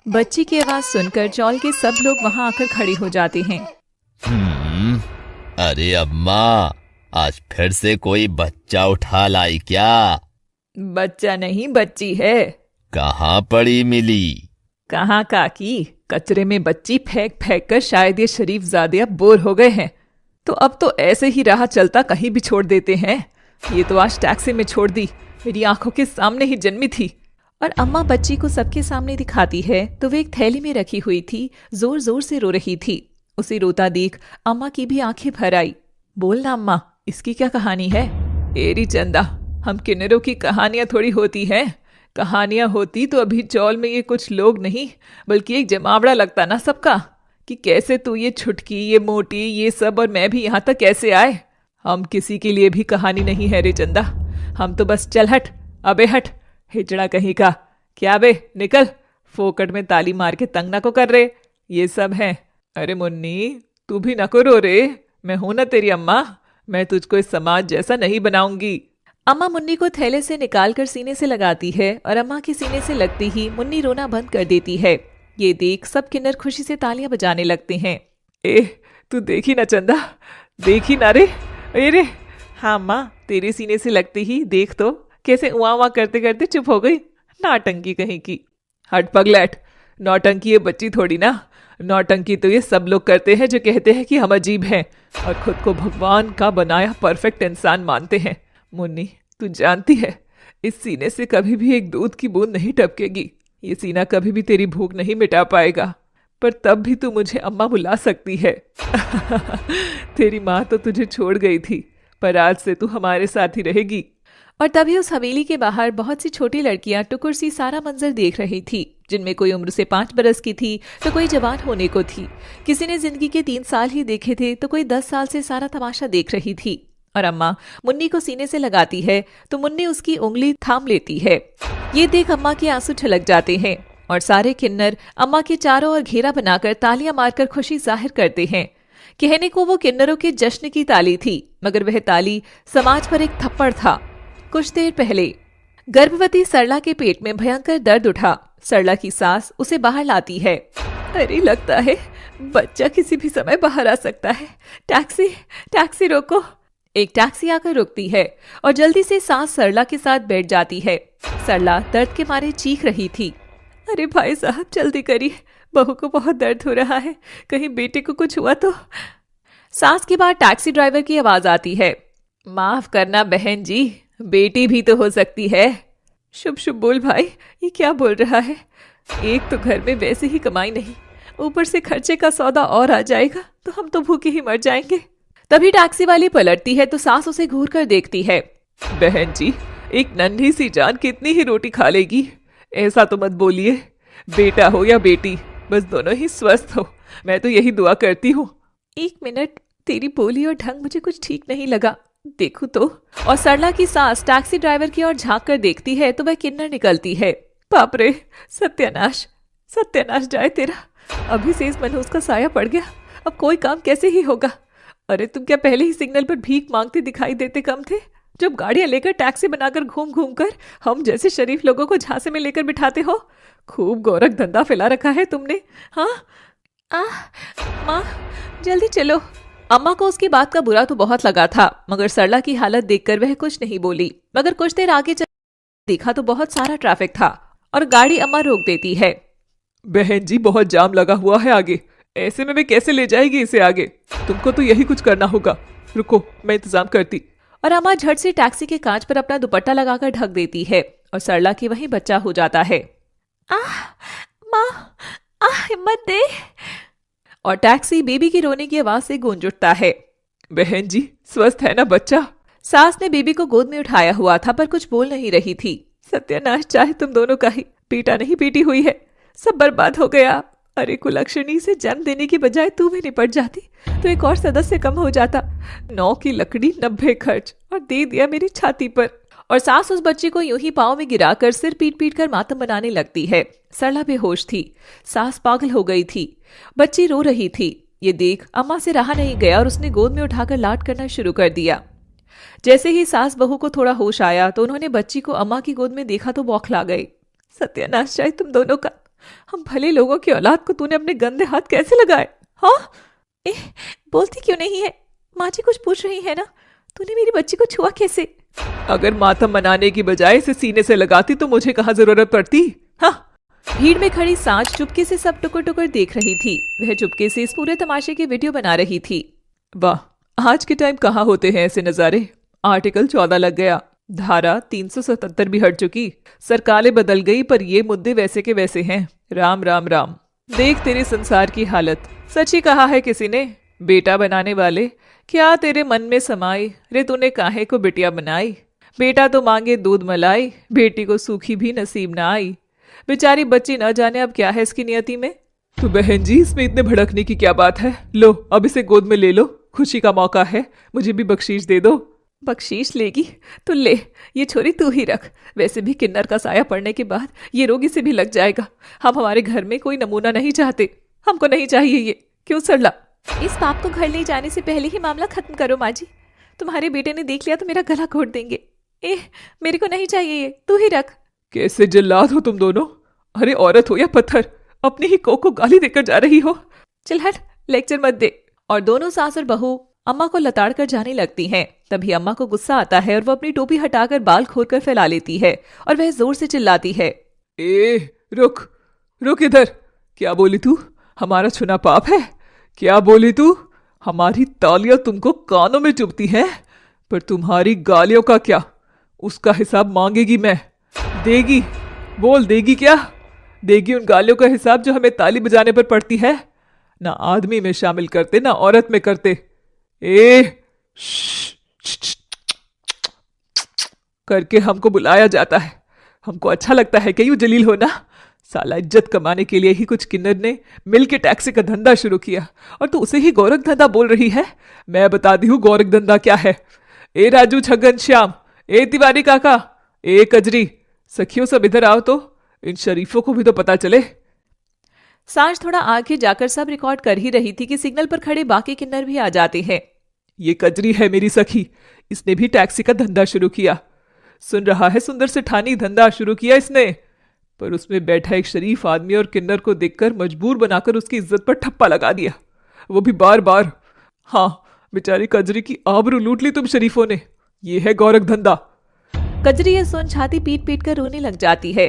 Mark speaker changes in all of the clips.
Speaker 1: बच्ची की आवाज सुनकर चौल के सब लोग वहां आकर खड़े हो जाते हैं।
Speaker 2: अरे अम्मा, आज फिर से कोई बच्चा उठा लाई क्या?
Speaker 1: बच्चा नहीं, बच्ची है।
Speaker 2: कहाँ पड़ी मिली?
Speaker 1: कहाँ काकी, कचरे में बच्ची फेंक फेंक कर शायद ये शरीफजादे अब बोर हो गए हैं, तो अब तो ऐसे ही राह चलता कहीं भी छोड़ देते हैं। ये तो आज टैक्सी में छोड़ दी, मेरी आंखों के सामने ही जन्मी थी। और अम्मा बच्ची को सबके सामने दिखाती है तो वे एक थैली में रखी हुई थी, जोर जोर से रो रही थी। उसे रोता देख अम्मा की भी आंखें भर आई। बोल ना अम्मा, इसकी क्या कहानी है? एरी चंदा, हम किन्नरों की कहानियां थोड़ी होती हैं। कहानियां होती तो अभी चौल में ये कुछ लोग नहीं बल्कि एक जमावड़ा लगता ना सबका, कि कैसे तू ये छुटकी, ये मोटी, ये सब, और मैं भी यहाँ तक कैसे आए। हम किसी के लिए भी कहानी नहीं है रे चंदा, हम तो बस चल हट, अबे हट, हिजड़ा कहीं का। क्या बे, निकल, फोकट में ताली मार के तंग ना को कर रे, ये सब है। अरे मुन्नी, तू भी ना रो रे, मैं हूं ना तेरी अम्मा, मैं तुझको इस समाज जैसा नहीं बनाऊंगी। अम्मा मुन्नी को थैले से निकालकर सीने से लगाती है और अम्मा के सीने से लगती ही मुन्नी रोना बंद कर देती है। ये देख सब किन्नर खुशी से तालियां बजाने लगते हैं। ए, तू देखी ना चंदा, देखी ना रे, अरे हाँ अम्मा, तेरे सीने से लगते ही देख तो कैसे उआ उआ करते करते चुप हो गई, नाटंकी कहीं की। हट पगलैट, नौटंकी ये बच्ची थोड़ी ना, नौटंकी तो ये सब लोग करते हैं जो कहते हैं कि हम अजीब हैं और खुद को भगवान का बनाया परफेक्ट इंसान मानते हैं। मुन्नी, तू जानती है इस सीने से कभी भी एक दूध की बूंद नहीं टपकेगी, ये सीना कभी भी तेरी भूख नहीं मिटा पाएगा, पर तब भी तू मुझे अम्मा बुला सकती है। तेरी माँ तो तुझे छोड़ गई थी, पर आज से तू हमारे साथ ही रहेगी। और तभी उस हवेली के बाहर बहुत सी छोटी लड़कियां टुकुर सी सारा मंजर देख रही थी, जिनमें कोई उम्र से 5 बरस की थी तो कोई जवान होने को थी। किसी ने जिंदगी के 3 साल ही देखे थे तो कोई 10 साल से सारा तमाशा देख रही थी। और अम्मा मुन्नी को सीने से लगाती है तो मुन्नी उसकी उंगली थाम लेती है। ये देख अम्मा के आंसू छलक जाते हैं और सारे किन्नर अम्मा के चारों ओर घेरा बनाकर तालियां मारकर खुशी जाहिर करते हैं। कहने को वो किन्नरों के जश्न की ताली थी, मगर वह ताली समाज पर एक थप्पड़ था। कुछ देर पहले गर्भवती सरला के पेट में भयंकर दर्द उठा। सरला की सास उसे बाहर लाती है। अरे लगता है बच्चा किसी भी समय बाहर आ सकता है, टैक्सी, टैक्सी रोको। एक टैक्सी आकर रुकती है और जल्दी से सास सरला के साथ बैठ जाती है। सरला दर्द के मारे चीख रही थी। अरे भाई साहब जल्दी करिए, बहू को बहुत दर्द हो रहा है, कहीं बेटे को कुछ हुआ तो। सास के बाद टैक्सी ड्राइवर की आवाज आती है। माफ करना बहन जी, बेटी भी तो हो सकती है। शुभ शुभ बोल भाई, ये क्या बोल रहा है? एक तो घर में वैसे ही कमाई नहीं, ऊपर से खर्चे का सौदा और आ जाएगा तो हम तो भूखे ही मर जाएंगे। तभी टैक्सी वाली पलटती है तो सास उसे घूर कर देखती है। बहन जी, एक नन्ही सी जान कितनी ही रोटी खा लेगी, ऐसा तो मत बोलिए। बेटा हो या बेटी, बस दोनों ही स्वस्थ हो, मैं तो यही दुआ करती हूँ। 1 मिनट, तेरी बोली और ढंग मुझे कुछ ठीक नहीं लगा, देखूं तो। और सरला की सास टैक्सी ड्राइवर की ओर झांक कर देखती है तो वह किन्नर निकलती है। बाप रे, सत्यानाश, सत्यानाश जाए तेरा, अभी से इस मनहूस का साया पड़ गया, अब कोई काम कैसे ही होगा। अरे तुम क्या पहले ही सिग्नल पर भीख मांगते दिखाई देते कम थे, जब गाड़ियां लेकर टैक्सी बनाकर घूम घूम कर हम जैसे शरीफ लोगों को झांसे में लेकर बिठाते हो। खूब गोरख धंधा फैला रखा है तुमने। हाँ माँ, जल्दी चलो। अम्मा को उसकी बात का बुरा तो बहुत लगा था, मगर सरला की हालत देखकर वह कुछ नहीं बोली। मगर कुछ देर आगे चल देखा तो बहुत सारा ट्रैफिक था और गाड़ी अम्मा रोक देती है। बहन जी, बहुत जाम लगा हुआ है आगे, ऐसे में वे कैसे ले जाएगी इसे आगे? तुमको तो यही कुछ करना होगा, रुको मैं इंतजाम करती। और अम्मा झट से टैक्सी के कांच पर अपना दुपट्टा लगाकर ढक देती है और सरला की वहीं बच्चा हो जाता है। माँ, हिम्मत दे। और टैक्सी बेबी की रोने की आवाज से गूंज उठता है। बहन जी, स्वस्थ है ना बच्चा? सास ने बेबी को गोद में उठाया हुआ था पर कुछ बोल नहीं रही थी। सत्यानाश चाहे तुम दोनों का ही, बेटा नहीं बेटी हुई है, सब बर्बाद हो गया। अरे कुलक्षणी, से जन्म देने की बजाय तू भी निपट जाती तो एक और सदस्य कम हो जाता। 9 की लकड़ी 90 खर्च, और दे दिया मेरी छाती पर। और सास उस बच्ची को यूं ही पांव में गिराकर सिर पीट पीट कर मातम बनाने लगती है। सरला बेहोश थी, सास पागल हो गई थी, बच्ची रो रही थी। ये देख अम्मा से रहा नहीं गया और उसने गोद में उठाकर लाड करना शुरू कर दिया। जैसे ही सास बहू को थोड़ा होश आया तो उन्होंने बच्ची को अम्मा की गोद में देखा तो बौखला गए। सत्यानाश चाहे तुम दोनों का, हम भले लोगों की औलाद को तूने अपने गंदे हाथ कैसे लगाए? हाँ, बोलती क्यों नहीं है? माँ जी कुछ पूछ रही है ना? तूने मेरी बच्ची को छुआ कैसे? अगर मातम मनाने की बजाय इसे सीने से लगाती तो मुझे कहाँ जरूरत पड़ती? हाँ। भीड़ में खड़ी सांच चुपके से सब टुकर टुकर देख रही थी। वह चुपके से इस पूरे तमाशे की वीडियो बना रही थी। वाह, आज के टाइम कहाँ होते हैं ऐसे नजारे। आर्टिकल 14 लग गया, धारा 377 भी हट चुकी, सरकारें बदल गई, पर ये मुद्दे वैसे के वैसे हैं। राम राम राम। देख तेरे संसार की हालत। सच ही कहा है किसी ने, बेटा बनाने वाले क्या तेरे मन में समाई, रे तूने काहे को बिटिया बनाई। बेटा तो मांगे दूध मलाई, बेटी को सूखी भी नसीब ना आई। बेचारी बच्ची न जाने अब क्या है इसकी नियति में। तो बहन जी, इसमें इतने भड़कने की क्या बात है? लो अब इसे गोद में ले लो, खुशी का मौका है, मुझे भी बख्शीश दे दो। बख्शीश लेगी तो ले, ये छोरी तू ही रख। वैसे भी किन्नर का साया पड़ने के बाद ये रोग इसे भी लग जाएगा। हम हमारे घर में कोई नमूना नहीं चाहते, हमको नहीं चाहिए ये। क्यों सरला? इस पाप को घर ले जाने से पहले ही मामला खत्म करो माँ जी। तुम्हारे बेटे ने देख लिया तो मेरा गला घोट देंगे। मेरे को नहीं चाहिए ये, तू ही रख। कैसे जल्लाद हो तुम दोनों? अरे औरत हो या पत्थर, अपनी ही को गाली देकर जा रही हो। चल हट, लेक्चर मत दे। और दोनों सास और बहू अम्मा को लताड़ कर जाने लगती हैं। तभी अम्मा को गुस्सा आता है और वो अपनी टोपी हटाकर बाल खोलकर फैला लेती है और वह जोर से चिल्लाती है, रुक रुक इधर। क्या बोली तू? हमारा छूना पाप है? क्या बोली तू? हमारी तालियां तुमको कानों में चुभती हैं, पर तुम्हारी गालियों का क्या? उसका हिसाब मांगेगी मैं। देगी? बोल, देगी क्या? देगी उन गालियों का हिसाब जो हमें ताली बजाने पर पड़ती है? ना आदमी में शामिल करते ना औरत में करते। करके हमको बुलाया जाता है। हमको अच्छा लगता है कि यूं जलील होना। साला इज्जत कमाने के लिए ही कुछ किन्नर ने मिल के टैक्सी का धंधा शुरू किया और तू उसे ही गोरख धंधा बोल रही है। मैं बताती हूँ गोरख धंधा क्या है। ए राजू, छगन, श्याम, ए तिवारी काका, ए कजरी, सखियों सब इधर आओ तो इन शरीफों को भी तो पता चले। सांझ थोड़ा आगे जाकर सब रिकॉर्ड कर ही रही थी कि सिग्नल पर खड़े बाकी किन्नर भी आ जाते हैं। ये कजरी है मेरी सखी, इसने भी टैक्सी का धंधा शुरू किया। सुन रहा है, सुंदर से ठानी धंधा शुरू किया इसने, पर उसमें बैठा एक शरीफ आदमी और किन्नर को देखकर मजबूर बनाकर उसकी इज्जत पर ठप्पा लगा दिया, वो भी बार बार। हाँ, बेचारी कजरी की आबरू लूट ली तुम शरीफों ने। ये है गोरख धंधा। कजरी ये सुन छाती पीट पीट कर रोने लग जाती है।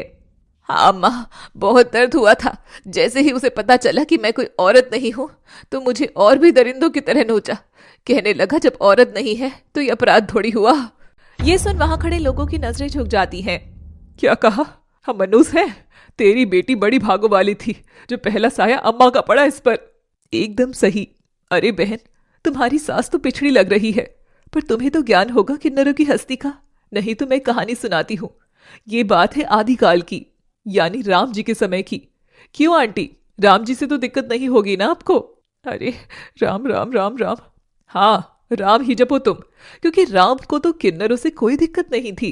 Speaker 1: हाँ अम्मा, बहुत दर्द हुआ था। जैसे ही उसे पता चला कि मैं कोई औरत नहीं हूं तो मुझे और भी दरिंदों की तरह नोचा। कहने लगा जब औरत नहीं है तो ये अपराध थोड़ी हुआ। ये सुन वहां खड़े लोगों की नजरें झुक जाती हैं। क्या कहा? हम मनूस हैं? तेरी बेटी बड़ी भागो वाली थी जो पहला साया अम्मा का पड़ा इस पर। एकदम सही। अरे बहन, तुम्हारी सास तो पिछड़ी लग रही है, पर तुम्हें तो ज्ञान होगा किन्नरों की हस्ती का। नहीं तो मैं कहानी सुनाती हूँ। ये बात है आदिकाल की, यानी राम जी के समय की। क्यों आंटी, राम जी से तो दिक्कत नहीं होगी ना आपको? अरे राम राम राम राम। हाँ, राम ही जपो तुम, क्योंकि राम को तो किन्नरों से कोई दिक्कत नहीं थी।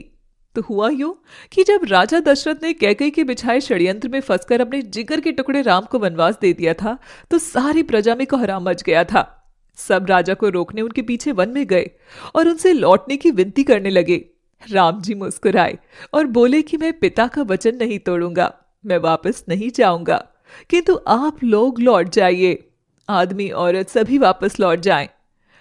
Speaker 1: तो हुआ यूं कि जब राजा दशरथ ने कैकेयी के बिछाए षड्यंत्र में फंसकर अपने जिगर के टुकड़े राम को वनवास दे दिया था, तो सारी प्रजा में कोहराम मच गया था। सब राजा को रोकने उनके पीछे वन में गए और उनसे लौटने की विनती करने लगे। राम जी मुस्कुराए और बोले कि मैं पिता का वचन नहीं तोड़ूंगा, मैं वापस नहीं जाऊंगा, किंतु आप लोग लौट जाइए। आदमी औरत सभी वापस लौट जाएं।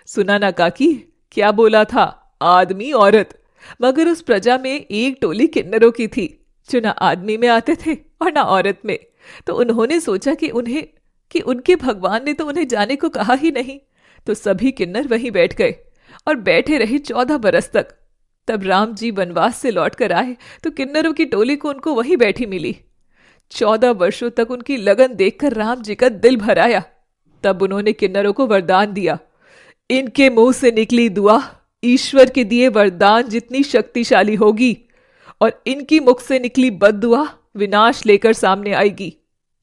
Speaker 1: सुना ना काकी, क्या बोला था? आदमी औरत। मगर उस प्रजा में एक टोली किन्नरों की थी जो ना आदमी में आते थे और ना औरत में। तो उन्होंने सोचा कि उनके भगवान ने तो उन्हें जाने को कहा ही नहीं। तो सभी किन्नर वहीं बैठ गए और बैठे रहे 14 बरस तक। तब राम जी वनवास से लौट कर आए तो किन्नरों की टोली को उनको वहीं बैठी मिली। 14 वर्षों तक उनकी लगन देखकर राम जी का दिल भर आया। तब उन्होंने किन्नरों को वरदान दिया। इनके मुंह से निकली दुआ ईश्वर के दिए वरदान जितनी शक्तिशाली होगी, और इनकी मुख से निकली बद्दुआ विनाश लेकर सामने आएगी।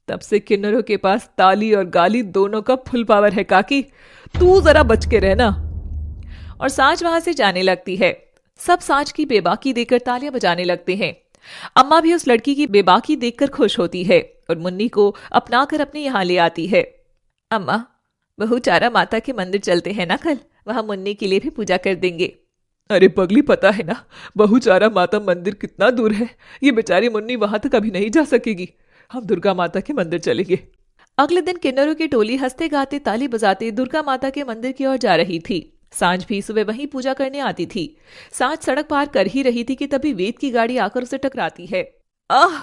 Speaker 1: तब से किन्नरों के पास ताली और गाली दोनों का फुल पावर है काकी, तू जरा बच के रहना। और सांझ वहां से जाने लगती है। सब सांझ की बेबाकी देखकर तालियां बजाने लगते हैं। अम्मा भी उस लड़की की बेबाकी देखकर खुश होती है और मुन्नी को अपनाकर अपने यहाँ ले आती है। अम्मा, बहुचारा माता के मंदिर चलते हैं ना कल, वहां मुन्नी के लिए भी पूजा कर देंगे। अरे पगली, पता है ना बहुचारा माता मंदिर कितना दूर है? ये बेचारी मुन्नी वहां तक कभी नहीं जा सकेगी। हम दुर्गा माता के मंदिर चलेंगे। अगले दिन किन्नरों की टोली हंसते गाते ताली बजाते दुर्गा माता के मंदिर की ओर जा रही थी। सांझ भी सुबह वहीं पूजा करने आती थी। सांझ सड़क पार कर ही रही थी कि तभी वेद की गाड़ी आकर उसे टकराती है। आह!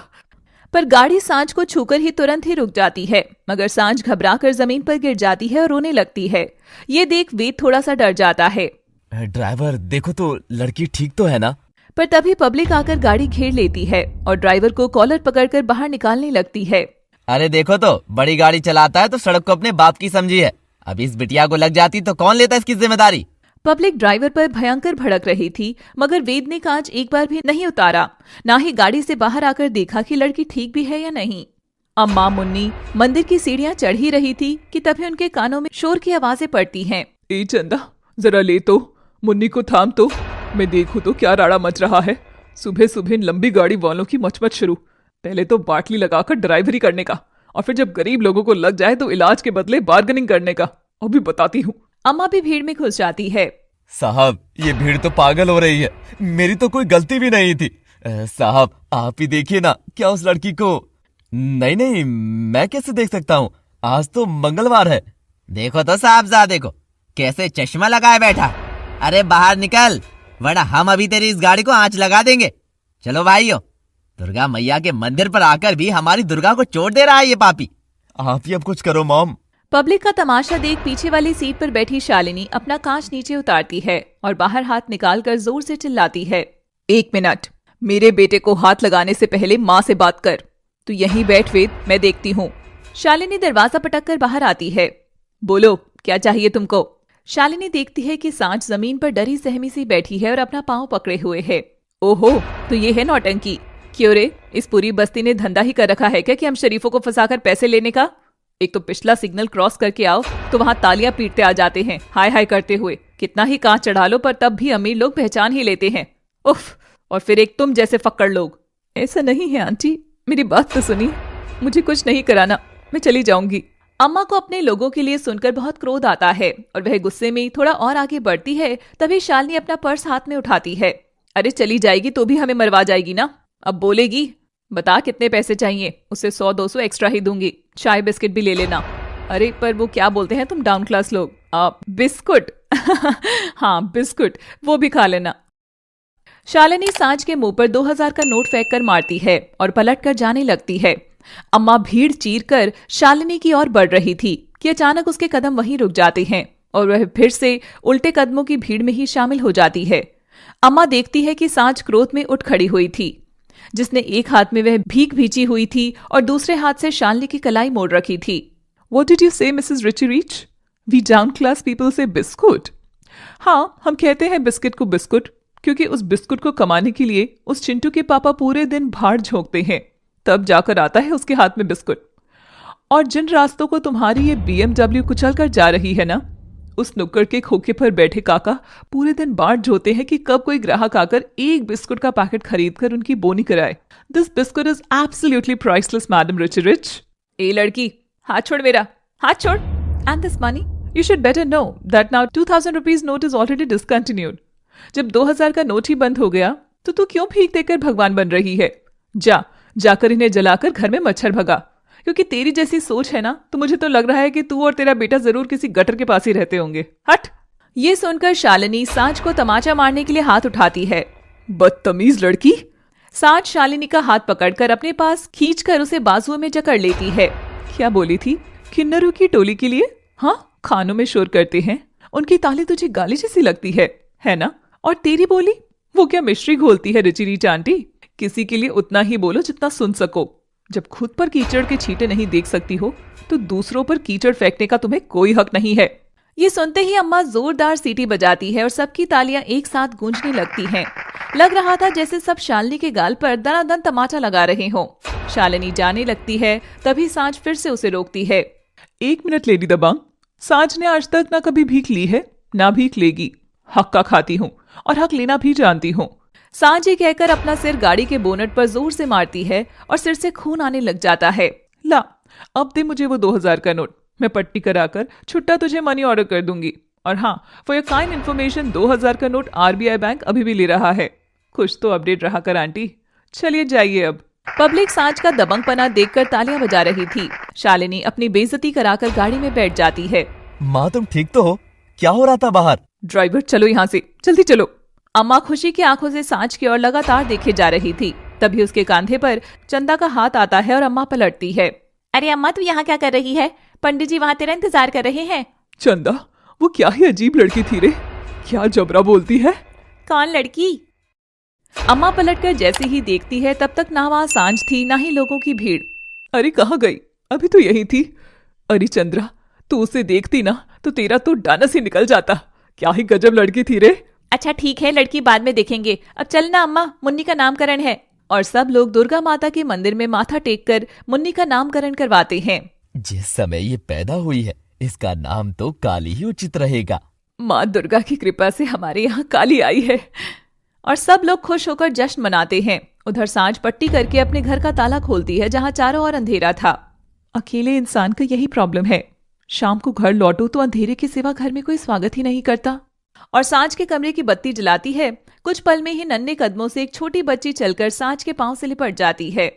Speaker 1: पर गाड़ी सांझ को छूकर ही तुरंत ही रुक जाती है, मगर सांझ घबराकर जमीन पर गिर जाती है और रोने लगती है। ये देख वेद थोड़ा सा डर जाता है।
Speaker 2: ड्राइवर देखो तो लड़की ठीक तो है ना?
Speaker 1: पर तभी पब्लिक आकर गाड़ी घेर लेती है और ड्राइवर को कॉलर पकड़कर बाहर निकालने लगती है।
Speaker 2: अरे देखो तो, बड़ी गाड़ी चलाता है तो सड़क को अपने बाप की समझी है। अब इस बिटिया को लग जाती तो कौन लेता इसकी जिम्मेदारी?
Speaker 1: पब्लिक ड्राइवर पर भयंकर भड़क रही थी, मगर वेद ने कांच एक बार भी नहीं उतारा, ना ही गाड़ी से बाहर आकर देखा कि लड़की ठीक भी है या नहीं। अम्मा मुन्नी मंदिर की सीढ़ियां चढ़ ही रही थी कि तभी उनके कानों में शोर की आवाजें पड़ती हैं।
Speaker 3: ए चंदा, जरा ले तो, मुन्नी को थाम तो, मैं देखूं तो क्या राड़ा मच रहा है। सुबह सुबह इन लंबी गाड़ी वालों की मचमच शुरू। पहले तो बाटली लगाकर ड्राइवरी करने का, और फिर जब गरीब लोगों को लग जाए तो इलाज के बदले बार्गेनिंग करने का। अभी बताती हूँ।
Speaker 1: अम्मा भी भीड़ में घुस जाती है।
Speaker 2: साहब, ये भीड़ तो पागल हो रही है। मेरी तो कोई गलती भी नहीं थी। साहब आप ही देखिए ना, क्या उस लड़की को? नहीं नहीं, मैं कैसे देख सकता हूँ? आज तो मंगलवार है। देखो तो साहबजादे को, कैसे चश्मा लगाए बैठा। अरे बाहर निकल, वरना हम अभी तेरी इस गाड़ी को आंच लगा देंगे। चलो भाइयों, दुर्गा मैया के मंदिर पर आकर भी हमारी दुर्गा को चोट दे रहा है ये पापी। आप ही अब कुछ करो मॉम।
Speaker 1: पब्लिक का तमाशा देख पीछे वाली सीट पर बैठी शालिनी अपना कांच नीचे उतारती है और बाहर हाथ निकालकर जोर से चिल्लाती है।
Speaker 3: 1 मिनट, मेरे बेटे को हाथ लगाने से पहले माँ से बात कर। तू यहीं बैठ वेद, मैं देखती हूँ।
Speaker 1: शालिनी दरवाजा पटककर बाहर आती है।
Speaker 3: बोलो, क्या चाहिए तुमको?
Speaker 1: शालिनी देखती है कि सांझ जमीन पर डरी सहमी सी बैठी है और अपना पांव पकड़े हुए है।
Speaker 3: ओहो, तो ये है नौटंकी। क्यों रे, इस पूरी बस्ती ने धंधा ही कर रखा है क्या कि हम शरीफों को फंसाकर पैसे लेने का? एक तो पिछला सिग्नल क्रॉस करके आओ तो वहां तालियां पीटते आ जाते हैं, हाय हाय करते हुए। कितना ही कांच चढ़ा लो पर तब भी अमीर लोग पहचान ही लेते हैं। उफ, और फिर एक तुम जैसे फक्कड़ लोग।
Speaker 1: ऐसा नहीं है आंटी, मेरी बात तो सुनिए।
Speaker 3: मुझे कुछ नहीं कराना, मैं चली जाऊंगी।
Speaker 1: अम्मा को अपने लोगों के लिए सुनकर बहुत क्रोध आता है और वह गुस्से में थोड़ा और आगे बढ़ती है। तभी शालिनी अपना पर्स हाथ में उठाती है।
Speaker 3: अरे चली जाएगी तो भी हमें मरवा जाएगी ना। अब बोलेगी, बता कितने पैसे चाहिए, उससे 100-200 एक्स्ट्रा ही दूंगी। चाय बिस्किट भी ले लेना। अरे पर वो क्या बोलते हैं तुम डाउन क्लास लोग? बिस्कुट।
Speaker 1: हाँ बिस्कुट, वो भी खा लेना। शालिनी सांझ के मुंह पर 2000 का नोट फेंक कर मारती है और पलट कर जाने लगती है। अम्मा भीड़ चीर कर शालिनी की ओर बढ़ रही थी कि अचानक उसके कदम वहीं रुक जाते हैं और वह फिर से उल्टे कदमों की भीड़ में ही शामिल हो जाती है। अम्मा देखती है कि सांझ क्रोध में उठ खड़ी हुई थी, जिसने एक हाथ में वह भीख भींची हुई थी और दूसरे हाथ से शालिनी की कलाई मोड़ रखी थी।
Speaker 3: What did you say, Mrs. Richie Rich? We down class people say biscuit. हाँ, हम कहते हैं बिस्किट को बिस्कुट क्योंकि उस बिस्कुट को कमाने के लिए उस चिंटू के पापा पूरे दिन भाड़ झोंकते हैं, तब जाकर आता है उसके हाथ में बिस्कुट। और जिन रास्तों को तुम्हारी ये BMW कुचल कर जा रही है ना, उस नुक्कड़ के खोखे पर बैठे काका पूरे दिन बाट जोते हैं कि कब कोई ग्राहक आकर एक बिस्कुट का पैकेट खरीदकर उनकी बोनी कराए। This biscuit is absolutely priceless, madam Richie Rich.
Speaker 1: ए लड़की, हाथ छोड़ मेरा, हाथ छोड़। And this money,
Speaker 3: you should better know that now 2000 rupees note is already discontinued. जब 2000 का नोट ही बंद हो गया तो तू क्यों भीख देकर भगवान बन रही है? जाकर इन्हें जलाकर घर में मच्छर भगा, क्योंकि तेरी जैसी सोच है ना तो मुझे तो लग रहा है कि तू और तेरा बेटा जरूर किसी गटर के पास ही रहते होंगे। हट।
Speaker 1: ये सुनकर शालिनी सांझ को तमाचा मारने के लिए हाथ उठाती है।
Speaker 3: बदतमीज लड़की।
Speaker 1: सांझ शालिनी का हाथ पकड़कर अपने पास खींचकर उसे बाजुओं में जकड़ लेती है।
Speaker 3: क्या बोली थी? किन्नरों की टोली के लिए? हाँ, खानों में शोर करते हैं, उनकी ताली तुझे गाली जैसी लगती है ना? और तेरी बोली, वो क्या मिश्री घोलती है रिची रीच आंटी? किसी के लिए उतना ही बोलो जितना सुन सको। जब खुद पर कीचड़ के छींटे नहीं देख सकती हो तो दूसरों पर कीचड़ फेंकने का तुम्हें कोई हक नहीं है।
Speaker 1: ये सुनते ही अम्मा जोरदार सीटी बजाती है और सबकी तालियां एक साथ गूंजने लगती हैं। लग रहा था जैसे सब शालिनी के गाल पर दनादन तमाचा लगा रहे हों। शालिनी जाने लगती है, तभी सांझ फिर से उसे रोकती है।
Speaker 3: 1 मिनट लेडी दबंग, सांझ ने आज तक ना कभी भीख ली है ना भीख लेगी। हक का खाती हूँ और हक लेना भी जानती हूँ।
Speaker 1: सांझ ये कहकर अपना सिर गाड़ी के बोनट पर जोर से मारती है और सिर से खून आने लग जाता है।
Speaker 3: ला, अब दे मुझे वो 2000 का नोट, मैं पट्टी कराकर छुट्टा तुझे मनी ऑर्डर कर दूंगी। और हाँ, फॉर योर काइंड इन्फॉर्मेशन, 2000 का नोट RBI बैंक अभी भी ले रहा है। कुछ तो अपडेट रहा कर आंटी। चलिए जाइए अब।
Speaker 1: पब्लिक सांच का दबंगपना देखकर तालियां बजा रही थी। शालिनी अपनी बेइज्जती कराकर गाड़ी में बैठ जाती है।
Speaker 2: माँ तुम ठीक तो हो? क्या हो रहा था बाहर?
Speaker 1: ड्राइवर चलो यहाँ से, जल्दी चलो। अम्मा खुशी की आंखों से सांच की ओर लगातार देखे जा रही थी। तभी उसके कंधे पर चंदा का हाथ आता है और अम्मा पलटती है। अरे अम्मा, तू यहाँ क्या कर रही है? पंडित जी वहाँ तेरा इंतजार कर रहे हैं।
Speaker 3: चंदा, वो क्या ही अजीब लड़की थी रे, क्या जबरा बोलती है।
Speaker 1: कौन लड़की? अम्मा पलटकर जैसे ही देखती है तब तक ना वहाँ सांझ थी ना ही लोगों की भीड़।
Speaker 3: अरे कहाँ गई? अभी तो यही थी। अरे चंद्रा, तू उसे देखती ना तो तेरा तो डानस ही निकल जाता। क्या ही गजब लड़की थी रे।
Speaker 1: अच्छा ठीक है, लड़की बाद में देखेंगे, अब चलना अम्मा, मुन्नी का नामकरण है। और सब लोग दुर्गा माता के मंदिर में माथा टेककर मुन्नी का नामकरण करवाते हैं।
Speaker 2: जिस समय ये पैदा हुई है इसका नाम तो काली ही उचित रहेगा।
Speaker 1: माँ दुर्गा की कृपा से हमारे यहाँ काली आई है। और सब लोग खुश होकर जश्न मनाते हैं। उधर सांझ पट्टी करके अपने घर का ताला खोलती है जहाँ चारों ओर अंधेरा था।
Speaker 3: अकेले इंसान का यही प्रॉब्लम है, शाम को घर लौटो तो अंधेरे के सिवा घर में कोई स्वागत ही नहीं करता।
Speaker 1: और सांझ के कमरे की बत्ती जलाती है। कुछ पल में ही नन्हे कदमों से एक छोटी बच्ची चलकर सांझ के पांव से लिपट जाती है।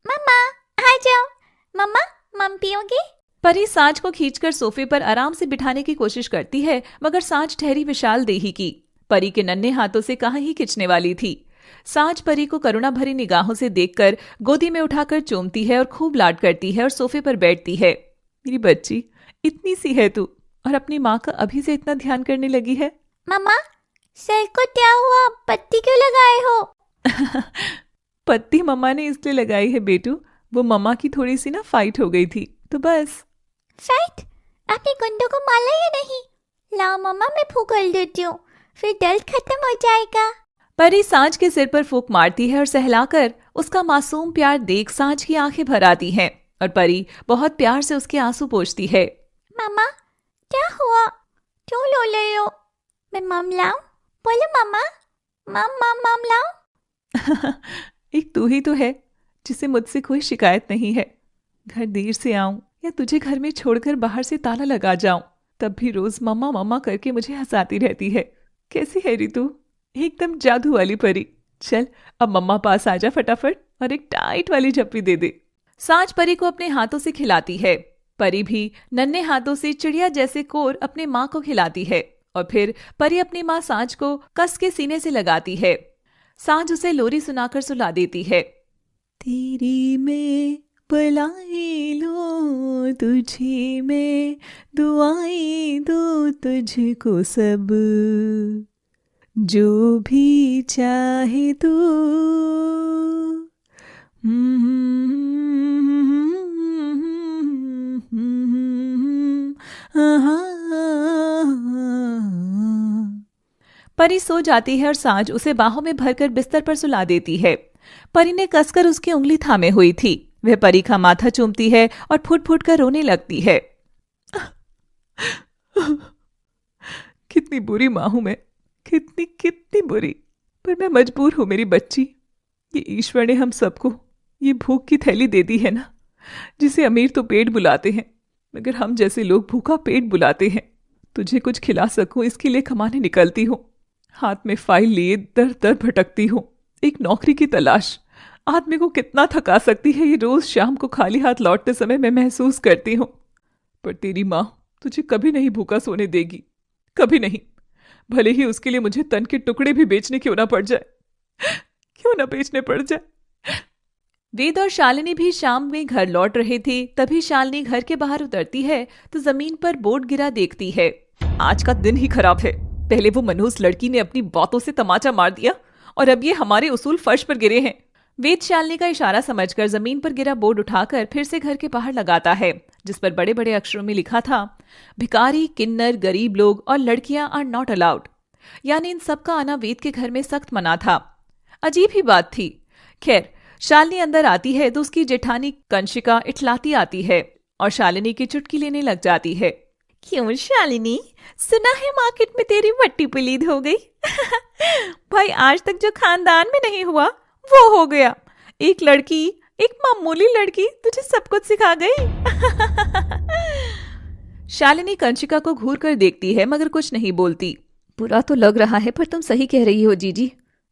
Speaker 4: मम्मा आ जाओ। मम्मा, मम पियोगे?
Speaker 1: परी सांझ को खींचकर सोफे पर आराम से बिठाने की कोशिश करती है, मगर सांझ ठहरी विशाल देही की। परी के नन्हे हाथों से कहाँ ही खींचने वाली थी। सांझ परी को करुणा भरी निगाहों से देखकर गोदी में उठाकर चूमती है और खूब लाड करती है और सोफे पर बैठती है।
Speaker 3: मेरी बच्ची, इतनी सी है तू और अपनी माँ का अभी से इतना ध्यान करने लगी है।
Speaker 4: मम्मा, सर को क्या हुआ? पत्ती क्यों लगाए हो?
Speaker 3: पत्ती मम्मा ने इसलिए लगाई है बेटू, वो मम्मा की थोड़ी सी ना फाइट हो गई थी, तो बस।
Speaker 4: फाइट? आपने गुंडों को मारा या नहीं? लाओ मम्मा, मैं फूंक देती हूँ, फिर दर्द खत्म हो जाएगा।
Speaker 1: परी सांझ के सिर पर फूंक मारती है और सहलाकर उसका मासूम प्यार देख सांझ की आंखें भर आती हैं और परी बहुत प्यार से उसके आंसू पोंछती है।
Speaker 4: मम्मा, क्या हुआ? क्यों रो रहे हो? मैं मम लाऊं? बोलो मम्मा, मम मम मम लाऊं?
Speaker 3: एक तू ही तो है जिसे मुझसे कोई शिकायत नहीं है। घर देर से आऊं या तुझे घर में छोड़कर बाहर से ताला लगा जाऊं, तब भी रोज मम्मा मम्मा करके मुझे हंसाती रहती है। कैसी है री तू? एकदम जादू वाली परी। चल अब मम्मा पास आजा फटाफट और एक टाइट वाली झप्पी दे दे।
Speaker 1: सांझ परी को अपने हाथों से खिलाती है। परी भी नन्हे हाथों से चिड़िया जैसे कोर अपने माँ को खिलाती है और फिर परी अपनी माँ सांझ को कस के सीने से लगाती है। सांझ उसे लोरी सुनाकर सुला देती है।
Speaker 3: तेरी मैं बुलाए लो, तुझे मैं दुआएं दो, तुझको सब जो भी चाहे तू।
Speaker 1: परी सो जाती है और सांझ उसे बाहों में भरकर बिस्तर पर सुला देती है। परी ने कसकर उसकी उंगली थामे हुई थी। वह परी का माथा चूमती है और फुट फुट कर रोने लगती है।
Speaker 3: कितनी बुरी माँ हूं मैं, कितनी बुरी, पर मैं मजबूर हूं मेरी बच्ची। ये ईश्वर ने हम सबको ये भूख की थैली दे दी है ना, जिसे अमीर तो पेट बुलाते हैं, मगर हम जैसे लोग भूखा पेट बुलाते हैं। तुझे कुछ खिला सकूं इसके लिए कमाने निकलती हूँ। हाथ में फाइल लिए दर दर भटकती हूँ। एक नौकरी की तलाश आदमी को कितना थका सकती है, ये रोज शाम को खाली हाथ लौटते समय मैं महसूस करती हूँ। पर तेरी माँ तुझे कभी नहीं भूखा सोने देगी, कभी नहीं। भले ही उसके लिए मुझे तन के टुकड़े भी बेचने क्यों ना पड़ जाए, क्यों ना बेचने पड़ जाए।
Speaker 1: वेद और शालिनी भी शाम में घर लौट रहे थे। तभी शालिनी घर के बाहर उतरती है तो जमीन पर बोर्ड गिरा देखती है।
Speaker 3: आज का दिन ही खराब है। पहले वो मनहूस लड़की ने अपनी बातों से तमाचा मार दिया और अब ये हमारे उसूल फर्श पर गिरे हैं।
Speaker 1: वेद शालिनी का इशारा समझकर जमीन पर गिरा बोर्ड उठाकर फिर से घर के बाहर लगाता है, जिस पर बड़े बड़े अक्षरों में लिखा था, भिखारी, किन्नर, गरीब लोग और लड़कियां आर नॉट अलाउड। यानी इन सबका आना वेद के घर में सख्त मना था। अजीब ही बात थी। खैर, शालिनी अंदर आती है तो उसकी जेठानी कंशिका इठलाती आती है और शालिनी की चुटकी लेने लग जाती है।
Speaker 4: क्यों शालिनी, सुना है मार्केट में तेरी वट्टी पलीद हो गई? भाई आज तक जो खानदान में नहीं हुआ वो हो गया। एक लड़की, एक मामूली लड़की तुझे सब कुछ सिखा गई।
Speaker 1: शालिनी कंशिका को घूर कर देखती है मगर कुछ नहीं बोलती। बुरा तो लग रहा है पर तुम सही कह रही हो जीजी,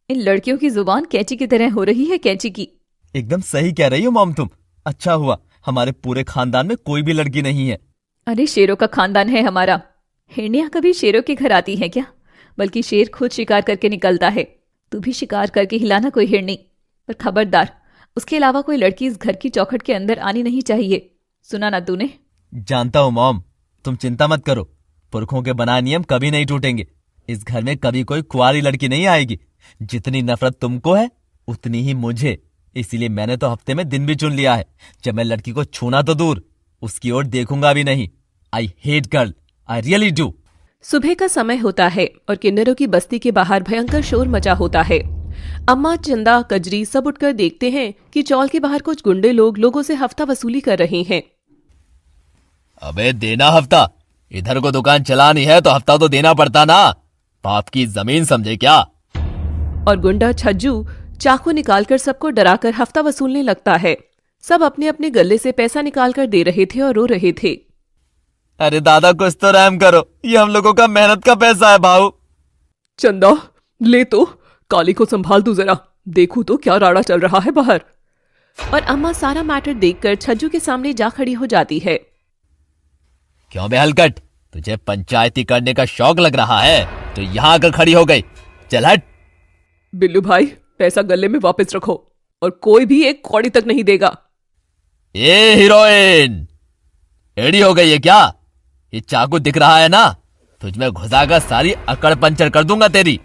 Speaker 1: इन लड़कियों की जुबान कैंची की तरह हो रही है, कैंची की।
Speaker 2: एकदम सही कह रही हो मॉम तुम। अच्छा हुआ हमारे पूरे खानदान में कोई भी लड़की नहीं है।
Speaker 1: अरे शेरों का खानदान है हमारा। हिरनियां कभी शेरों के घर आती हैं क्या? बल्कि शेर खुद शिकार करके निकलता है। तू भी शिकार करके हिलाना कोई हिरनी, पर खबरदार उसके अलावा कोई लड़की इस घर की चौखट के अंदर आनी नहीं चाहिए। सुना ना तूने?
Speaker 2: जानता हूँ मॉम, तुम चिंता मत करो, पुरखों के बनाए नियम कभी नहीं टूटेंगे। इस घर में कभी कोई कुंवारी लड़की नहीं आएगी। जितनी नफरत तुमको है उतनी ही मुझे, इसीलिए मैंने तो हफ्ते में दिन भी चुन लिया है जब मैं लड़की को छूना तो दूर, उसकी ओर देखूंगा भी नहीं। I hate girl, I really do.
Speaker 5: सुबह का समय होता है और किन्नरों की बस्ती के बाहर भयंकर शोर मचा होता है। अम्मा, चंदा, कजरी सब उठकर देखते हैं कि चौल के बाहर कुछ गुंडे लोग लोगों से हफ्ता वसूली कर रहे हैं।
Speaker 2: अबे देना हफ्ता, इधर को दुकान चलानी है तो हफ्ता तो देना पड़ता ना, बाप की जमीन समझे क्या?
Speaker 5: और गुंडा छज्जू चाकू निकालकर सबको डराकर हफ्ता वसूलने लगता है। सब अपने अपने गले से पैसा निकालकर दे रहे थे और रो रहे थे।
Speaker 2: अरे दादा कुछ तो रहम करो, ये हम लोगों का मेहनत का पैसा है भाऊ।
Speaker 3: चंदा ले तो, काली को संभाल तू जरा, देखू तो क्या राड़ा चल रहा है बाहर।
Speaker 5: और अम्मा सारा मैटर देखकर छज्जू के सामने जा खड़ी हो जाती है।
Speaker 2: क्यों बे हलकट, तुझे पंचायती करने का शौक लग रहा है तो यहाँ आकर खड़ी हो गई? चल हट।
Speaker 3: बिल्लू भाई पैसा गले में वापस रखो और कोई भी एक कौड़ी तक नहीं देगा।
Speaker 2: ए हीरोइन, एड़ी हो गई है क्या? ये चाकू दिख रहा है ना, तुझमें घुसाकर सारी अकड़ पंचर कर दूंगा तेरी।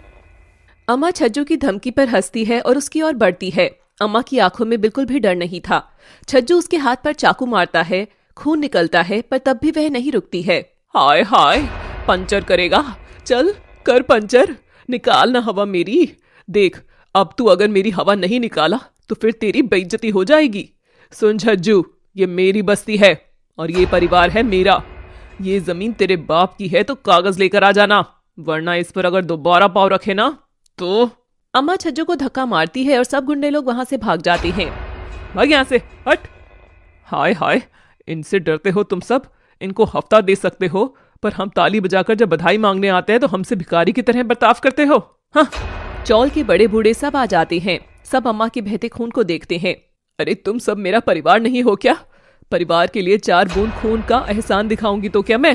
Speaker 5: अम्मा छज्जू की धमकी पर हंसती है और उसकी ओर बढ़ती है। अम्मा की आंखों में बिल्कुल भी डर नहीं था। छज्जू उसके हाथ पर चाकू मारता है, खून निकलता है, पर तब भी वह नहीं रुकती है।
Speaker 3: हाय हाय, पंचर करेगा? चल कर पंचर, निकाल ना हवा मेरी। देख अब तू अगर मेरी हवा नहीं निकाला तो फिर तेरी बेइज्जती हो जाएगी। सुन छज्जू, ये मेरी बस्ती है और ये परिवार है मेरा। ये जमीन तेरे बाप की है तो कागज लेकर आ जाना, वरना इस पर अगर दोबारा पाँव रखे ना तो।
Speaker 5: अम्मा छज्जू को धक्का मारती है और सब गुंडे लोग वहां से भाग जाते हैं।
Speaker 3: भाग यहाँ से, हट। हाय हाय, इनसे डरते हो तुम सब? इनको हफ्ता दे सकते हो, पर हम ताली बजाकर जब बधाई मांगने आते हैं तो हमसे भिखारी की तरह बर्ताव करते हो। हाँ।
Speaker 5: चौल के बड़े बूढ़े सब आ जाते हैं। सब अम्मा के बहते खून को देखते हैं।
Speaker 3: अरे तुम सब मेरा परिवार नहीं हो क्या? परिवार के लिए 4 बूंद खून का एहसान दिखाऊंगी तो क्या मैं?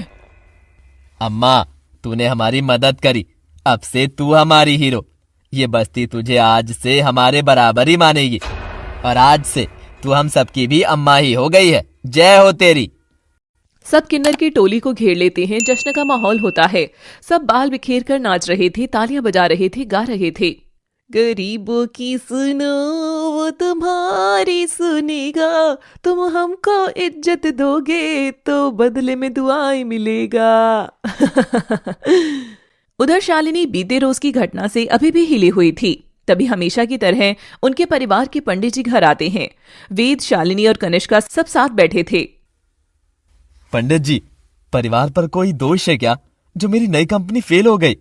Speaker 2: अम्मा तूने हमारी मदद करी, अब से तू हमारी हीरो। ये बस्ती तुझे आज से हमारे बराबर ही मानेगी और आज से तू हम सबकी भी अम्मा ही हो गई है। जय हो तेरी।
Speaker 5: सब किन्नर की टोली को घेर लेते हैं। जश्न का माहौल होता है। सब बाल बिखेर कर नाच रहे थे, तालियां बजा रहे थे, गा रहे थे। गरीबों की सुनो वो तुम्हारी सुनेगा, तुम हमको इज्जत दोगे तो बदले में दुआएं मिलेगा। उधर शालिनी बीते रोज की घटना से अभी भी हिली हुई थी। तभी हमेशा की तरह उनके परिवार के पंडित जी घर आते हैं। वेद, शालिनी और कनिष्का सब साथ बैठे थे।
Speaker 2: पंडित जी, परिवार पर कोई दोष है क्या जो मेरी नई कंपनी फेल हो गई?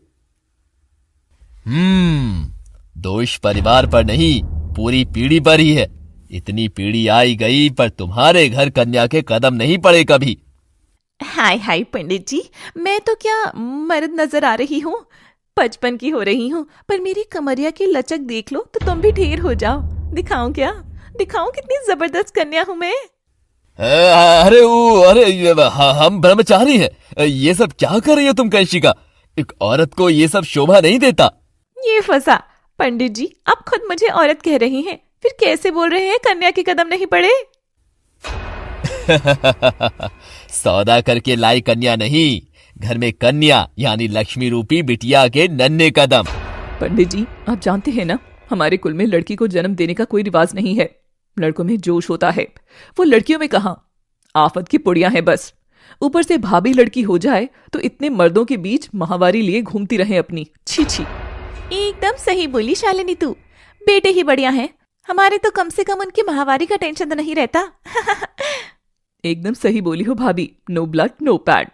Speaker 2: दोष परिवार पर नहीं, पूरी पीढ़ी पर ही है। इतनी पीढ़ी आई गई पर तुम्हारे घर कन्या के कदम नहीं पड़े कभी।
Speaker 4: हाय हाय पंडित जी, मैं तो क्या मर्द नजर आ रही हूँ? 55 की हो रही हूँ, पर मेरी कमरिया की लचक देख लो तो तुम भी ढेर हो जाओ। दिखाऊं क्या? दिखाऊं कितनी जबरदस्त कन्या हूँ मैं?
Speaker 2: हम ब्रह्मचारी हैं। ये सब क्या कर रही हो तुम कैशिका? एक औरत को ये सब शोभा नहीं देता।
Speaker 4: ये फंसा। पंडित जी, आप खुद मुझे औरत कह रही हैं, फिर कैसे बोल रहे हैं कन्या के कदम नहीं पड़े?
Speaker 2: सौदा करके लाई कन्या नहीं, घर में कन्या यानी लक्ष्मी रूपी बिटिया के नन्हे कदम।
Speaker 3: पंडित जी, आप जानते हैं ना, हमारे कुल में लड़की को जन्म देने का कोई रिवाज नहीं है। लड़कों में जोश होता है, वो लड़कियों में कहाँ। आफत की पुड़िया है बस। ऊपर से भाभी लड़की हो जाए तो इतने मर्दों के बीच माहवारी लिए घूमती रहे अपनी। छी छी।
Speaker 4: एकदम सही बोली शालिनी तू। बेटे ही बढ़िया हैं, हमारे तो कम से कम उनकी माहवारी का टेंशन तो नहीं रहता।
Speaker 3: एकदम सही बोली हो भाभी, नो ब्लड नो पैड।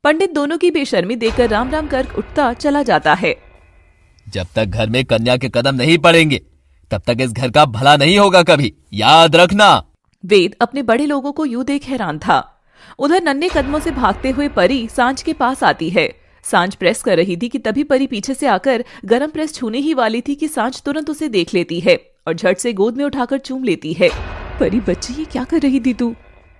Speaker 5: पंडित दोनों की बेशर्मी देखकर राम राम कर उठता चला जाता है।
Speaker 2: जब तक घर में कन्या के कदम नहीं पड़ेंगे तब तक इस घर का भला नहीं होगा कभी, याद रखना।
Speaker 5: वेद अपने बड़े लोगों को यूं देख हैरान था। उधर नन्हे कदमों से भागते हुए परी सांझ के पास आती है। सांझ प्रेस कर रही थी कि तभी परी पीछे से आकर गरम प्रेस छूने ही वाली थी कि सांझ तुरंत उसे देख लेती है और झट से गोद में उठाकर चूम लेती है।
Speaker 3: परी बच्ची, ये क्या कर रही थी तू?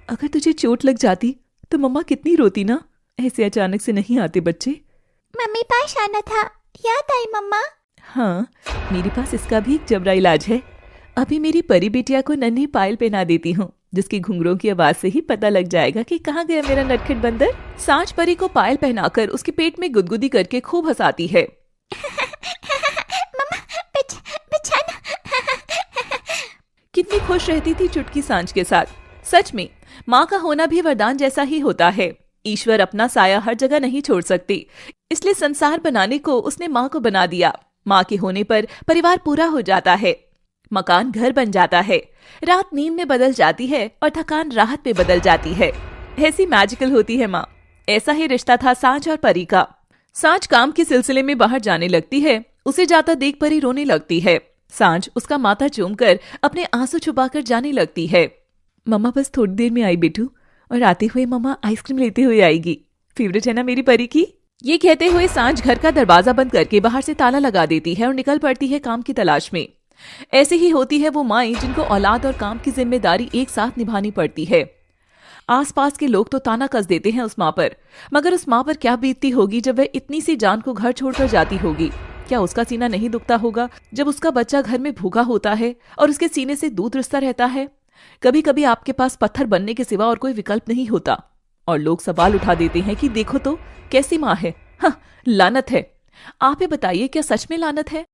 Speaker 3: अगर तुझे चोट लग जाती तो मम्मा कितनी रोती ना। ऐसे अचानक से नहीं आते बच्चे।
Speaker 4: मम्मी पास आना था, याद आई मम्मा?
Speaker 3: हाँ, मेरे पास इसका भी एक जबरा इलाज है। अभी मेरी परी बिटिया को नन्ही पायल पहना देती हूँ, जिसकी घुंघरों की आवाज से ही पता लग जाएगा कि कहाँ गया मेरा नटखट बंदर।
Speaker 5: सांच परी को पायल पहनाकर उसके पेट में गुदगुदी करके खूब हंसाती है।
Speaker 4: मम्मा बिछाना।
Speaker 5: कितनी खुश रहती थी चुटकी सांच के साथ। सच में माँ का होना भी वरदान जैसा ही होता है। ईश्वर अपना साया हर जगह नहीं छोड़ सकते, इसलिए संसार बनाने को उसने माँ को बना दिया। माँ के होने पर परिवार पूरा हो जाता है, मकान घर बन जाता है, रात नींद में बदल जाती है और थकान राहत में बदल जाती है। ऐसी मैजिकल होती है माँ। ऐसा ही रिश्ता था सांच और परी का। सांच काम के सिलसिले में बाहर जाने लगती है, उसे जाता देख परी रोने लगती है। सांच उसका माथा चूमकर अपने आंसू छुपाकर जाने लगती है।
Speaker 3: मम्मा बस थोड़ी देर में आई बेटू, और आते हुए मम्मा आइसक्रीम लेते हुए आएगी। फेवरेट है ना मेरी परी की।
Speaker 5: ये कहते हुए सांच घर का दरवाजा बंद करके बाहर से ताला लगा देती है और निकल पड़ती है काम की तलाश में। ऐसे ही होती है वो माएं जिनको औलाद और काम की जिम्मेदारी एक साथ निभानी पड़ती है। आसपास के लोग तो ताना कस देते हैं उस माँ पर, मगर उस माँ पर क्या बीतती होगी जब वह इतनी सी जान को घर छोड़कर जाती होगी। क्या उसका सीना नहीं दुखता होगा जब उसका बच्चा घर में भूखा होता है और उसके सीने से दूध रिसता रहता है। कभी कभी आपके पास पत्थर बनने के सिवा और कोई विकल्प नहीं होता, और लोग सवाल उठा देते हैं कि देखो तो कैसी माँ है। हाँ, लानत है। आप ही बताइए, क्या सच में लानत है?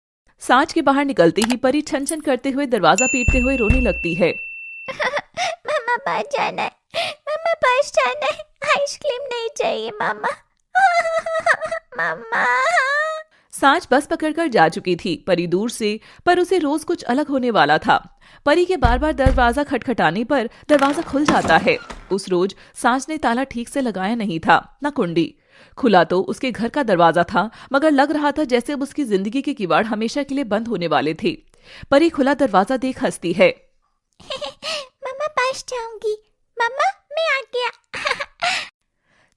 Speaker 5: सांच के बाहर निकलते ही परी छन छन करते हुए दरवाजा पीटते हुए रोने लगती है।
Speaker 4: मम्मा पास जाना है, मम्मा पास जाना है, आइसक्रीम नहीं चाहिए मम्मा। मम्मा।
Speaker 5: सांच बस पकड़कर जा चुकी थी परी दूर से, पर उसे रोज कुछ अलग होने वाला था। परी के बार बार दरवाजा खटखटाने पर दरवाजा खुल जाता है। उस रोज सांच ने ताला ठीक से लगाया नहीं था, न कुंडी। खुला तो उसके घर का दरवाजा था, मगर लग रहा था जैसे अब उसकी जिंदगी के किवाड़ हमेशा के लिए बंद होने वाले थे। परी खुला दरवाजा देख हंसती है।
Speaker 4: मम्मा पास जाऊंगी, मम्मा मैं आ गया।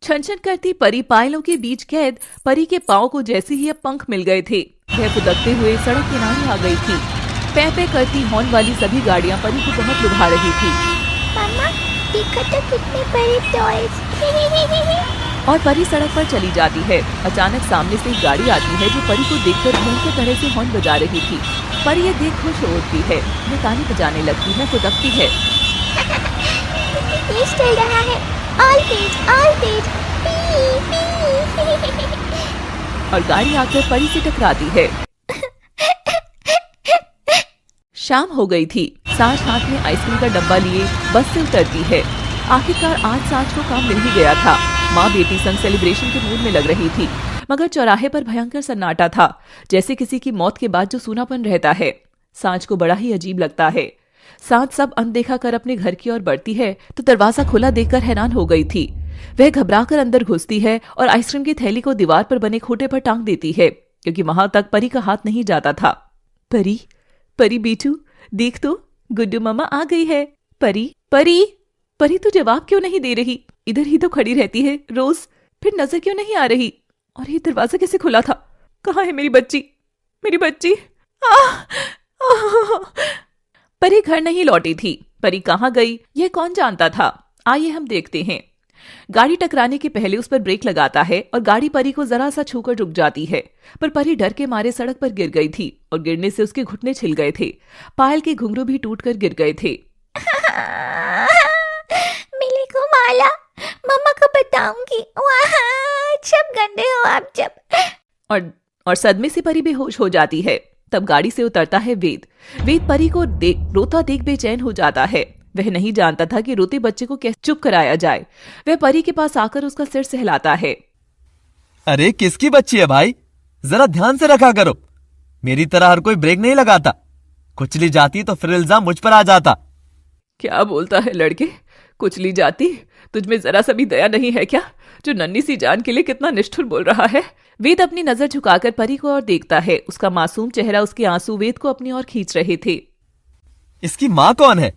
Speaker 5: छन छन करती परी पायलों के बीच कैद परी के पांव को जैसे ही अब पंख मिल गए थे, वह फुदकते हुए सड़क किनारे आ गई थी। पै पै करती हॉर्न वाली सभी गाड़ियां परी को बहुत लुभा रही थी।
Speaker 4: मम्मा देखो तो कितने बड़े टॉयज।
Speaker 5: और परी सड़क पर चली जाती है। अचानक सामने से एक गाड़ी आती है जो परी को देखकर भयंकर तरह से हॉर्न बजा रही थी। परी ये देख खुश होती है, वह ताली बजाने लगती है, फुदकती है।
Speaker 4: तेज चल रहा है, ऑल तेज, पी पी।
Speaker 5: और गाड़ी आकर परी से टकराती है। शाम हो गई थी। सांच हाथ में आइसक्रीम का डब्बा लिए बस से उतरती है। आखिरकार आज सांच को काम मिल ही गया था। माँ बेटी संग सेलिब्रेशन के मूड में लग रही थी, मगर चौराहे पर भयंकर सन्नाटा था, जैसे किसी की मौत के बाद जो सूनापन रहता है। सांच को बड़ा ही अजीब लगता है। सांच सब अनदेखा कर अपने घर की ओर बढ़ती है तो दरवाजा खुला देखकर हैरान हो गई थी। वह घबराकर अंदर घुसती है और आइसक्रीम की थैली को दीवार पर बने खूंटे पर टांग देती है, क्योंकि वहां तक परी का हाथ नहीं जाता था।
Speaker 3: परी, परी बेटू, देख तो गुड्डू मम्मा आ गई है। परी, परी, परी तू जवाब क्यों नहीं दे रही? इधर ही तो खड़ी रहती है रोज, फिर नजर क्यों नहीं आ रही? और ये दरवाजा कैसे खुला था? कहाँ है मेरी बच्ची, मेरी बच्ची?
Speaker 5: परी घर नहीं लौटी थी। परी कहाँ गई यह कौन जानता था। आइए हम देखते हैं। गाड़ी टकराने के पहले उस पर ब्रेक लगाता है और गाड़ी परी को जरा सा छूकर रुक जाती है, पर परी डर के मारे सड़क पर गिर गई थी और गिरने से उसके घुटने छिल गए थे। पायल के घुंघरू भी टूटकर गिर गए थे।
Speaker 4: मिली को माला, मम्मा को बताऊंगी। सब गंदे हो आप जब।
Speaker 5: और सदमे से परी बेहोश हो जाती है। तब गाड़ी से उतरता है वेद। वेद परी को रोता देख बेचैन हो जाता है। वह नहीं जानता था कि रोते बच्चे को कैसे चुप कराया जाए। वह परी के पास आकर उसका सिर सहलाता है।
Speaker 2: अरे किसकी बच्ची है भाई, जरा ध्यान से रखा करो। मेरी तरह हर कोई ब्रेक नहीं लगाता, कुचली जाती तो फिर इल्जाम मुझ पर आ जाता।
Speaker 3: क्या बोलता है लड़के, कुचली जाती? तुझमें जरा सा भी दया नहीं है क्या, जो नन्ही सी जान के लिए कितना निष्ठुर बोल रहा है?
Speaker 5: वेद अपनी नजर झुकाकर परी को और देखता है। उसका मासूम चेहरा, उसके आंसू वेद को अपनी ओर खींच रहे थे।
Speaker 2: इसकी माँ कौन है?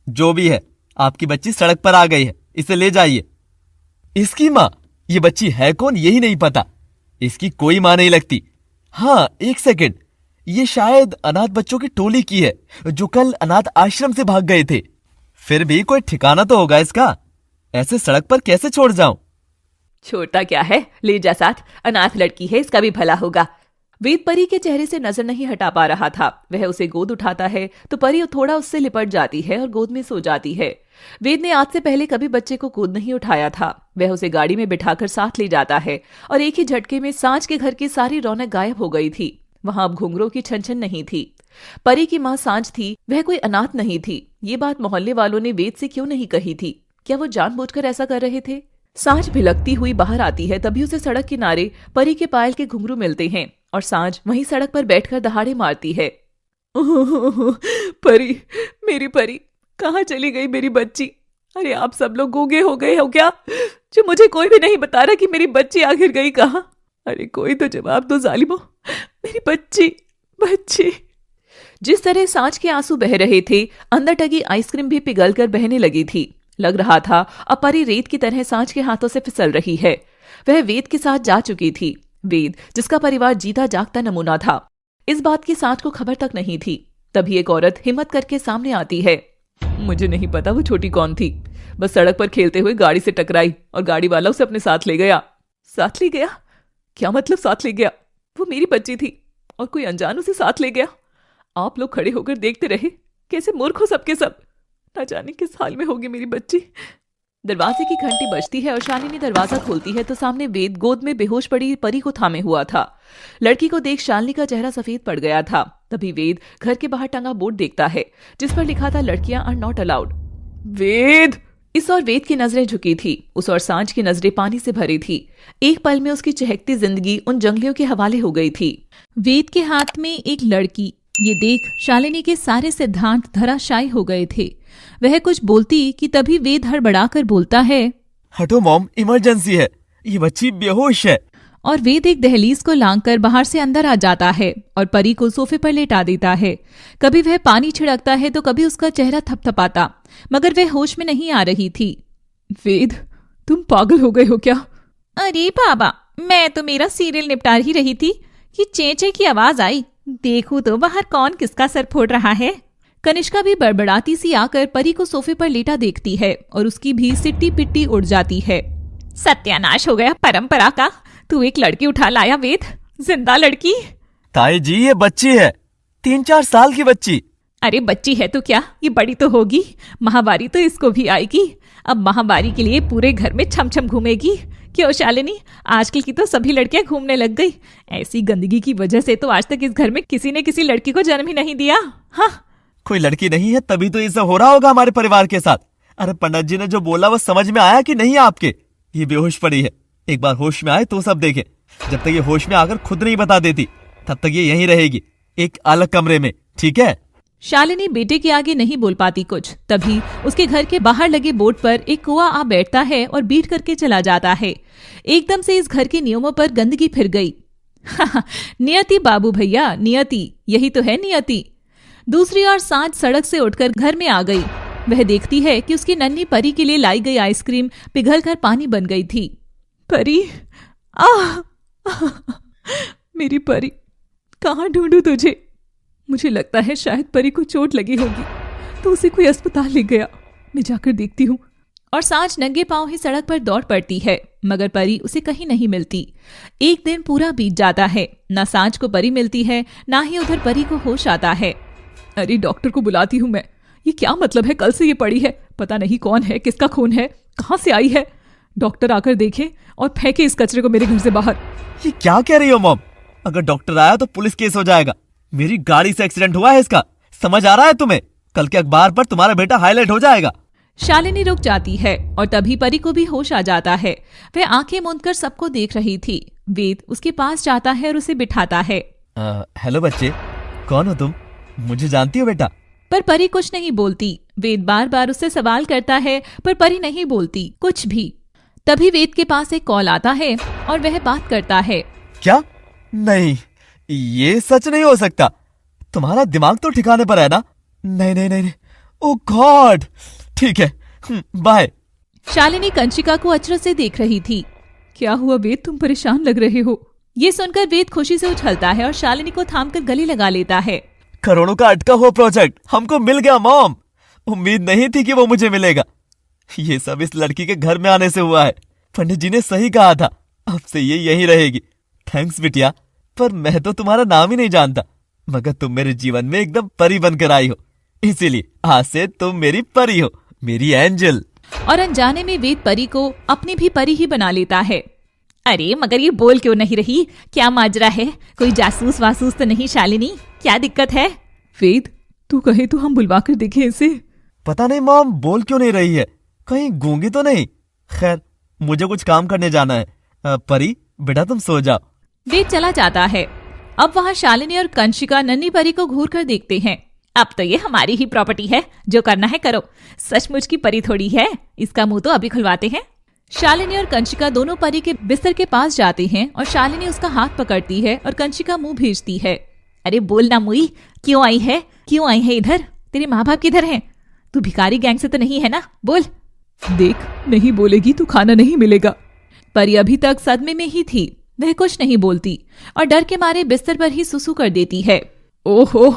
Speaker 2: जो भी है, आपकी बच्ची सड़क पर आ गई है, इसे ले जाइए। इसकी माँ? ये बच्ची है कौन यही नहीं पता। इसकी कोई माँ नहीं लगती। हाँ, एक सेकंड, ये शायद अनाथ बच्चों की टोली की है जो कल अनाथ आश्रम से भाग गए थे। फिर भी कोई ठिकाना तो होगा इसका। ऐसे सड़क पर कैसे छोड़ जाऊं?
Speaker 5: छोटा क्या है, ले जा साथ, अनाथ लड़की है, इसका भी भला होगा। वेद परी के चेहरे से नजर नहीं हटा पा रहा था। वह उसे गोद उठाता है तो परी थोड़ा उससे लिपट जाती है और गोद में सो जाती है। वेद ने आज से पहले कभी बच्चे को गोद नहीं उठाया था। वह उसे गाड़ी में बिठाकर साथ ले जाता है और एक ही झटके में सांझ के घर की सारी रौनक गायब हो गई थी। वहां अब घुंघरों की छन-छन नहीं थी। परी की माँ सांझ थी, वह कोई अनाथ नहीं थी। ये बात मोहल्ले वालों ने वेद से क्यों नहीं कही थी? क्या वो जानबूझकर ऐसा कर रहे थे? सांझ भिलकती हुई बाहर आती है, तभी उसे सड़क किनारे परी के पायल के घुंघरू मिलते हैं और सांझ वहीं सड़क पर बैठकर दहाड़े मारती है।
Speaker 3: परी, मेरी परी, कहाँ चली गई मेरी बच्ची? अरे आप सब लोग गूंगे हो गए हो क्या, जो मुझे कोई भी नहीं बता रहा कि मेरी बच्ची आखिर गई कहाँ? अरे कोई तो जवाब दो जालिमो, मेरी बच्ची, बच्ची।
Speaker 5: जिस तरह सांझ के आंसू बह रहे थे, अंदर टगी आइसक्रीम भी पिघलकर बहने लगी थी। लग रहा था अब परी रेत की तरह सांझ के हाथों से फिसल रही है। वह वेद के साथ जा चुकी थी। वेद, जिसका परिवार जीता जागता नमूना था, इस बात की सांझ को खबर तक नहीं थी। तभी एक औरत हिम्मत करके सामने आती है।
Speaker 3: मुझे नहीं पता वो छोटी कौन थी, बस सड़क पर खेलते हुए गाड़ी से टकराई और गाड़ी वाला उसे अपने साथ ले गया। साथ ले गया? क्या मतलब साथ ले गया? वो मेरी बच्ची थी और कोई अनजान उसे साथ ले गया। आप लोग खड़े होकर देखते रहे, कैसे मूर्ख हो सबके सब। ना जाने किस हाल में होगी मेरी बच्ची।
Speaker 5: दरवाजे की घंटी बजती है और शालिनी दरवाजा खोलती है तो सामने वेद गोद में बेहोश पड़ी परी को थामे हुआ था। लड़की को देख शालिनी का चेहरा सफेद पड़ गया था। तभी वेद घर के बाहर टंगा बोर्ड देखता है जिस पर लिखा था, लड़कियां आर नॉट अलाउड।
Speaker 3: वेद!
Speaker 5: इस और वेद की नजरें झुकी थी, उस और सांझ की नजरें पानी से भरी थी। एक पल में उसकी चहकती जिंदगी उन जंगलियों के हवाले हो गई थी।
Speaker 4: वेद के हाथ में एक लड़की, ये देख शालिनी के सारे सिद्धांत धराशायी हो गए थे। वह कुछ बोलती कि तभी वेद हड़बड़ाकर बोलता है,
Speaker 2: हटो मॉम, इमरजेंसी है, ये बच्ची बेहोश है।
Speaker 4: और वेद एक दहलीज को लांघकर बाहर से अंदर आ जाता है और परी को सोफे पर लेटा देता है। कभी वह पानी छिड़कता है तो कभी उसका चेहरा थपथपाता, मगर वह होश में नहीं आ रही थी।
Speaker 3: वेद, तुम पागल हो गए हो क्या?
Speaker 4: अरे बाबा, मैं तो मेरा सीरियल निपटा ही रही थी कि चेंचे की आवाज आई। देखूं तो बाहर कौन किसका सर फोड़ रहा है। कनिष्का भी बड़बड़ाती सी आकर परी को सोफे पर लेटा देखती है और उसकी भी सिट्टी पिट्टी उड़ जाती है। सत्यानाश हो गया परंपरा का। तू एक लड़की उठा लाया वेद, जिंदा लड़की।
Speaker 2: ताई जी, ये बच्ची है, 3-4 साल की बच्ची।
Speaker 4: अरे बच्ची है तो क्या, ये बड़ी तो होगी। महावारी तो इसको भी आएगी। अब महावारी के लिए पूरे घर में छम छम घूमेगी। क्यों शालिनी, आजकल की तो सभी लड़कियां घूमने लग गई। ऐसी गंदगी की वजह से तो आज तक इस घर में किसी ने किसी लड़की को जन्म ही नहीं दिया। हाँ,
Speaker 2: कोई लड़की नहीं है तभी तो ये सब हो रहा होगा हमारे परिवार के साथ। अरे पंडित जी ने जो बोला वो समझ में आया कि नहीं आपके? ये बेहोश पड़ी है, एक बार होश में आए तो सब देखें। जब तक ये होश में आकर खुद नहीं बता देती तब तक ये यहीं रहेगी, एक अलग कमरे में, ठीक है?
Speaker 4: शालिनी बेटे के आगे नहीं बोल पाती कुछ। तभी उसके घर के बाहर लगे बोर्ड पर एक कुआं आ बैठता है और बीट करके चला जाता है। एकदम से इस घर के नियमों पर गंदगी फिर गई। नियति बाबू भैया, नियति, यही तो है नियति। दूसरी ओर सांझ सड़क से उठकर घर में आ गई। वह देखती है कि उसकी नन्ही परी के लिए लाई गई आइसक्रीम पिघलकर पानी बन गई थी।
Speaker 3: परी, मेरी परी, कहाँ ढूंढूं तुझे? मुझे लगता है शायद परी को चोट लगी होगी तो उसे कोई अस्पताल ले गया। मैं जाकर देखती हूँ।
Speaker 4: और सांझ नंगे पांव ही सड़क पर दौड़ पड़ती है, मगर परी उसे कहीं नहीं मिलती। एक दिन पूरा बीत जाता है, न सांझ को परी मिलती है, ना ही उधर परी को होश आता है।
Speaker 3: अरे डॉक्टर को बुलाती हूँ मैं। ये क्या मतलब है, कल से ये पड़ी है, पता नहीं कौन है, किसका खून है, कहाँ से आई है। डॉक्टर आकर देखे और फेंके इस कचरे को मेरे घर से बाहर।
Speaker 2: ये क्या कह रही हो मॉम? अगर डॉक्टर आया तो पुलिस केस हो जाएगा। मेरी गाड़ी से एक्सीडेंट हुआ है इसका, समझ आ रहा है तुम्हें? कल के अखबार पर तुम्हारा बेटा हाईलाइट हो जाएगा।
Speaker 4: शालिनी रुक जाती है और तभी परी को भी होश आ जाता है। वह आंखें मूंदकर सबको देख रही थी। वेद उसके पास जाता है और उसे बिठाता है।
Speaker 2: हेलो बच्चे, कौन हो तुम? मुझे जानती हो बेटा?
Speaker 4: पर परी कुछ नहीं बोलती। वेद बार बार उससे सवाल करता है पर परी नहीं बोलती कुछ भी। तभी वेद के पास एक कॉल आता है और वह बात करता है।
Speaker 2: क्या? नहीं, ये सच नहीं हो सकता। तुम्हारा दिमाग तो ठिकाने पर है ना? नहीं नहीं नहीं, ओह गॉड। ठीक है, बाय।
Speaker 4: शालिनी कंचिका को अचरज से देख रही थी।
Speaker 3: क्या हुआ वेद, तुम परेशान लग रहे हो?
Speaker 4: ये सुनकर वेद खुशी से उछलता है और शालिनी को थामकर गले लगा लेता है।
Speaker 2: करोड़ों का अटका हुआ प्रोजेक्ट हमको मिल गया मॉम। उम्मीद नहीं थी कि वो मुझे मिलेगा। ये सब इस लड़की के घर में आने से हुआ है। पंडित जी ने सही कहा था, अब से ये यहीं रहेगी। थैंक्स बिटिया, पर मैं तो तुम्हारा नाम ही नहीं जानता, मगर तुम मेरे जीवन में एकदम परी बनकर आई हो, इसीलिए आज से तुम मेरी परी हो, मेरी एंजल।
Speaker 4: और अनजाने में वेद परी को अपनी भी परी ही बना लेता है। अरे मगर ये बोल क्यों नहीं रही? क्या माजरा है? कोई जासूस वासूस तो नहीं शालिनी? क्या दिक्कत है?
Speaker 3: वेद, तू कहे तो हम बुलवा कर देखें इसे।
Speaker 2: पता नहीं मॉम बोल क्यों नहीं रही है, कहीं गूंगी तो नहीं। खैर मुझे कुछ काम करने जाना है। परी बेटा तुम सो जाओ।
Speaker 4: वेद चला जाता है। अब वहाँ शालिनी और कंशिका नन्ही परी को घूर कर देखते हैं। अब तो ये हमारी ही प्रॉपर्टी है, जो करना है करो। सचमुच की परी थोड़ी है, इसका मुंह तो अभी खुलवाते हैं। शालिनी और कंशिका दोनों परी के बिस्तर के पास जाते हैं और शालिनी उसका हाथ पकड़ती है और कंशिका मुंह भेजती है। अरे बोल ना मुई, क्यों आई है? क्यों आई है इधर? तेरे माँ बाप किधर हैं? तू भिखारी गैंग से तो नहीं है ना? बोल।
Speaker 3: देख, नहीं बोलेगी तो खाना नहीं मिलेगा।
Speaker 4: परी अभी तक सदमे में ही थी, वह कुछ नहीं बोलती और डर के मारे बिस्तर पर ही सुसु कर देती है।
Speaker 3: ओहो,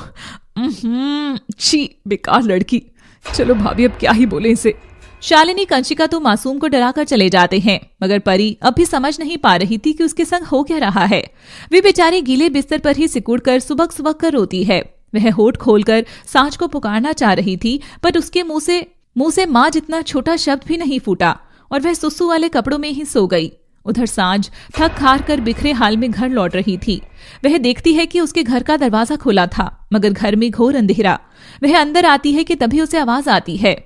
Speaker 3: छी, बेकार लड़की। चलो भाभी, अब क्या ही बोले इसे।
Speaker 4: शालिनी कंशिका तो मासूम को डराकर चले जाते हैं, मगर परी अब भी समझ नहीं पा रही थी कि उसके संग हो क्या रहा है। वे बेचारी गीले बिस्तर पर ही सिकुड़ कर सुबक सुबक कर रोती है। वह होठ खोलकर सांझ को पुकारना चाह रही थी, पर उसके मुंह से माँ जितना छोटा शब्द भी नहीं फूटा और वह सुसु वाले कपड़ों में ही सो गई। उधर सांझ थक हार कर बिखरे हाल में घर लौट रही थी। वह देखती है कि उसके घर का दरवाजा खुला था, मगर घर में घोर अंधेरा। वह अंदर आती है कि तभी उसे आवाज आती है।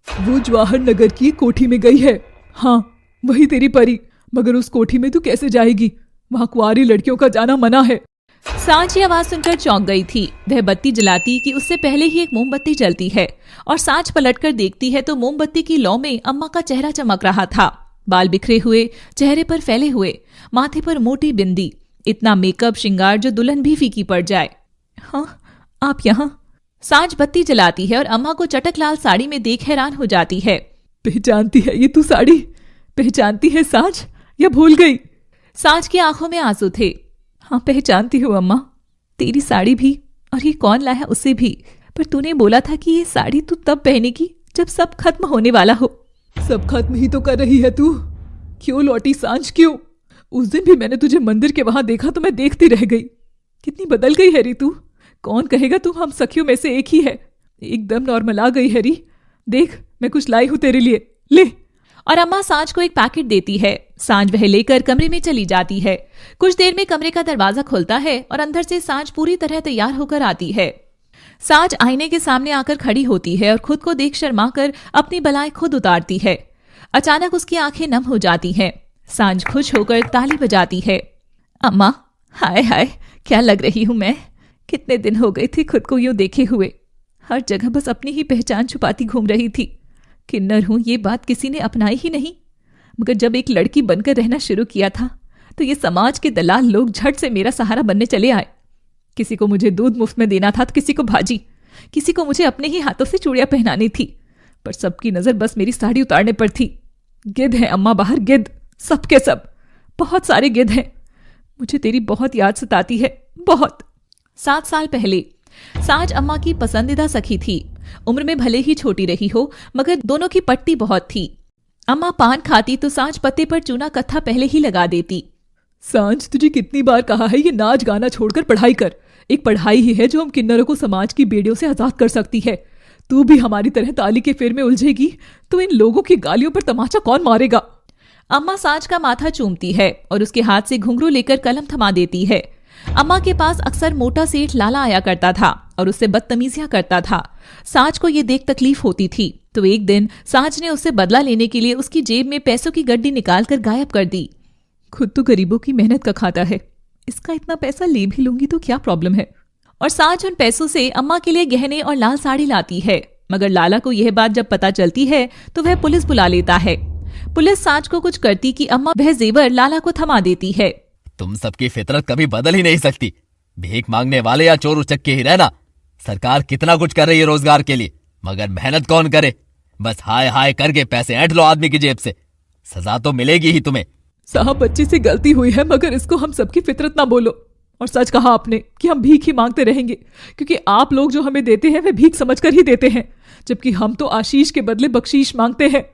Speaker 3: वो जवाहर नगर की कोठी में गई है। हाँ, वही तेरी परी। मगर उस कोठी में तू कैसे जाएगी? वहाँ कुंवारी लड़कियों का जाना मना है।
Speaker 4: सांझ की आवाज सुनकर चौंक गई थी। वह बत्ती जलाती कि उससे पहले ही एक मोमबत्ती जलती है और सांझ पलटकर देखती है तो मोमबत्ती की लौ में अम्मा का चेहरा चमक रहा था। बाल बिखरे हुए, चेहरे पर फैले हुए, माथे पर मोटी बिंदी, इतना मेकअप श्रृंगार जो दुल्हन भी फीकी पड़ जाए।
Speaker 3: हाँ, आप यहाँ?
Speaker 4: सांझ बत्ती जलाती है और अम्मा को चटक लाल साड़ी में देख हैरान हो जाती है।
Speaker 3: पहचानती है ये तू साड़ी? पहचानती है सांझ, या भूल गई?
Speaker 4: सांझ की आंखों में आंसू थे।
Speaker 3: हाँ, पहचानती हूँ अम्मा, तेरी साड़ी भी, और ये कौन लाया उसे भी। पर तूने बोला था कि ये साड़ी तू तब पहनेगी जब सब खत्म होने वाला हो। सब खत्म ही तो कर रही है तू। क्यों लौटी सांझ, क्यों? उस दिन भी मैंने तुझे मंदिर के वहां देखा तो मैं देखती रह गई। कितनी बदल गई है री तू। कौन कहेगा तू हम सखियों में से एक ही है। एकदम नॉर्मल आ गई है री। देख, मैं कुछ लाई हूं तेरे लिए, ले।
Speaker 4: और अम्मा सांझ को एक पैकेट देती है। सांझ वह लेकर कमरे में चली जाती है। कुछ देर में कमरे का दरवाजा खुलता है और अंदर से सांझ पूरी तरह तैयार होकर आती है। सांझ आईने के सामने आकर खड़ी होती है और खुद को देख शर्मा कर अपनी बलाएं खुद उतारती है। अचानक उसकी आंखें नम हो जाती हैं। सांझ खुश होकर ताली बजाती है। अम्मा, हाय हाय, क्या लग रही हूं मैं। कितने दिन हो गए थे खुद को यूं देखे हुए। हर जगह बस अपनी ही पहचान छुपाती घूम रही थी। किन्नर हूं ये बात किसी ने अपनाई ही नहीं। मगर जब एक लड़की बनकर रहना शुरू किया था तो ये समाज के दलाल लोग झट से मेरा सहारा बनने चले आए। किसी को मुझे दूध मुफ्त में देना था तो किसी को भाजी, किसी को मुझे अपने ही हाथों से चूड़ियां पहनानी थी, पर सबकी नजर बस मेरी साड़ी उतारने पर थी। गिद्ध है अम्मा बाहर, गिद्ध, सबके सब, बहुत सारे गिद्ध हैं। मुझे तेरी बहुत याद सताती है, बहुत। 7 साल पहले सांझ अम्मा की पसंदीदा सखी थी। उम्र में भले ही छोटी रही हो, मगर दोनों की पट्टी बहुत थी। अम्मा पान खाती तो सांझ पत्ते पर चूना कत्था पहले ही लगा देती।
Speaker 3: सांझ, तुझे कितनी बार कहा है ये नाच गाना छोड़कर पढ़ाई कर। एक पढ़ाई ही है जो हम किन्नरों को समाज की बेड़ियों से आजाद कर सकती है। तू भी हमारी तरह ताली के फेर में उलझेगी तो इन लोगों की गालियों पर तमाचा कौन मारेगा?
Speaker 4: अम्मा सांझ का माथा चूमती है और उसके हाथ से घुंघरू लेकर कलम थमा देती है। अम्मा के पास अक्सर मोटा सेठ लाला आया करता था और उससे बदतमीजियां करता था। सांझ को ये देख तकलीफ होती थी, तो एक दिन सांझ ने उससे बदला लेने के लिए उसकी जेब में पैसों की गड्डी निकालकर गायब कर दी।
Speaker 3: खुद तो गरीबों की मेहनत का खाता है, इसका इतना पैसा ले भी लूंगी तो क्या प्रॉब्लम है?
Speaker 4: और सांझ उन पैसों से अम्मा के लिए गहने और लाल साड़ी लाती है। मगर लाला को यह बात जब पता चलती है तो वह पुलिस बुला लेता है। पुलिस सांझ को कुछ करती कि अम्मा वह जेवर लाला को थमा देती है।
Speaker 2: तुम सबकी फितरत कभी बदल ही नहीं सकती। भीख मांगने वाले या चोर उचक्के ही रहना। सरकार कितना कुछ कर रही है रोजगार के लिए, मगर मेहनत कौन करे? बस हाय हाय करके पैसे ऐंठ लो आदमी की जेब से। सजा तो मिलेगी ही तुम्हें।
Speaker 3: साहब बच्चे से गलती हुई है, मगर इसको हम सबकी फितरत ना बोलो। और सच कहा आपने कि हम भीख ही मांगते रहेंगे, क्योंकि आप लोग जो हमें देते हैं वे भीख समझकर ही देते हैं, जबकि हम तो आशीष के बदले बख्शीश मांगते हैं।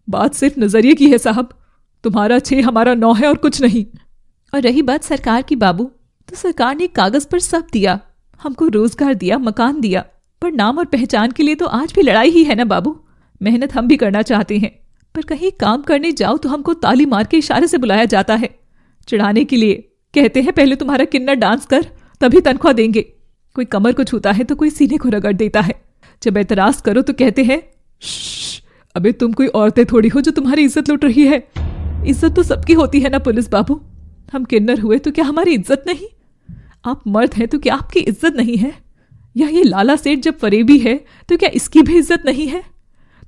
Speaker 3: बात सिर्फ नजरिए की है साहब, तुम्हारा 6 हमारा 9 है और कुछ नहीं।
Speaker 4: और रही बात सरकार की बाबू, तो सरकार ने कागज पर सब दिया, हमको रोजगार दिया, मकान दिया, पर नाम और पहचान के लिए तो आज भी लड़ाई ही है ना बाबू। मेहनत हम भी करना चाहते हैं, पर कहीं काम करने जाओ तो हमको ताली मार के इशारे से बुलाया जाता है, चिढ़ाने के लिए। कहते हैं पहले तुम्हारा किन्नर डांस कर, तभी तनख्वाह देंगे। कोई कमर को छूता है तो कोई सीने को रगड़ देता है। जब एतराज करो तो कहते हैं अबे तुम कोई औरतें थोड़ी हो जो तुम्हारी इज्जत लूट रही है। इज्जत तो सबकी होती है ना पुलिस बाबू। हम किन्नर हुए तो क्या हमारी इज्जत नहीं? आप मर्द हैं तो क्या आपकी इज्जत नहीं है? या ये लाला सेठ जब फरेबी है तो क्या इसकी भी इज्जत नहीं है?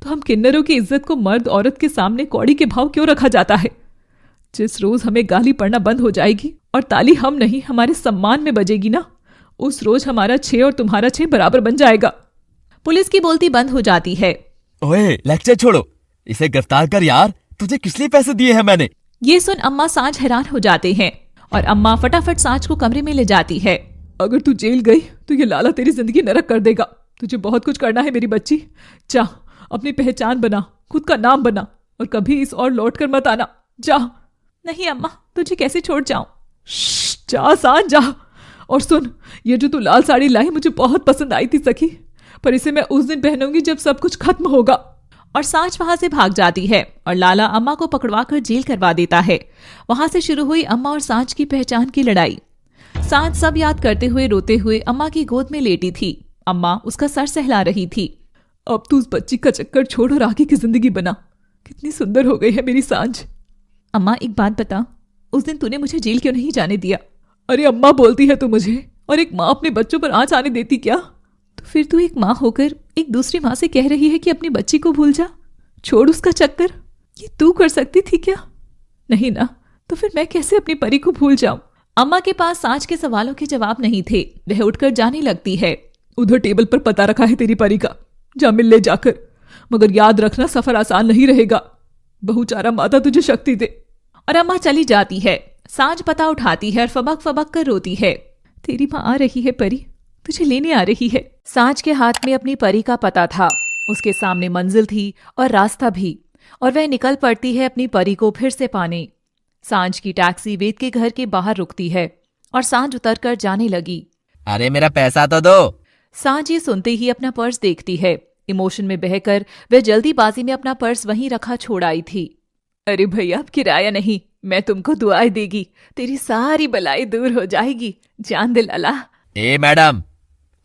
Speaker 4: तो हम किन्नरों की इज्जत को मर्द औरत के सामने कौड़ी के भाव क्यों रखा जाता है? जिस रोज हमें गाली पड़ना बंद हो जाएगी और ताली हम नहीं हमारे सम्मान में बजेगी ना, उस रोज हमारा 6 और तुम्हारा 6 बराबर बन जाएगा। पुलिस की बोलती बंद हो जाती है।
Speaker 2: ओए लेक्चर छोड़ो, इसे गिरफ्तार कर यार, तुझे किस लिए पैसे दिए हैं मैंने?
Speaker 4: ये सुन अम्मा सांझ हैरान हो जाते हैं और अम्मा फटाफट सांझ को कमरे में ले जाती है।
Speaker 3: अगर तू जेल गई तो ये लाला तेरी जिंदगी नरक कर देगा। तुझे बहुत कुछ करना है मेरी बच्ची। जा अपनी पहचान बना, खुद का नाम बना, और कभी इस और लौट कर मत आना। जा।
Speaker 4: नहीं अम्मा, तुझे कैसे छोड़ जाऊं?
Speaker 3: जा सांझ जा। और सुन, ये जो तू लाल साड़ी लाई मुझे बहुत पसंद आई थी सखी, पर इसे मैं उस दिन पहनूंगी जब सब कुछ खत्म होगा।
Speaker 4: और सांझ वहां से भाग जाती है और लाला अम्मा को पकड़वा कर जेल करवा देता है। वहां से शुरू हुई अम्मा और सांझ की पहचान की लड़ाई। सांझ सब याद करते हुए रोते हुए अम्मा की गोद में लेटी थी। अम्मा उसका सर सहला रही थी।
Speaker 3: अब तू उस बच्ची का चक्कर छोड़ और आगे की जिंदगी बना। कितनी सुंदर हो गई है मेरी सांझ।
Speaker 4: अम्मा एक बात बता, उस दिन तूने मुझे जेल क्यों नहीं जाने दिया?
Speaker 3: अरे अम्मा बोलती है तू मुझे, और एक माँ अपने बच्चों पर आंच आने देती क्या?
Speaker 4: तो फिर तू एक माँ होकर एक दूसरी माँ से कह रही है कि अपनी बच्ची को भूल जा, छोड़ उसका चक्कर। ये तू कर सकती थी क्या? नहीं ना, तो फिर मैं कैसे अपनी परी को भूल जाऊं? अम्मा के पास सांझ के सवालों के जवाब नहीं थे। वह उठकर जाने लगती है।
Speaker 3: उधर टेबल पर पता रखा है तेरी परी का, जा मिल ले जाकर। मगर याद रखना सफर आसान नहीं रहेगा। बहुचारा माता तुझे शक्ति दे।
Speaker 4: और अम्मा चली जाती है। सांझ पता उठाती है और फबक फबक कर रोती है। तेरी माँ आ रही है परी, तुझे लेने आ रही है। सांझ के हाथ में अपनी परी का पता था, उसके सामने मंजिल थी और रास्ता भी, और वह निकल पड़ती है अपनी परी को फिर से पाने। सांझ की टैक्सी वेद के घर के बाहर रुकती है और सांझ उतरकर जाने लगी।
Speaker 2: अरे मेरा पैसा तो दो।
Speaker 4: सांझ ये सुनते ही अपना पर्स देखती है। इमोशन में बहकर वह जल्दीबाजी में अपना पर्स वहीं रखा छोड़ आई थी।
Speaker 1: अरे भैया अब किराया नहीं, मैं तुमको दुआएं देगी, तेरी सारी बलाई दूर हो जाएगी। जान दे लाला।
Speaker 2: ए मैडम,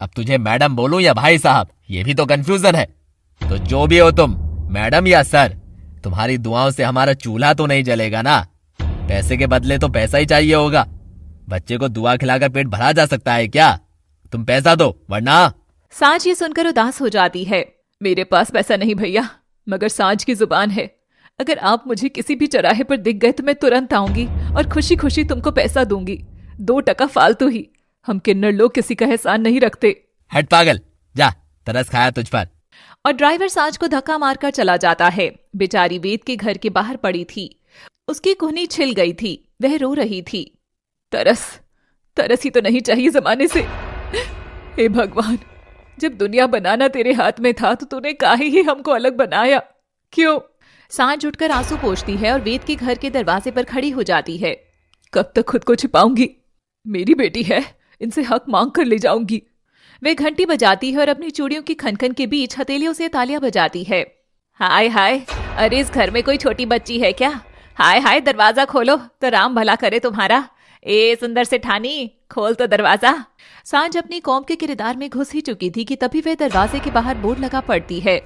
Speaker 2: अब तुझे मैडम बोलूं या भाई साहब, ये भी तो कंफ्यूजन है। तो जो भी हो तुम, मैडम या सर, तुम्हारी दुआओं से हमारा चूल्हा तो नहीं जलेगा ना। पैसे के बदले तो पैसा ही चाहिए होगा। बच्चे को दुआ खिलाकर पेट भरा जा सकता है क्या? तुम पैसा दो वरना।
Speaker 4: सांझ ये सुनकर उदास हो जाती है।
Speaker 1: मेरे पास पैसा नहीं भैया, मगर सांझ की जुबान है। अगर आप मुझे किसी भी चौराहे पर दिख गए तो मैं तुरंत आऊंगी और खुशी खुशी तुमको पैसा दूंगी। 2 टका फालतू ही। हम किन्नर लोग किसी का एहसान नहीं रखते।
Speaker 2: हट पागल, जा, तरस खाया तुझ पर।
Speaker 4: और ड्राइवर सांझ को धक्का मारकर चला जाता है। बेचारी वेद के घर के बाहर पड़ी थी, उसकी कुहनी छिल गई थी, वह रो रही थी।
Speaker 1: तरस ही तो नहीं चाहिए जमाने से। हे भगवान, जब दुनिया बनाना तेरे हाथ में था तो तूने काहे ही हमको अलग बनाया? क्यों?
Speaker 4: सांझ उठकर आंसू पोंछती है और वेद के घर के दरवाजे पर खड़ी हो जाती है।
Speaker 1: कब तक खुद को छिपाऊंगी? मेरी बेटी है, इनसे हक मांग कर ले जाऊंगी।
Speaker 4: वे घंटी बजाती है और अपनी चूड़ियों की खनखन के बीच हथेलियों से तालियां बजाती है।
Speaker 5: हाय हाय, अरे इस घर में कोई छोटी बच्ची है क्या? हाय हाय, दरवाजा खोलो तो राम भला करे तुम्हारा। ए सुंदर से ठानी, खोल तो दरवाजा।
Speaker 4: सांझ अपनी कौम के किरदार में घुस ही चुकी थी कि तभी वह दरवाजे के बाहर बोर्ड लगा पड़ती है।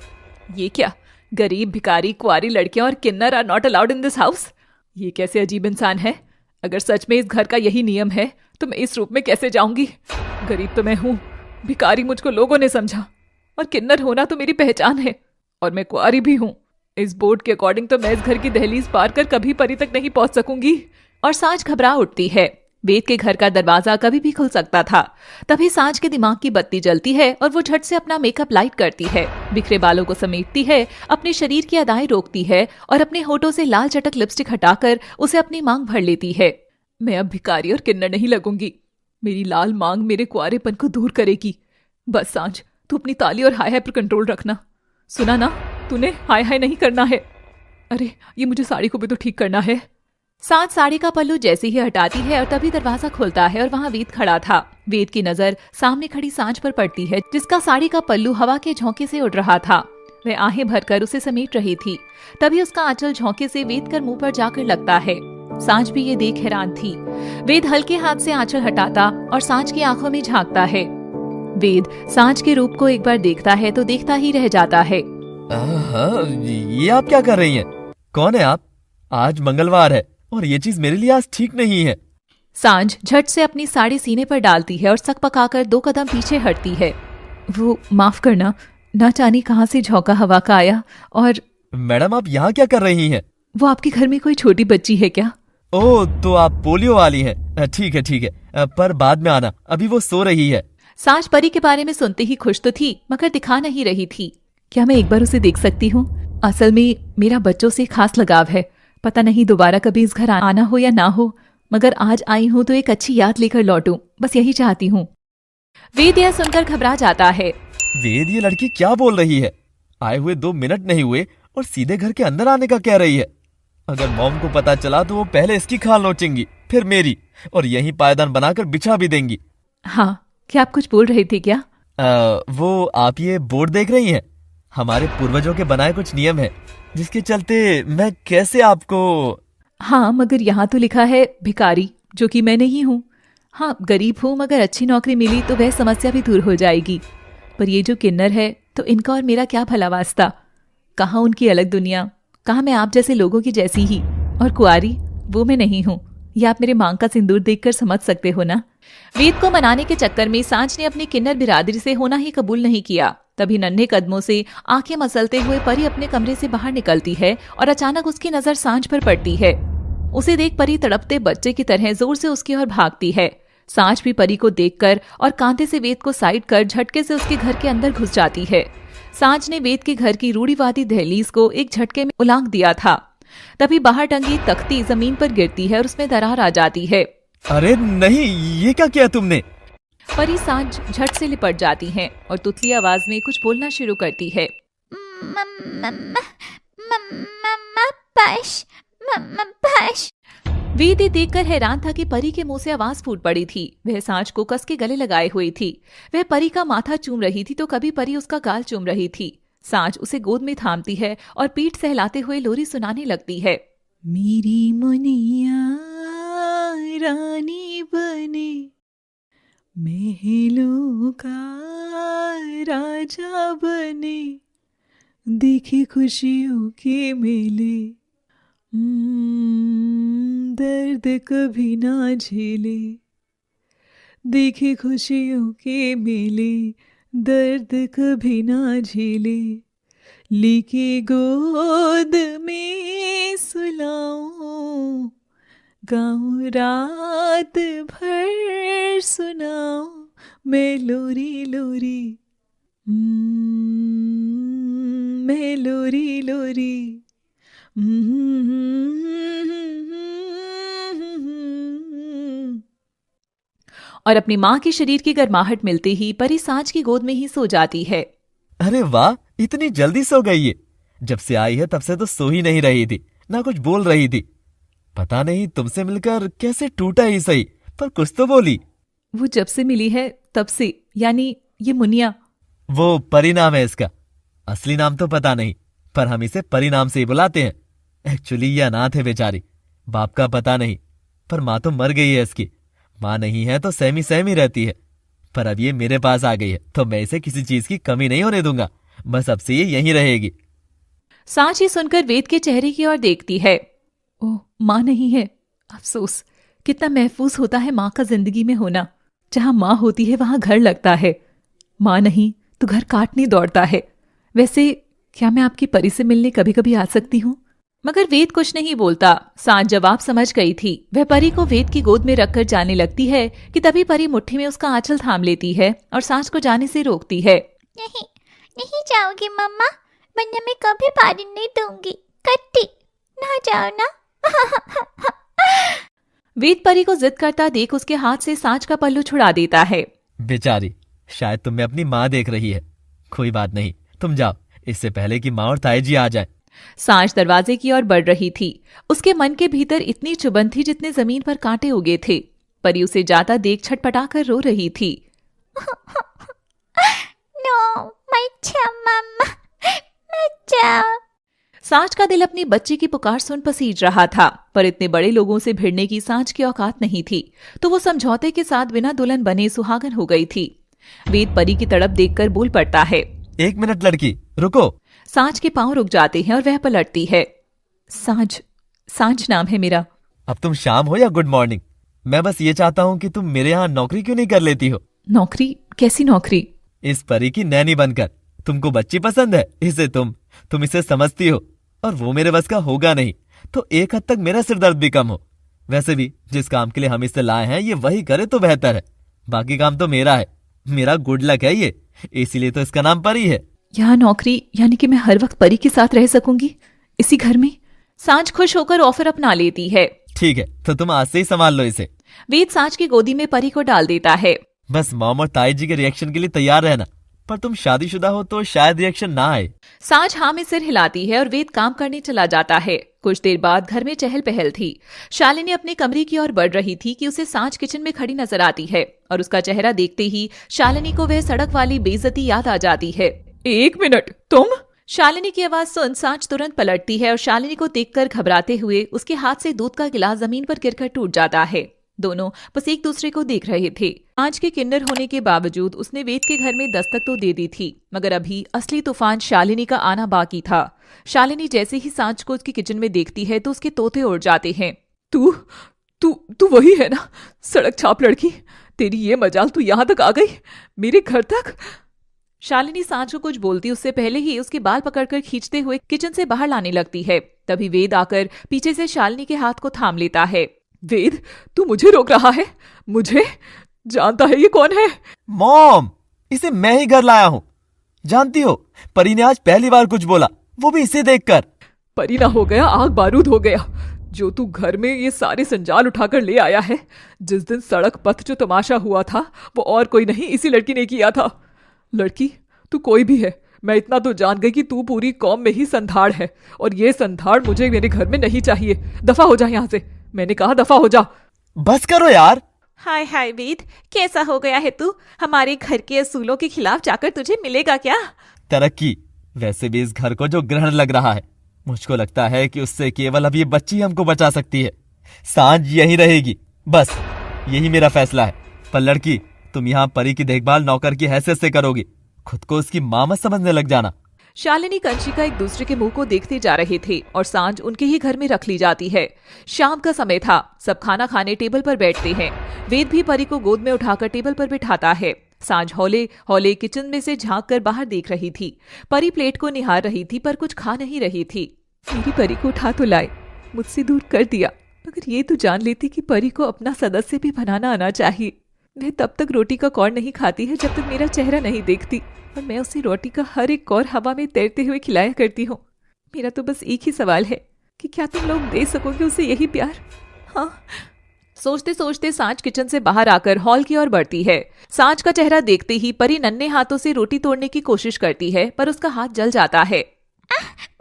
Speaker 1: ये क्या? गरीब, भिखारी, कुंवारी लड़कियां और किन्नर are not allowed in this house. ये कैसे अजीब इंसान है? अगर सच में इस घर का यही नियम है तो मैं इस रूप में कैसे जाऊंगी? गरीब तो मैं हूँ, भिखारी मुझको लोगों ने समझा, और किन्नर होना तो मेरी पहचान है, और मैं कुंवारी भी हूँ। इस बोर्ड के अकॉर्डिंग तो मैं इस घर की दहलीज पार कर कभी परी तक नहीं पहुंच सकूंगी।
Speaker 4: और सांझ घबरा उठती है।
Speaker 5: वेद के घर का दरवाजा कभी भी खुल सकता था। तभी सांझ के दिमाग की बत्ती जलती है और वो झट से अपना मेकअप लाइट करती है, बिखरे बालों को समेटती है, अपने शरीर की अदाएं रोकती है और अपने होठों से लाल चटक लिपस्टिक हटाकर उसे अपनी मांग भर लेती है। मैं अब भिखारी और किन्नर नहीं लगूंगी। मेरी लाल मांग मेरे कुंवारेपन को दूर करेगी। बस सांझ, तू अपनी ताली और हाय हाय पर कंट्रोल रखना। सुना ना, तूने हाय हाय नहीं करना है। अरे ये मुझे साड़ी को भी तो ठीक करना है। सांझ साड़ी का पल्लू जैसे ही हटाती है और तभी दरवाजा खुलता है और वहाँ वेद खड़ा था। वेद की नजर सामने खड़ी सांझ पर पड़ती है, जिसका साड़ी का पल्लू हवा के झोंके से उड़ रहा था। वह आहें भरकर उसे समेट रही थी। तभी उसका आंचल झोंके से वेद कर मुंह पर जाकर लगता है। सांझ भी ये देख हैरान थी। वेद हल्के हाथ से आंचल हटाता और सांझ की आंखों में झांकता है। वेद सांझ के रूप को एक बार देखता है तो देखता ही रह जाता है।
Speaker 2: ये आप क्या कर रही हैं? कौन है आप? आज मंगलवार है और ये चीज मेरे लिए आज ठीक नहीं है।
Speaker 5: सांझ झट से अपनी साड़ी सीने पर डालती है और सक पकाकर 2 कदम पीछे हटती है। वो माफ करना, ना जाने कहां से झोंका हवा का आया। और
Speaker 2: मैडम, आप यहाँ क्या कर रही हैं?
Speaker 5: वो आपके घर में कोई छोटी बच्ची है क्या?
Speaker 2: ओह, तो आप पोलियो वाली हैं। ठीक है, पर बाद में आना, अभी वो सो रही है।
Speaker 5: सांझ परी के बारे में सुनते ही खुश तो थी, मगर दिखा नहीं रही थी। क्या मैं एक बार उसे देख सकती हूँ? असल में मेरा बच्चों से खास लगाव है। पता नहीं दोबारा कभी इस घर आना हो या ना हो, मगर आज आई हूँ तो एक अच्छी याद लेकर लौटूं, बस यही चाहती हूँ। वेद यह सुनकर घबरा जाता है।
Speaker 2: वेद, ये लड़की क्या बोल रही है? आए हुए 2 मिनट नहीं हुए और सीधे घर के अंदर आने का कह रही है। अगर मॉम को पता चला तो वो पहले इसकी खाल नोचेंगी, फिर मेरी, और यहीं पायदान बनाकर बिछा भी देंगी।
Speaker 5: हाँ, क्या आप कुछ बोल रहे थे क्या?
Speaker 2: वो आप ये बोर्ड देख रही हैं? हमारे पूर्वजों के बनाए कुछ नियम है, जिसके चलते मैं कैसे आपको।
Speaker 5: हाँ, मगर यहाँ तो लिखा है भिखारी, जो कि मैं नहीं हूँ। हाँ, गरीब हूँ, मगर अच्छी नौकरी मिली तो वह समस्या भी दूर हो जाएगी। पर ये जो किन्नर है, तो इनका और मेरा क्या भला वास्ता? कहाँ उनकी अलग दुनिया, कहाँ मैं आप जैसे लोगों की जैसी ही। और कुआरी, वो मैं नहीं हूँ। ये आप मेरे मांग का सिंदूर देखकर समझ सकते हो ना। वेद को मनाने के चक्कर में सांझ ने अपनी किन्नर बिरादरी से होना ही कबूल नहीं किया। तभी नन्हे कदमों से आंखें मसलते हुए परी अपने कमरे से बाहर निकलती है और अचानक उसकी नजर सांझ पर पड़ती है। उसे देख परी तड़पते बच्चे की तरह जोर से उसकी ओर भागती है। सांझ भी परी को देखकर और कांधे से वेद को साइड कर झटके से उसके घर के अंदर घुस जाती है। सांझ ने वेद के घर की रूढ़िवादी दहलीज को एक झटके में उलांघ दिया था। तभी बाहर टंगी तख्ती जमीन पर गिरती है और उसमें दरार आ जाती है।
Speaker 2: अरे नहीं, ये क्या किया तुमने?
Speaker 5: परी सांझ झट से लिपट जाती हैं और तुतली आवाज में कुछ बोलना शुरू करती है। वेद देखकर हैरान था कि परी के मुंह से आवाज फूट पड़ी थी। वह सांझ को कस के गले लगाए हुई थी। वह परी का माथा चूम रही थी तो कभी परी उसका गाल चूम रही थी। सांझ उसे गोद में थामती है और पीठ सहलाते हुए लोरी सुनाने लगती है।
Speaker 3: मेरी मुनिया रानी बने, महलों का राजा बने, देखे खुशियों के मेले, दर्द कभी ना झेले, देखे खुशियों के मेले, दर्द कभी ना झेले, लेके गोद में सुलाऊं, गाऊं रात भर सुनाऊं, मैं लोरी लोरी, मैं लोरी लोरी।
Speaker 5: और अपनी माँ के शरीर की गर्माहट मिलते ही परी सांझ की गोद में ही सो जाती है।
Speaker 2: अरे वाह, इतनी जल्दी सो गई है। जब से आई है तब से तो सो ही नहीं रही थी, ना कुछ बोल रही थी। पता नहीं तुमसे मिलकर कैसे टूटा ही सही, पर कुछ तो बोली।
Speaker 5: वो जब से मिली है तब से, यानी ये मुनिया।
Speaker 2: वो परी नाम है इसका, असली नाम तो पता नहीं, पर हम इसे परी नाम से ही बुलाते हैं। एक्चुअली ये अनाथ है बेचारी, बाप का पता नहीं, पर माँ तो मर गई है इसकी। माँ नहीं है तो सहमी सहमी रहती है, पर अब ये मेरे पास आ गई है तो मैं इसे किसी चीज की कमी नहीं होने दूंगा। बस अब से ये यहीं रहेगी।
Speaker 5: सांझ ये सुनकर वेद के चेहरे की ओर देखती है। ओह, माँ नहीं है, अफसोस। कितना महफूज होता है माँ का जिंदगी में होना। जहां माँ होती है वहां घर लगता है, माँ नहीं तो घर काटने दौड़ता है। वैसे क्या मैं आपकी परी से मिलने कभी कभी आ सकती हूँ?
Speaker 4: मगर वेद कुछ नहीं बोलता। सांझ जवाब समझ गई थी। वह परी को वेद की गोद में रखकर जाने लगती है कि तभी परी मुट्ठी में उसका आंचल थाम लेती है और सांझ को जाने से रोकती है।
Speaker 6: नहीं, नहीं जाओगी मम्मा, वरना मैं कभी पानी नहीं दूंगी। कट्टी, ना जाओ ना।
Speaker 4: वेद परी को जिद करता देख उसके हाथ से सांझ का पल्लू छुड़ा देता है।
Speaker 2: बेचारी, शायद तुम्हें अपनी माँ देख रही है। कोई बात नहीं, तुम जाओ, इससे पहले कि माँ और ताई जी आ जाए।
Speaker 4: सांझ दरवाजे की ओर बढ़ रही थी। उसके मन के भीतर इतनी चुभन थी जितने जमीन पर कांटे उगे थे। परी उसे जाता देख छटपटाकर रो रही थी।
Speaker 6: नो, मत जाओ मम्मा, मत जाओ।
Speaker 4: सांझ का दिल अपनी बच्ची की पुकार सुन पसीज रहा था, पर इतने बड़े लोगों से भिड़ने की सांझ की औकात नहीं थी, तो वो समझौते के साथ बिना दुल्हन बने सुहागन हो गई थी। वेद परी की तड़प देखकर बोल पड़ता है।
Speaker 2: 1 मिनट लड़की, रुको।
Speaker 4: सांझ के पांव रुक जाते हैं और वह पलटती है। सांझ नाम है मेरा।
Speaker 2: अब तुम शाम हो या गुड मॉर्निंग, मैं बस ये चाहता हूँ कि तुम मेरे यहाँ नौकरी क्यों नहीं कर लेती हो?
Speaker 4: नौकरी? कैसी नौकरी?
Speaker 2: इस परी की नैनी बनकर। तुमको बच्ची पसंद है, इसे तुम इसे समझती हो, और वो मेरे बस का होगा नहीं, तो एक हद तक मेरा सिरदर्द भी कम हो। वैसे भी जिस काम के लिए हम इसे लाए हैं ये वही करे तो बेहतर है। बाकी काम तो मेरा है, मेरा गुड लक है ये, इसीलिए तो इसका नाम परी है।
Speaker 4: यहाँ नौकरी यानी कि मैं हर वक्त परी के साथ रह सकूंगी इसी घर में? सांझ खुश होकर ऑफर अपना लेती है।
Speaker 2: ठीक है, तो तुम आज से ही संभाल लो इसे।
Speaker 4: वेद सांझ की गोदी में परी को डाल देता है।
Speaker 2: बस मॉम और ताई जी के रिएक्शन के लिए तैयार रहना, पर तुम शादीशुदा हो तो शायद रिएक्शन ना आए।
Speaker 4: सांझ हाँ में सिर हिलाती है और वेद काम करने चला जाता है। कुछ देर बाद घर में चहल पहल थी। शालिनी अपने कमरे की ओर बढ़ रही थी कि उसे सांझ किचन में खड़ी नजर आती है, और उसका चेहरा देखते ही शालिनी को वह सड़क वाली बेइज्जती याद आ जाती है।
Speaker 3: 1 मिनट, तुम?
Speaker 4: शालिनी की आवाज सुन सांझ तुरंत पलटती है और शालिनी को देखकर घबराते हुए उसके हाथ से दूध का गिलास जमीन पर गिरकर टूट जाता है। दोनों बस एक दूसरे को देख रहे थे। सांझ के किन्नर होने के बावजूद उसने वेद के घर में दस्तक तो दे दी थी, मगर अभी असली तूफान शालिनी का आना बाकी था। शालिनी जैसे ही सांझ को उसकी किचन में देखती है तो उसके तोते उड़ जाते हैं।
Speaker 3: तू वही है ना, सड़क छाप लड़की? तेरी ये मजाल तू यहाँ तक आ गई, मेरे घर तक?
Speaker 4: शालिनी सांझ को कुछ बोलती उससे पहले ही उसके बाल पकड़कर खींचते हुए किचन से बाहर लाने लगती है। तभी वेद आकर पीछे से शालिनी के हाथ को थाम लेता है।
Speaker 3: वेद, तू मुझे रोक रहा है? मुझे जानता है ये कौन है?
Speaker 2: मॉम, इसे मैं ही घर लाया हूँ। जानती हो, परी ने आज पहली बार कुछ बोला, वो भी इसे देखकर।
Speaker 3: परी ना हो गया, आग बारूद हो गया। जो तू घर में ये सारे संजाल उठाकर ले आया है, जिस दिन सड़क पथ जो तमाशा हुआ था वो और कोई नहीं, इसी लड़की ने किया था। लड़की, तू कोई भी है, मैं इतना तो जान गई कि तू पूरी कौम में ही संधाड़ है, और ये संधाड़ मुझे मेरे घर में नहीं चाहिए। दफा हो जा यहाँ से, मैंने कहा दफा हो जा।
Speaker 2: बस करो यार।
Speaker 4: हाय हाय वेद, कैसा हो गया है तू? हमारे घर के असूलों के खिलाफ जाकर तुझे मिलेगा क्या?
Speaker 2: तरक्की। वैसे भी इस घर को जो ग्रहण लग रहा है, मुझको लगता है कि उससे केवल अब ये बच्ची हमको बचा सकती है। सांझ यहीं रहेगी, बस यही मेरा फैसला है। पर लड़की, तुम यहाँ परी की देखभाल नौकर की हैसियत से करोगी, खुद को उसकी माँ मत समझने लग जाना।
Speaker 4: शालिनी कंशिका एक दूसरे के मुंह को देखते जा रहे थे और सांझ उनके ही घर में रख ली जाती है। शाम का समय था, सब खाना खाने टेबल पर बैठते हैं। वेद भी परी को गोद में उठाकर टेबल पर बिठाता है। सांझ हौले हौले किचन में से झांक कर बाहर देख रही थी। परी प्लेट को निहार रही थी पर कुछ खा नहीं रही थी।
Speaker 3: मेरी परी को उठा तो लाए, मुझसे दूर कर दिया, मगर ये तो जान लेती कि परी को अपना सदस्य भी बनाना आना चाहिए। वह तब तक रोटी का कौर नहीं खाती है जब तक मेरा चेहरा नहीं देखती, और मैं उसे रोटी का हर एक कौर हवा में तैरते हुए खिलाया करती हूँ। मेरा तो बस एक ही सवाल है कि क्या तुम लोग दे सकोगे उसे यही प्यार? हाँ।
Speaker 4: सोचते सोचते सांझ किचन से बाहर आकर हॉल की ओर बढ़ती है। सांझ का चेहरा देखते ही परी नन्हे हाथों से रोटी तोड़ने की कोशिश करती है, पर उसका हाथ जल जाता है।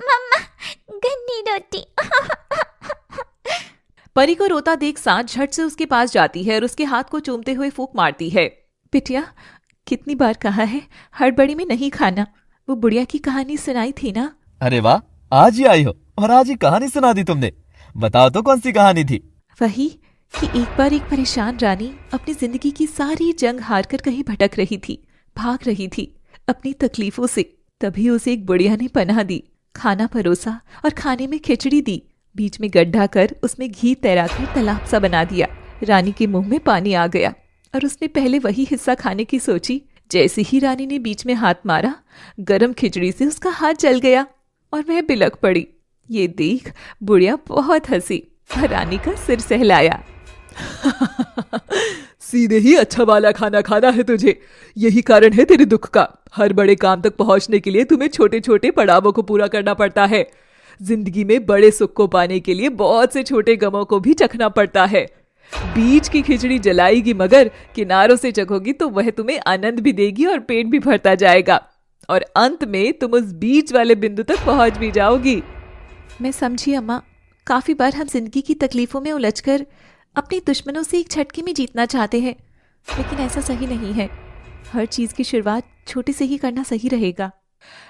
Speaker 6: मम्मा, गंदी रोटी।
Speaker 4: परी को रोता देख सांझ झट से उसके पास जाती है और उसके हाथ को चूमते हुए फूंक मारती है।
Speaker 3: बिटिया, कितनी बार कहा है हड़बड़ी में नहीं खाना। वो बुढ़िया की कहानी सुनाई थी ना?
Speaker 2: अरे वाह, आज ही आई हो और आज ही कहानी सुना दी तुमने। बताओ तो कौन सी कहानी थी?
Speaker 3: वही कि एक बार एक परेशान रानी अपनी जिंदगी की सारी जंग हार कर कहीं भटक रही थी, भाग रही थी अपनी तकलीफों से। तभी उसे एक बुढ़िया ने पनाह दी, खाना परोसा और खाने में खिचड़ी दी। बीच में गड्ढा कर उसमें घी तैराकर तालाब सा बना दिया। रानी के मुंह में पानी आ गया और उसने पहले वही हिस्सा खाने की सोची। जैसे ही रानी ने बीच में हाथ मारा, गरम खिचड़ी से उसका हाथ जल गया और वह बिलक पड़ी।
Speaker 5: ये देख बुढ़िया बहुत हंसी और रानी का सिर सहलाया।
Speaker 1: सीधे ही अच्छा वाला खाना खाना है तुझे, यही कारण है तेरे दुख का। हर बड़े काम तक पहुंचने के लिए तुम्हें छोटे छोटे पड़ावों को पूरा करना पड़ता है। जिंदगी में बड़े सुख को पाने के लिए बहुत से छोटे गमों को भी चखना पड़ता है। बीच की खिचड़ी जलाएगी मगर किनारों से चखोगी तो वह तुम्हें आनंद भी देगी और पेट भी भरता जाएगा, और अंत में तुम उस बीच वाले बिंदु तक पहुंच भी जाओगी।
Speaker 5: मैं समझी अम्मा, काफी बार हम जिंदगी की तकलीफों में उलझकर अपने दुश्मनों से एक झटके में जीतना चाहते हैं, लेकिन ऐसा सही नहीं है। हर चीज की शुरुआत छोटे से ही करना सही रहेगा।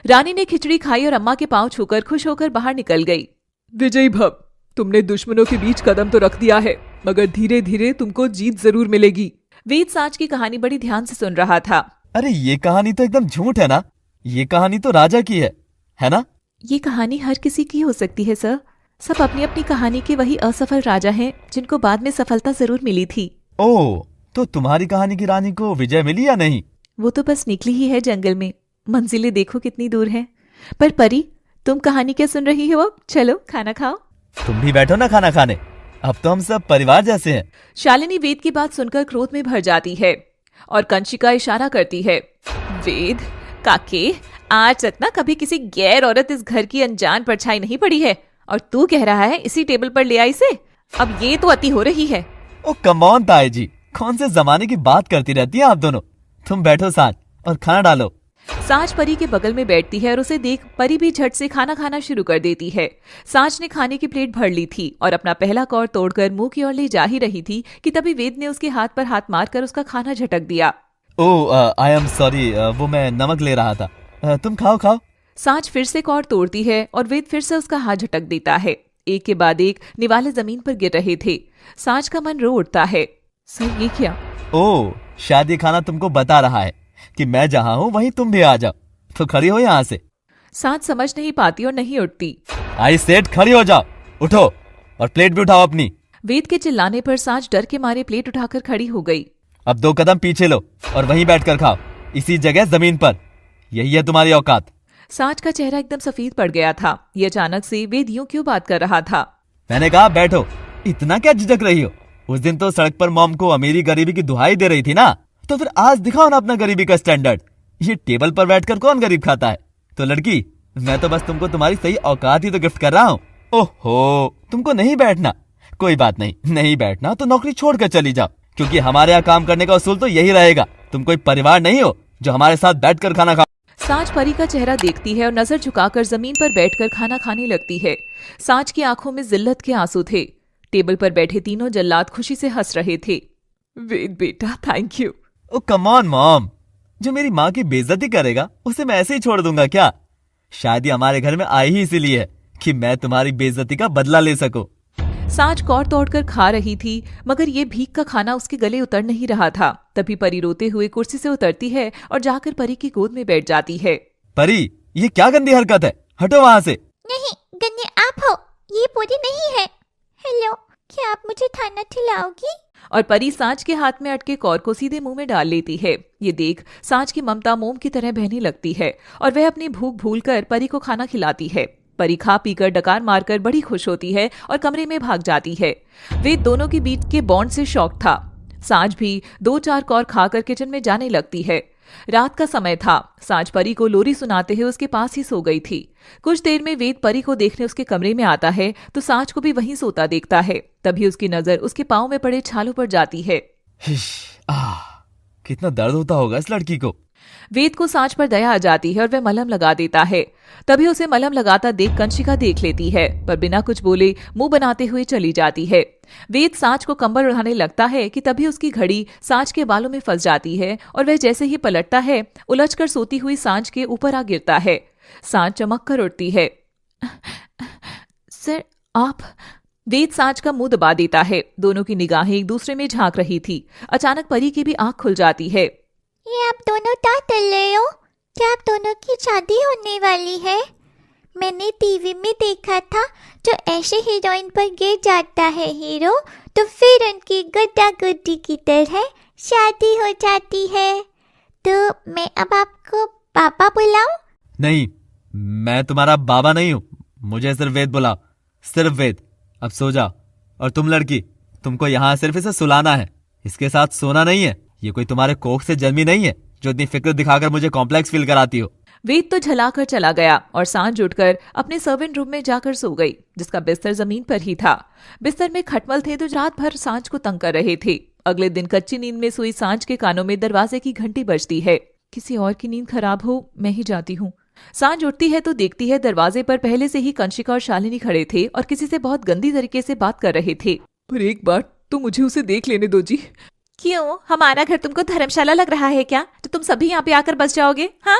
Speaker 5: रानी ने खिचड़ी खाई और अम्मा के पांव छूकर खुश होकर बाहर निकल गई।
Speaker 1: विजयी भव, तुमने दुश्मनों के बीच कदम तो रख दिया है, मगर धीरे धीरे तुमको जीत जरूर मिलेगी।
Speaker 5: वेद साँच की कहानी बड़ी ध्यान से सुन रहा था।
Speaker 2: अरे ये कहानी तो एकदम झूठ है ना, ये कहानी तो राजा की है ना?
Speaker 5: ये कहानी हर किसी की हो सकती है सर। सब अपनी अपनी कहानी के वही असफल राजा हैं जिनको बाद में सफलता जरूर मिली थी।
Speaker 2: ओह, तो तुम्हारी कहानी की रानी को विजय मिली या नहीं?
Speaker 5: वो तो बस निकली ही है जंगल में, मंजिलें देखो कितनी दूर हैं। पर परी, तुम कहानी क्या सुन रही हो? चलो खाना खाओ।
Speaker 2: तुम भी बैठो ना खाना खाने, अब तो हम सब परिवार जैसे हैं।
Speaker 5: शालिनी वेद की बात सुनकर क्रोध में भर जाती है और कंशिका इशारा करती है। वेद काके, आज तक ना कभी किसी गैर औरत इस घर की अनजान परछाई नहीं पड़ी है, और तू कह रहा है इसी टेबल पर ले आई इसे? अब ये तो अति हो रही है।
Speaker 2: ओ कम ऑन ताई जी, कौन से जमाने की बात करती रहती हैं आप दोनों। तुम बैठो साथ और खाना डालो।
Speaker 5: सांच परी के बगल में बैठती है और उसे देख परी भी झट से खाना खाना शुरू कर देती है। सांच ने खाने की प्लेट भर ली थी और अपना पहला कौर तोड़कर मुंह की ओर ले जा ही रही थी कि तभी वेद ने उसके हाथ पर हाथ मारकर उसका खाना झटक दिया।
Speaker 2: ओह, आई एम सॉरी, वो मैं नमक ले रहा था। तुम खाओ खाओ।
Speaker 5: सांच फिर से कौर तोड़ती है और वेद फिर से उसका हाथ झटक देता है। एक के बाद एक निवाले जमीन पर गिर रहे थे। सांच का मन रो उठता है। सर ये क्या?
Speaker 2: ओह, शायद ये खाना तुमको बता रहा है कि मैं जहाँ हूँ वहीं तुम भी आ जाओ, तो खड़ी हो यहाँ से।
Speaker 5: सांच समझ नहीं पाती और नहीं उठती।
Speaker 2: आई सेड खड़ी हो जाओ, उठो और प्लेट भी उठाओ अपनी।
Speaker 5: वेद के चिल्लाने पर सांच डर के मारे प्लेट उठाकर खड़ी हो गई।
Speaker 2: अब 2 कदम पीछे लो और वहीं बैठकर खाओ, इसी जगह जमीन पर। यही है तुम्हारी औकात।
Speaker 5: सांच का चेहरा एकदम सफेद पड़ गया था। ये अचानक से वेद यूं क्यों बात कर रहा था?
Speaker 2: मैंने कहा बैठो, इतना क्या झिझक रही हो? उस दिन तो सड़क पर मॉम को अमीरी गरीबी की दुहाई दे रही थी ना, तो फिर आज दिखाओ ना अपना गरीबी का स्टैंडर्ड। ये टेबल पर बैठकर कौन गरीब खाता है? तो लड़की, मैं तो बस तुमको तुम्हारी सही औकात ही तो गिफ्ट कर रहा हूँ। ओहो, तुमको नहीं बैठना? कोई बात नहीं, नहीं बैठना तो नौकरी छोड़कर चली जाओ, क्योंकि हमारे यहाँ काम करने का उसूल तो यही रहेगा। तुम कोई परिवार नहीं हो जो हमारे साथ बैठकर खाना खाओ।
Speaker 5: सांच परी का चेहरा देखती है और नजर झुकाकर जमीन पर बैठकर खाना खाने लगती है। सांच की आंखों में जिल्लत के आंसू थे। टेबल पर बैठे तीनों जल्लाद खुशी से हंस रहे थे।
Speaker 1: वेद बेटा, thank you.
Speaker 2: Oh come on mom, जो मेरी माँ की बेइज्जती करेगा उसे मैं ऐसे ही छोड़ दूंगा क्या? शायद ये हमारे घर में आई ही इसीलिए है कि मैं तुम्हारी बेइज्जती का बदला ले सकूं।
Speaker 5: सांच कौर तोड़कर खा रही थी, मगर ये भीख का खाना उसके गले उतर नहीं रहा था। तभी परी रोते हुए कुर्सी से उतरती है और जाकर परी की गोद में बैठ जाती है।
Speaker 2: परी, ये क्या गंदी हरकत है? हटो वहाँ से।
Speaker 6: नहीं, गंदे आप हो, ये पूरी नहीं है। हेलो, क्या आप मुझे खाना खिलाओगी?
Speaker 5: और परी सांच के हाथ में अटके कौर को सीधे मुंह में डाल लेती है। ये देख सांच की ममता मोम की तरह बहने लगती है और वह अपनी भूख भूलकर परी को खाना खिलाती है। परी खा पीकर डकार मारकर बड़ी खुश होती है और कमरे में भाग जाती है। वे दोनों के बीच के बॉन्ड से शौक था। सांच भी 2-4 कौर खाकर किचन में जाने लगती है। रात का समय था। सांच परी को लोरी सुनाते हुए उसके पास ही सो गई थी। कुछ देर में वेद परी को देखने उसके कमरे में आता है तो सांच को भी वहीं सोता देखता है। तभी उसकी नजर उसके पांव में पड़े छालों पर जाती है।
Speaker 2: कितना दर्द होता होगा इस लड़की को।
Speaker 5: वेद को सांच पर दया आ जाती है और वह मलहम लगा देता है। तभी उसे मलहम लगाता देख कंशिका देख लेती है, पर बिना कुछ बोले मुंह बनाते हुए चली जाती है। वेद सांच को कंबल उड़ाने लगता है कि तभी उसकी घड़ी सांच के बालों में फंस जाती है और वह जैसे ही पलटता है उलझकर सोती हुई सांच के ऊपर आ गिरता है। सांच चमक कर उठती है। सर आप? वेद सांच का मुंह दबा देता है। दोनों की निगाहें एक दूसरे में झांक रही थी। अचानक परी की भी आंख खुल जाती है।
Speaker 6: ये आप दोनों क्या कर रहे हो? क्या आप दोनों की शादी होने वाली है? मैंने टीवी में देखा था, जो ऐसे हीरोइन पर गिर जाता है हीरो, तो फिर उनकी गुड्डा-गुड्डी की तरह शादी हो जाती है। तो मैं अब आपको पापा बुलाऊं?
Speaker 2: नहीं, मैं तुम्हारा बाबा नहीं हूँ, मुझे सिर्फ वेद बुलाओ, सिर्फ वेद। अब सो जाओ। और तुम लड़की, तुमको यहाँ सिर्फ इसे सुलाना है, इसके साथ सोना नहीं है। ये कोई तुम्हारे कोख से जन्मी नहीं है जो इतनी फिक्र दिखाकर मुझे कॉम्प्लेक्स फील कराती हो।
Speaker 5: वेद तो झलाकर चला गया और सांझ उठकर अपने सर्वेंट रूम में जाकर सो गई, जिसका बिस्तर जमीन पर ही था। बिस्तर में खटमल थे जो रात भर सांझ को तंग कर रहे थे। अगले दिन कच्ची नींद में सोई सांझ के कानों में दरवाजे की घंटी बजती है। किसी और की नींद खराब हो, मैं ही जाती हूँ। सांझ उठती है तो देखती है दरवाजे पर पहले से ही कंशिका और शालिनी खड़े थे और किसी से बहुत गंदी तरीके से बात कर रहे थे।
Speaker 3: पर एक बार तो मुझे उसे देख लेने दो जी।
Speaker 4: क्यों, हमारा घर तुमको धर्मशाला लग रहा है क्या, तो तुम सभी यहाँ पे आकर बस जाओगे? हाँ।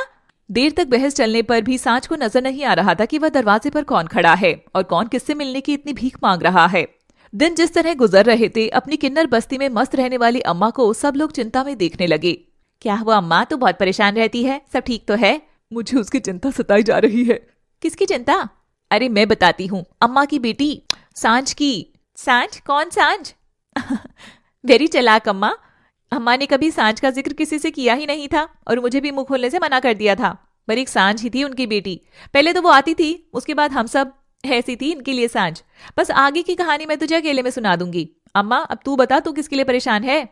Speaker 5: देर तक बहस चलने पर भी सांझ को नजर नहीं आ रहा था कि वह दरवाजे पर कौन खड़ा है और कौन किससे मिलने की इतनी भीख मांग रहा है। दिन जिस तरह गुजर रहे थे, अपनी किन्नर बस्ती में मस्त रहने वाली अम्मा को सब लोग चिंता में देखने लगे।
Speaker 4: क्या हुआ अम्मा, तो बहुत परेशान रहती है, सब ठीक तो है?
Speaker 3: मुझे उसकी चिंता सताई जा रही है।
Speaker 4: किसकी चिंता?
Speaker 5: अरे मैं बताती हूँ, अम्मा की बेटी सांझ की।
Speaker 4: सांझ? कौन सांझ? वेरी चालाक अम्मा। अम्मा ने कभी सांझ का जिक्र किसी से किया ही नहीं था और मुझे भी मुंह खोलने से मना कर दिया था। पर एक सांझ ही थी उनकी बेटी। पहले तो वो आती थी, उसके बाद हम सब, ऐसी थी इनके लिए सांझ। बस आगे की कहानी मैं तुझे अकेले में सुना दूंगी। अम्मा अब तू बता, तू किसके लिए परेशान है?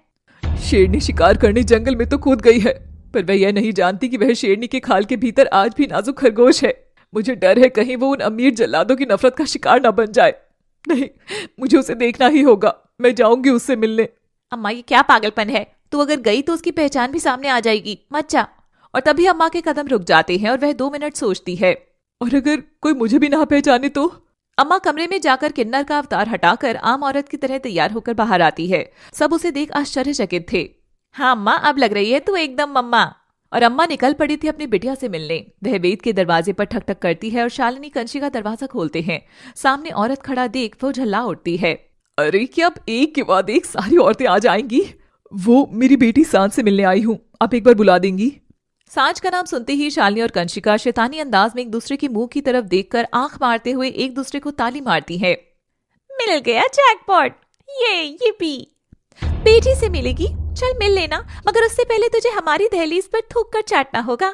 Speaker 3: शेरनी शिकार करने जंगल में तो कूद गई है, पर वह यह नहीं जानती कि वह शेरनी के खाल के भीतर आज भी नाजुक खरगोश है। मुझे डर है कहीं वो उन अमीर जल्लादों की नफरत का शिकार न बन जाए। नहीं, मुझे उसे देखना ही होगा। मैं जाऊंगी उससे मिलने।
Speaker 4: अम्मा ये क्या पागलपन है, तू अगर गई तो उसकी पहचान भी सामने आ जाएगी, मत जा।
Speaker 5: और तभी अम्मा के कदम रुक जाते हैं और वह 2 मिनट सोचती है।
Speaker 3: और अगर कोई मुझे भी ना पहचाने तो?
Speaker 5: अम्मा कमरे में जाकर किन्नर का अवतार हटाकर आम औरत की तरह तैयार होकर बाहर आती है। सब उसे देख आश्चर्यचकित थे।
Speaker 4: हाँ अम्मा, अब लग रही है तू एकदम मम्मा।
Speaker 5: और अम्मा निकल पड़ी थी अपनी बिटिया से मिलने। वह वेद के दरवाजे पर ठक ठक करती है और शालिनी कंशी दरवाजा खोलते हैं। सामने औरत खड़ा देख वो झल्ला उठती है।
Speaker 3: अरे क्या अब एक के बाद एक सारी औरतें आ जाएंगी? वो मेरी बेटी सांझ से मिलने आई हूँ, आप एक बार बुला देंगी?
Speaker 5: सांझ का नाम सुनते ही शालिनी और कंशिका शैतानी अंदाज में एक दूसरे के मुंह की तरफ देखकर आंख मारते हुए एक दूसरे को ताली मारती हैं।
Speaker 4: मिल गया जैकपॉट, ये पी। बेटी से मिलेगी, चल मिल लेना, मगर उससे पहले तुझे हमारी दहलीज पर थूक कर चाटना होगा।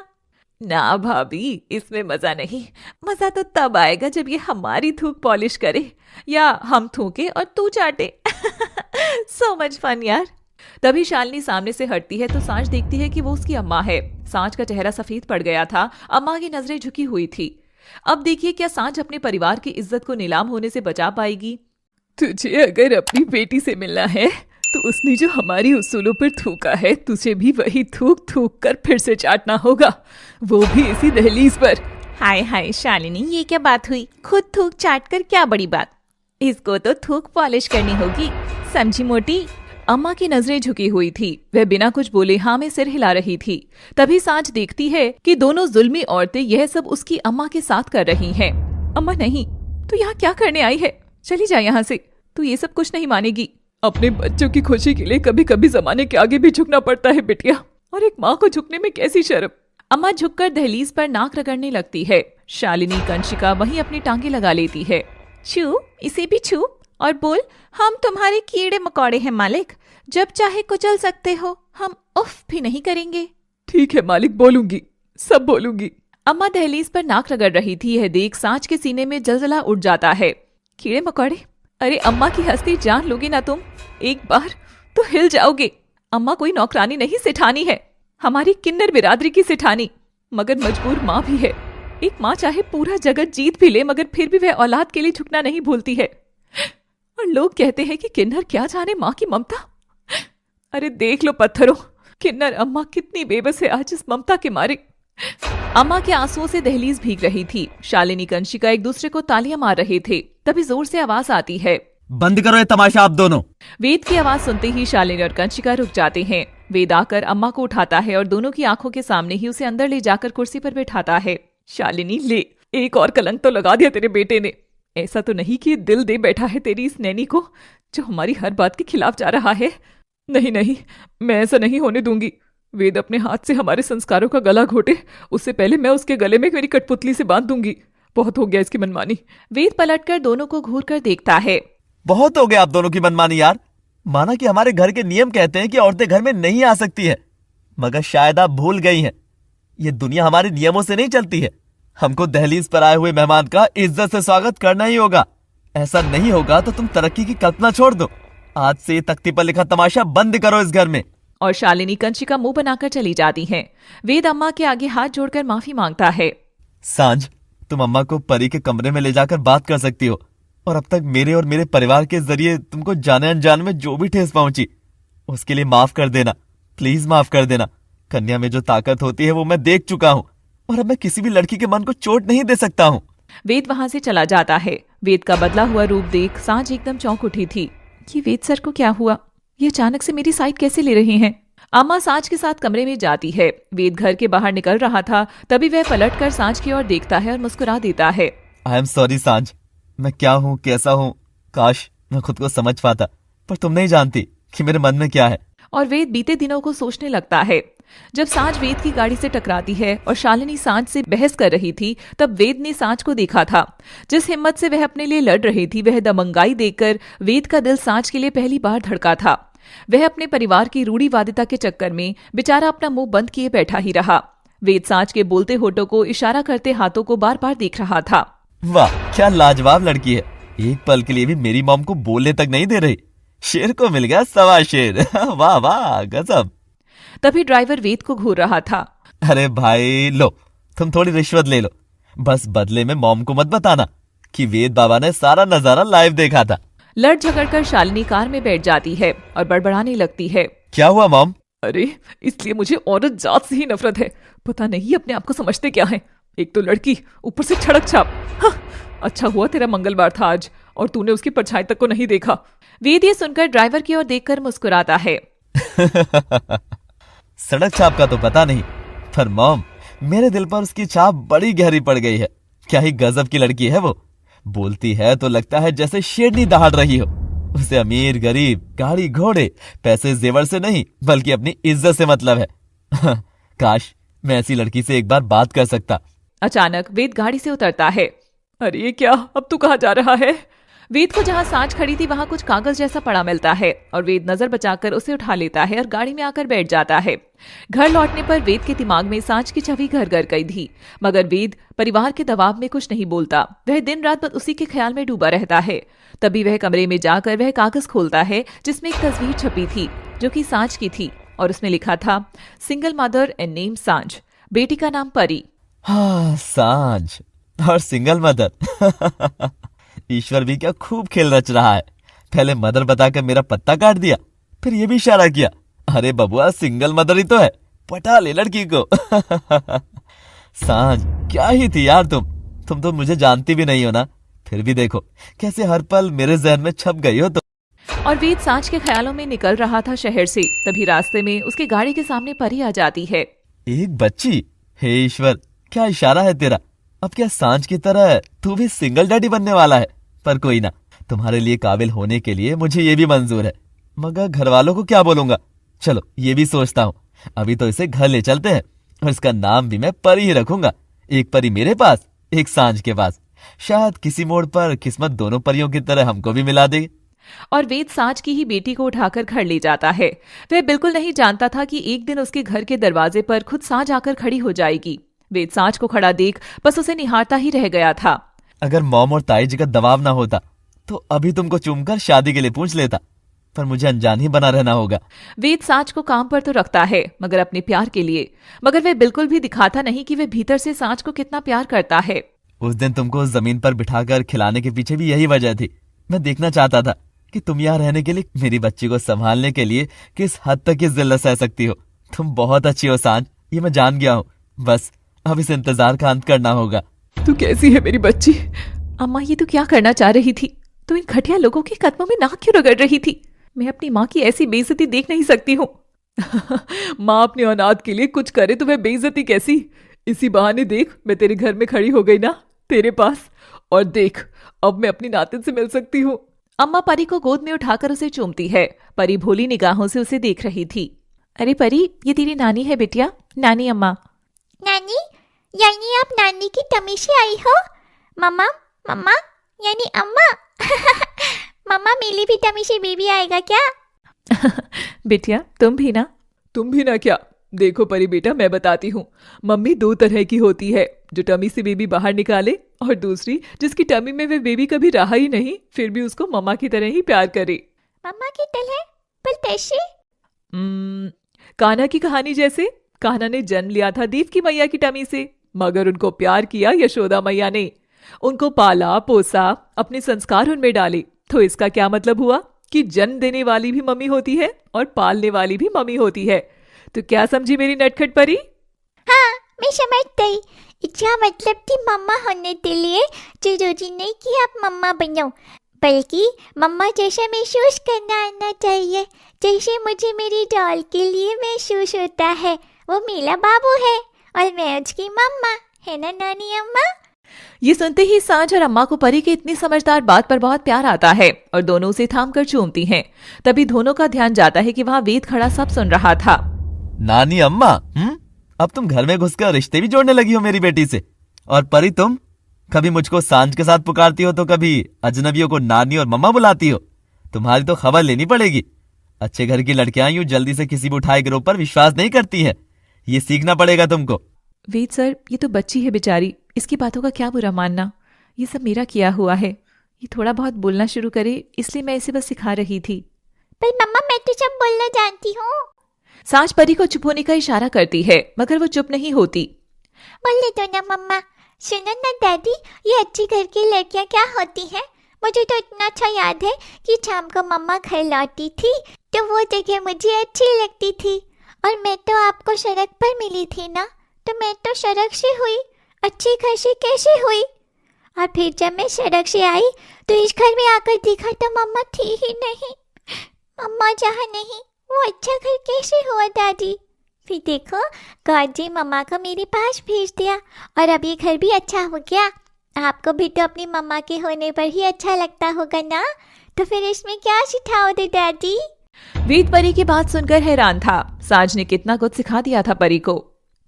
Speaker 5: ना भाभी, इसमें मजा नहीं। मजा तो तब आएगा जब ये हमारी थूक पॉलिश करे या हम थूके और तू चाटे।
Speaker 4: सो मच फन यार।
Speaker 5: तभी शालिनी सामने से हटती है तो सांझ देखती है कि वो उसकी अम्मा है। सांझ का चेहरा सफेद पड़ गया था, अम्मा की नजरें झुकी हुई थी। अब देखिए क्या सांझ अपने परिवार की इज्जत को नीलाम होने से बचा पाएगी।
Speaker 3: तुझे अगर अपनी बेटी से मिलना है तो उसने जो हमारी उसूलों पर थूका है, तुझे भी वही थूक थूक कर फिर से चाटना होगा, वो भी इसी दहलीज पर।
Speaker 4: हाय हाय शालिनी, ये क्या बात हुई? खुद थूक चाट कर क्या बड़ी बात, इसको तो थूक पॉलिश करनी होगी, समझी मोटी?
Speaker 5: अम्मा की नजरें झुकी हुई थी, वह बिना कुछ बोले हाँ में सिर हिला रही थी। तभी सांझ देखती है कि दोनों जुल्मी औरतें यह सब उसकी अम्मा के साथ कर रही हैं। अम्मा नहीं, तू यहाँ क्या करने आई है? चली जा यहाँ से, तू ये सब कुछ नहीं मानेगी।
Speaker 3: अपने बच्चों की खुशी के लिए कभी कभी जमाने के आगे भी झुकना पड़ता है बिटिया, और एक माँ को झुकने में कैसी शर्म।
Speaker 5: अम्मा झुककर दहलीज पर नाक रगड़ने लगती है। शालिनी कंशिका वहीं अपनी टांगे लगा लेती है।
Speaker 4: छू, इसे भी छू और बोल, हम तुम्हारे कीड़े मकोड़े हैं मालिक, जब चाहे कुचल सकते हो, हम उफ भी नहीं करेंगे।
Speaker 3: ठीक है मालिक, बोलूंगी, सब बोलूंगी।
Speaker 5: अम्मा दहलीज पर नाक रगड़ रही थी, यह देख सांझ के सीने में जलजला उठ जाता है। कीड़े मकोड़े? अरे अम्मा की हस्ती जान लोगी ना तुम, एक बार तो हिल जाओगे। अम्मा कोई नौकरानी नहीं, सेठानी है, हमारी किन्नर बिरादरी की सेठानी, मगर मजबूर माँ भी है। एक माँ चाहे पूरा जगत जीत भी ले मगर फिर भी वह औलाद के लिए झुकना नहीं भूलती है। और लोग कहते हैं कि किन्नर क्या जाने माँ की ममता। अरे देख लो पत्थरों, किन्नर अम्मा कितनी बेबस है आज इस ममता के मारे। अम्मा के आंसुओं से दहलीज भीग रही थी। शालिनी कंशिका एक दूसरे को तालियां मार रहे थे। तभी जोर से आवाज आती है,
Speaker 2: बंद करो ये तमाशा आप दोनों।
Speaker 5: वेद की आवाज सुनते ही शालिनी और कंशिका रुक जाते हैं। वेद आकर अम्मा को उठाता है और दोनों की आंखों के सामने ही उसे अंदर ले जाकर कुर्सी पर बैठाता है।
Speaker 3: शालिनी ले, एक और कलंक तो लगा दिया तेरे बेटे ने। ऐसा तो नहीं कि दिल दे बैठा है तेरी इस नैनी को जो हमारी हर बात के खिलाफ जा रहा है। नहीं नहीं, मैं ऐसा नहीं होने दूंगी। वेद अपने हाथ से हमारे संस्कारों का गला घोटे, उससे पहले मैं उसके गले में मेरी कठपुतली से बांध दूंगी। बहुत हो गया इसकी मनमानी।
Speaker 5: वेद पलटकर दोनों को घूर कर देखता है।
Speaker 2: बहुत हो गया आप दोनों की मनमानी यार। माना कि हमारे घर के नियम कहते हैं कि औरतें घर में नहीं आ सकती है, मगर शायद आप भूल गई हैं, ये दुनिया हमारे नियमों से नहीं चलती है, हमको दहलीज पर आए हुए मेहमान का इज्जत से स्वागत करना ही होगा। ऐसा नहीं होगा तो तुम तरक्की की कल्पना छोड़ दो। आज से तख्ती पर लिखा तमाशा बंद करो इस घर में।
Speaker 5: और शालिनी कंची का मुंह बनाकर चली जाती है। वेद अम्मा के आगे हाथ जोड़कर माफी मांगता है।
Speaker 2: सांझ, तुम अम्मा को परी के कमरे में ले जाकर बात कर सकती हो, और अब तक मेरे और मेरे परिवार के जरिए तुमको जाने अनजाने में जो भी ठेस पहुंची उसके लिए माफ कर देना, प्लीज माफ कर देना। कन्या में जो ताकत होती है वो मैं देख चुका हूँ, और अब मैं किसी भी लड़की के मन को चोट नहीं दे सकता हूँ।
Speaker 5: वेद वहां से चला जाता है। वेद का बदला हुआ रूप देख सांझ एकदम चौंक उठी थी। ये वेद सर को क्या हुआ? ये अचानक से मेरी साइड कैसे ले रहे हैं? अम्मा सांझ के साथ कमरे में जाती है। वेद घर के बाहर निकल रहा था, तभी वह पलटकर सांझ की ओर देखता है और मुस्कुरा देता है।
Speaker 2: आई एम सॉरी सांझ, मैं क्या हूँ कैसा हूँ, काश मैं खुद को समझ पाता, पर तुम नहीं जानती कि मेरे मन में क्या है।
Speaker 5: और वेद बीते दिनों को सोचने लगता है। जब सांझ वेद की गाड़ी से टकराती है और शालिनी सांझ से बहस कर रही थी, तब वेद ने सांझ को देखा था। जिस हिम्मत से वह अपने लिए लड़ रही थी, वह दबंगाई देखकर वेद का दिल सांझ के लिए पहली बार धड़का था। वह अपने परिवार की रूढ़िवादिता के चक्कर में बेचारा अपना मुंह बंद किए बैठा ही रहा। वेद सांझ के बोलते होठों को इशारा करते हाथों को बार बार देख रहा था।
Speaker 2: वाह, क्या लाजवाब लड़की है। एक पल के लिए भी मेरी मॉम को बोलने तक नहीं दे रही। शेर को मिल गया सवा शेर। वाह वाह, गजब।
Speaker 5: तभी ड्राइवर वेद को घूर रहा था।
Speaker 2: अरे भाई लो, तुम थोड़ी रिश्वत ले लो, बस बदले में मॉम को मत बताना कि वेद बाबा ने सारा नजारा लाइव देखा था।
Speaker 5: लड़ झगड़कर शालिनी कार में बैठ जाती है और बड़बड़ाने लगती है।
Speaker 2: क्या हुआ मॉम?
Speaker 3: अरे, इसलिए मुझे औरत जात से ही नफरत है। पता नहीं अपने आप को समझते क्या है। एक तो लड़की, ऊपर से छड़क छाप। हाँ, अच्छा हुआ तेरा मंगलवार था आज और तूने उसकी परछाई तक को नहीं देखा।
Speaker 5: वेद ये सुनकर ड्राइवर की ओर देखकर मुस्कुराता है।
Speaker 2: सड़क छाप का तो पता नहीं, पर मॉम मेरे दिल पर उसकी छाप बड़ी गहरी पड़ गई है। क्या ही गजब की लड़की है वो। बोलती है तो लगता है जैसे शेरनी दहाड़ रही हो। उसे अमीर गरीब, गाड़ी घोड़े, पैसे जेवर से नहीं बल्कि अपनी इज्जत से मतलब है। काश मैं ऐसी लड़की से एक बार बात कर सकता।
Speaker 5: अचानक वेद गाड़ी से उतरता है।
Speaker 3: अरे ये क्या, अब तू कहाँ जा रहा है?
Speaker 5: वेद को जहां सांझ खड़ी थी वहां कुछ कागज जैसा पड़ा मिलता है और वेद नजर बचाकर उसे उठा लेता है और गाड़ी में आकर बैठ जाता है। घर लौटने पर वेद के दिमाग में सांझ की छवि घर घर गई थी, मगर वेद परिवार के दबाव में कुछ नहीं बोलता। वह दिन रात बस उसी के ख्याल में डूबा रहता है। तभी वह कमरे में जाकर वह कागज खोलता है जिसमें एक तस्वीर छपी थी जो कि सांझ की थी, और उसमें लिखा था, सिंगल मदर एंड नेम सांझ, बेटी का नाम परी।
Speaker 2: हाँ, सांझ और सिंगल मदर। ईश्वर भी क्या खूब खेल रच रहा है। पहले मदर बताकर मेरा पत्ता काट दिया, फिर ये भी इशारा किया, अरे बबुआ सिंगल मदर ही तो है, पटा ले लड़की को। सांझ क्या ही थी यार तुम तो मुझे जानती भी नहीं हो ना, फिर भी देखो कैसे हर पल मेरे जहन में छप गई हो तुम।
Speaker 5: और वेद सांझ के ख्यालों में निकल रहा था शहर से, तभी रास्ते में उसकी गाड़ी के सामने परी आ जाती है।
Speaker 2: एक बच्ची, हे ईश्वर क्या इशारा है तेरा। अब क्या सांझ की तरह तू भी सिंगल डैडी बनने वाला है? पर कोई ना, तुम्हारे लिए काबिल होने के लिए मुझे ये भी मंजूर है, मगर घर वालों को क्या बोलूंगा। चलो ये भी सोचता हूँ, अभी तो इसे घर ले चलते हैं और इसका नाम भी मैं परी ही रखूंगा। एक परी मेरे पास, एक सांझ के पास। शायद किसी मोड़ पर किस्मत दोनों परियों की तरह हमको भी मिला देगी।
Speaker 5: और वेद सांझ की ही बेटी को उठाकर घर ले जाता है। वह बिल्कुल नहीं जानता था कि एक दिन उसके घर के दरवाजे पर खुद सांझ आकर खड़ी हो जाएगी। वेद सांझ को खड़ा देख बस उसे निहारता ही रह गया था।
Speaker 2: अगर मॉम और ताई जी का दबाव ना होता तो अभी तुमको चूमकर शादी के लिए पूछ लेता, पर मुझे अनजान ही बना रहना होगा।
Speaker 5: वेद सांझ को काम पर तो रखता है, मगर अपने प्यार के लिए। मगर वह बिल्कुल भी दिखाता नहीं कि वह भीतर से सांझ को कितना प्यार करता है।
Speaker 2: उस दिन तुमको जमीन पर बिठाकर खिलाने के पीछे भी यही वजह थी। मैं देखना चाहता था कि तुम यहाँ रहने के लिए, मेरी बच्ची को संभालने के लिए किस हद तक इस जिल्लत सह सकती हो। तुम बहुत अच्छी हो सांझ, ये मैं जान गया हूँ। बस अब इस इंतजार का अंत करना होगा।
Speaker 3: तू कैसी है मेरी बच्ची?
Speaker 5: अम्मा ये तू क्या करना चाह रही थी? तू इन घटिया लोगों के कदमों में नाक क्यों रगड़ रही थी? मैं अपनी माँ की ऐसी बेइज्जती देख नहीं सकती हूँ।
Speaker 3: माँ अपनी औलाद के लिए कुछ करे तो वह बेइज्जती कैसी? इसी बहाने देख मैं तेरे घर में खड़ी हो गई ना, तेरे पास, और देख अब मैं अपनी नातिन से मिल सकती हूँ।
Speaker 5: अम्मा परी को गोद में उठाकर उसे चूमती है। परी भोली निगाहों से उसे देख रही थी। अरे परी, ये तेरी नानी है बेटिया, नानी अम्मा।
Speaker 6: नानी, यानी आप नानी की तमी से आई हो? मम्मा, मम्मा यानी अम्मा। मम्मा मेरी भी तमी से बेबी आएगा क्या?
Speaker 5: बेटिया तुम भी ना।
Speaker 3: तुम भी ना क्या?
Speaker 1: देखो परी बेटा, मैं बताती हूँ। मम्मी दो तरह की होती है, जो टमी से बेबी बाहर निकाले, और दूसरी जिसकी टमी में वे बेबी कभी रहा ही नहीं, फिर भी उसको मम्मा की तरह ही प्यार करे।
Speaker 6: मम्मा की तरह? पर कैसे?
Speaker 1: कान्हा की कहानी जैसे। कान्हा ने जन्म लिया था देव की मैया की टमी से, मगर उनको प्यार किया यशोदा मैया ने। उनको पाला पोसा, अपने संस्कार उनमें डाले। तो इसका क्या मतलब हुआ कि जन्म देने वाली भी मम्मी होती है और पालने वाली भी मम्मी होती है। तो क्या समझी मेरी नटखट परी?
Speaker 6: हाँ, मैं समझ गई। इसका मतलब कि मम्मा होने के लिए जरूरी नहीं कि आप मम्मा बनो, बल्कि मम्मा जैसा महसूस करना आना चाहिए, जैसे मुझे मेरी डॉल के लिए महसूस होता है। वो मेरा बाबू है और मैं उसकी मम्मा, है ना नानी अम्मा?
Speaker 5: ये सुनते ही सांझ और अम्मा को परी की इतनी समझदार बात पर बहुत प्यार आता है और दोनों उसे थाम कर चूमती हैं। तभी दोनों का ध्यान जाता है कि वहाँ वेद खड़ा सब सुन रहा था।
Speaker 2: नानी अम्मा, अब तुम घर में घुसकर रिश्ते भी जोड़ने लगी हो मेरी बेटी से। और परी, तुम कभी मुझको सांझ के साथ पुकारती हो तो कभी अजनबियों को नानी और मम्मा बुलाती हो। तुम्हारी तो खबर लेनी पड़ेगी। अच्छे घर की लड़कियां यूं जल्दी से किसी भी उठाए गिरोह पर विश्वास नहीं करती हैं। ये सीखना पड़ेगा तुमको।
Speaker 5: वेद सर, ये तो बच्ची है बेचारी, इसकी बातों का क्या बुरा मानना। ये सब मेरा किया हुआ है। ये थोड़ा बहुत बोलना शुरू करे, इसलिए मैं इसे बस सिखा रही थी।
Speaker 6: पर मम्मा, मैं तो सब बोलना जानती हूँ।
Speaker 5: सांझ परी को चुप होने का इशारा करती है, मगर वो चुप नहीं होती।
Speaker 6: बोले तो ना मम्मा। सुनो ना दादी, ये अच्छी घर की लड़कियाँ क्या होती हैं? मुझे तो इतना अच्छा याद है कि शाम को मम्मा घर लौटी थी तो वो जगह मुझे अच्छी लगती थी। और मैं तो आपको सड़क पर मिली थी ना, तो मैं तो सड़क से हुई, अच्छी घर से कैसे हुई? और फिर जब मैं सड़क से आई तो इस घर में आकर देखा तो मम्मा थी ही नहीं। मम्मा जहाँ नहीं, वो अच्छा घर कैसे हुआ दादी? फिर देखो, गॉड जी मम्मा को मेरे पास भेज दिया और अब ये घर भी अच्छा हो गया। आपको भी तो अपनी मम्मा के होने पर ही अच्छा लगता होगा ना, तो फिर इसमें क्या सिखाओगे दादी?
Speaker 5: वेद परी की बात सुनकर हैरान था। सांझ ने कितना कुछ सिखा दिया था परी को।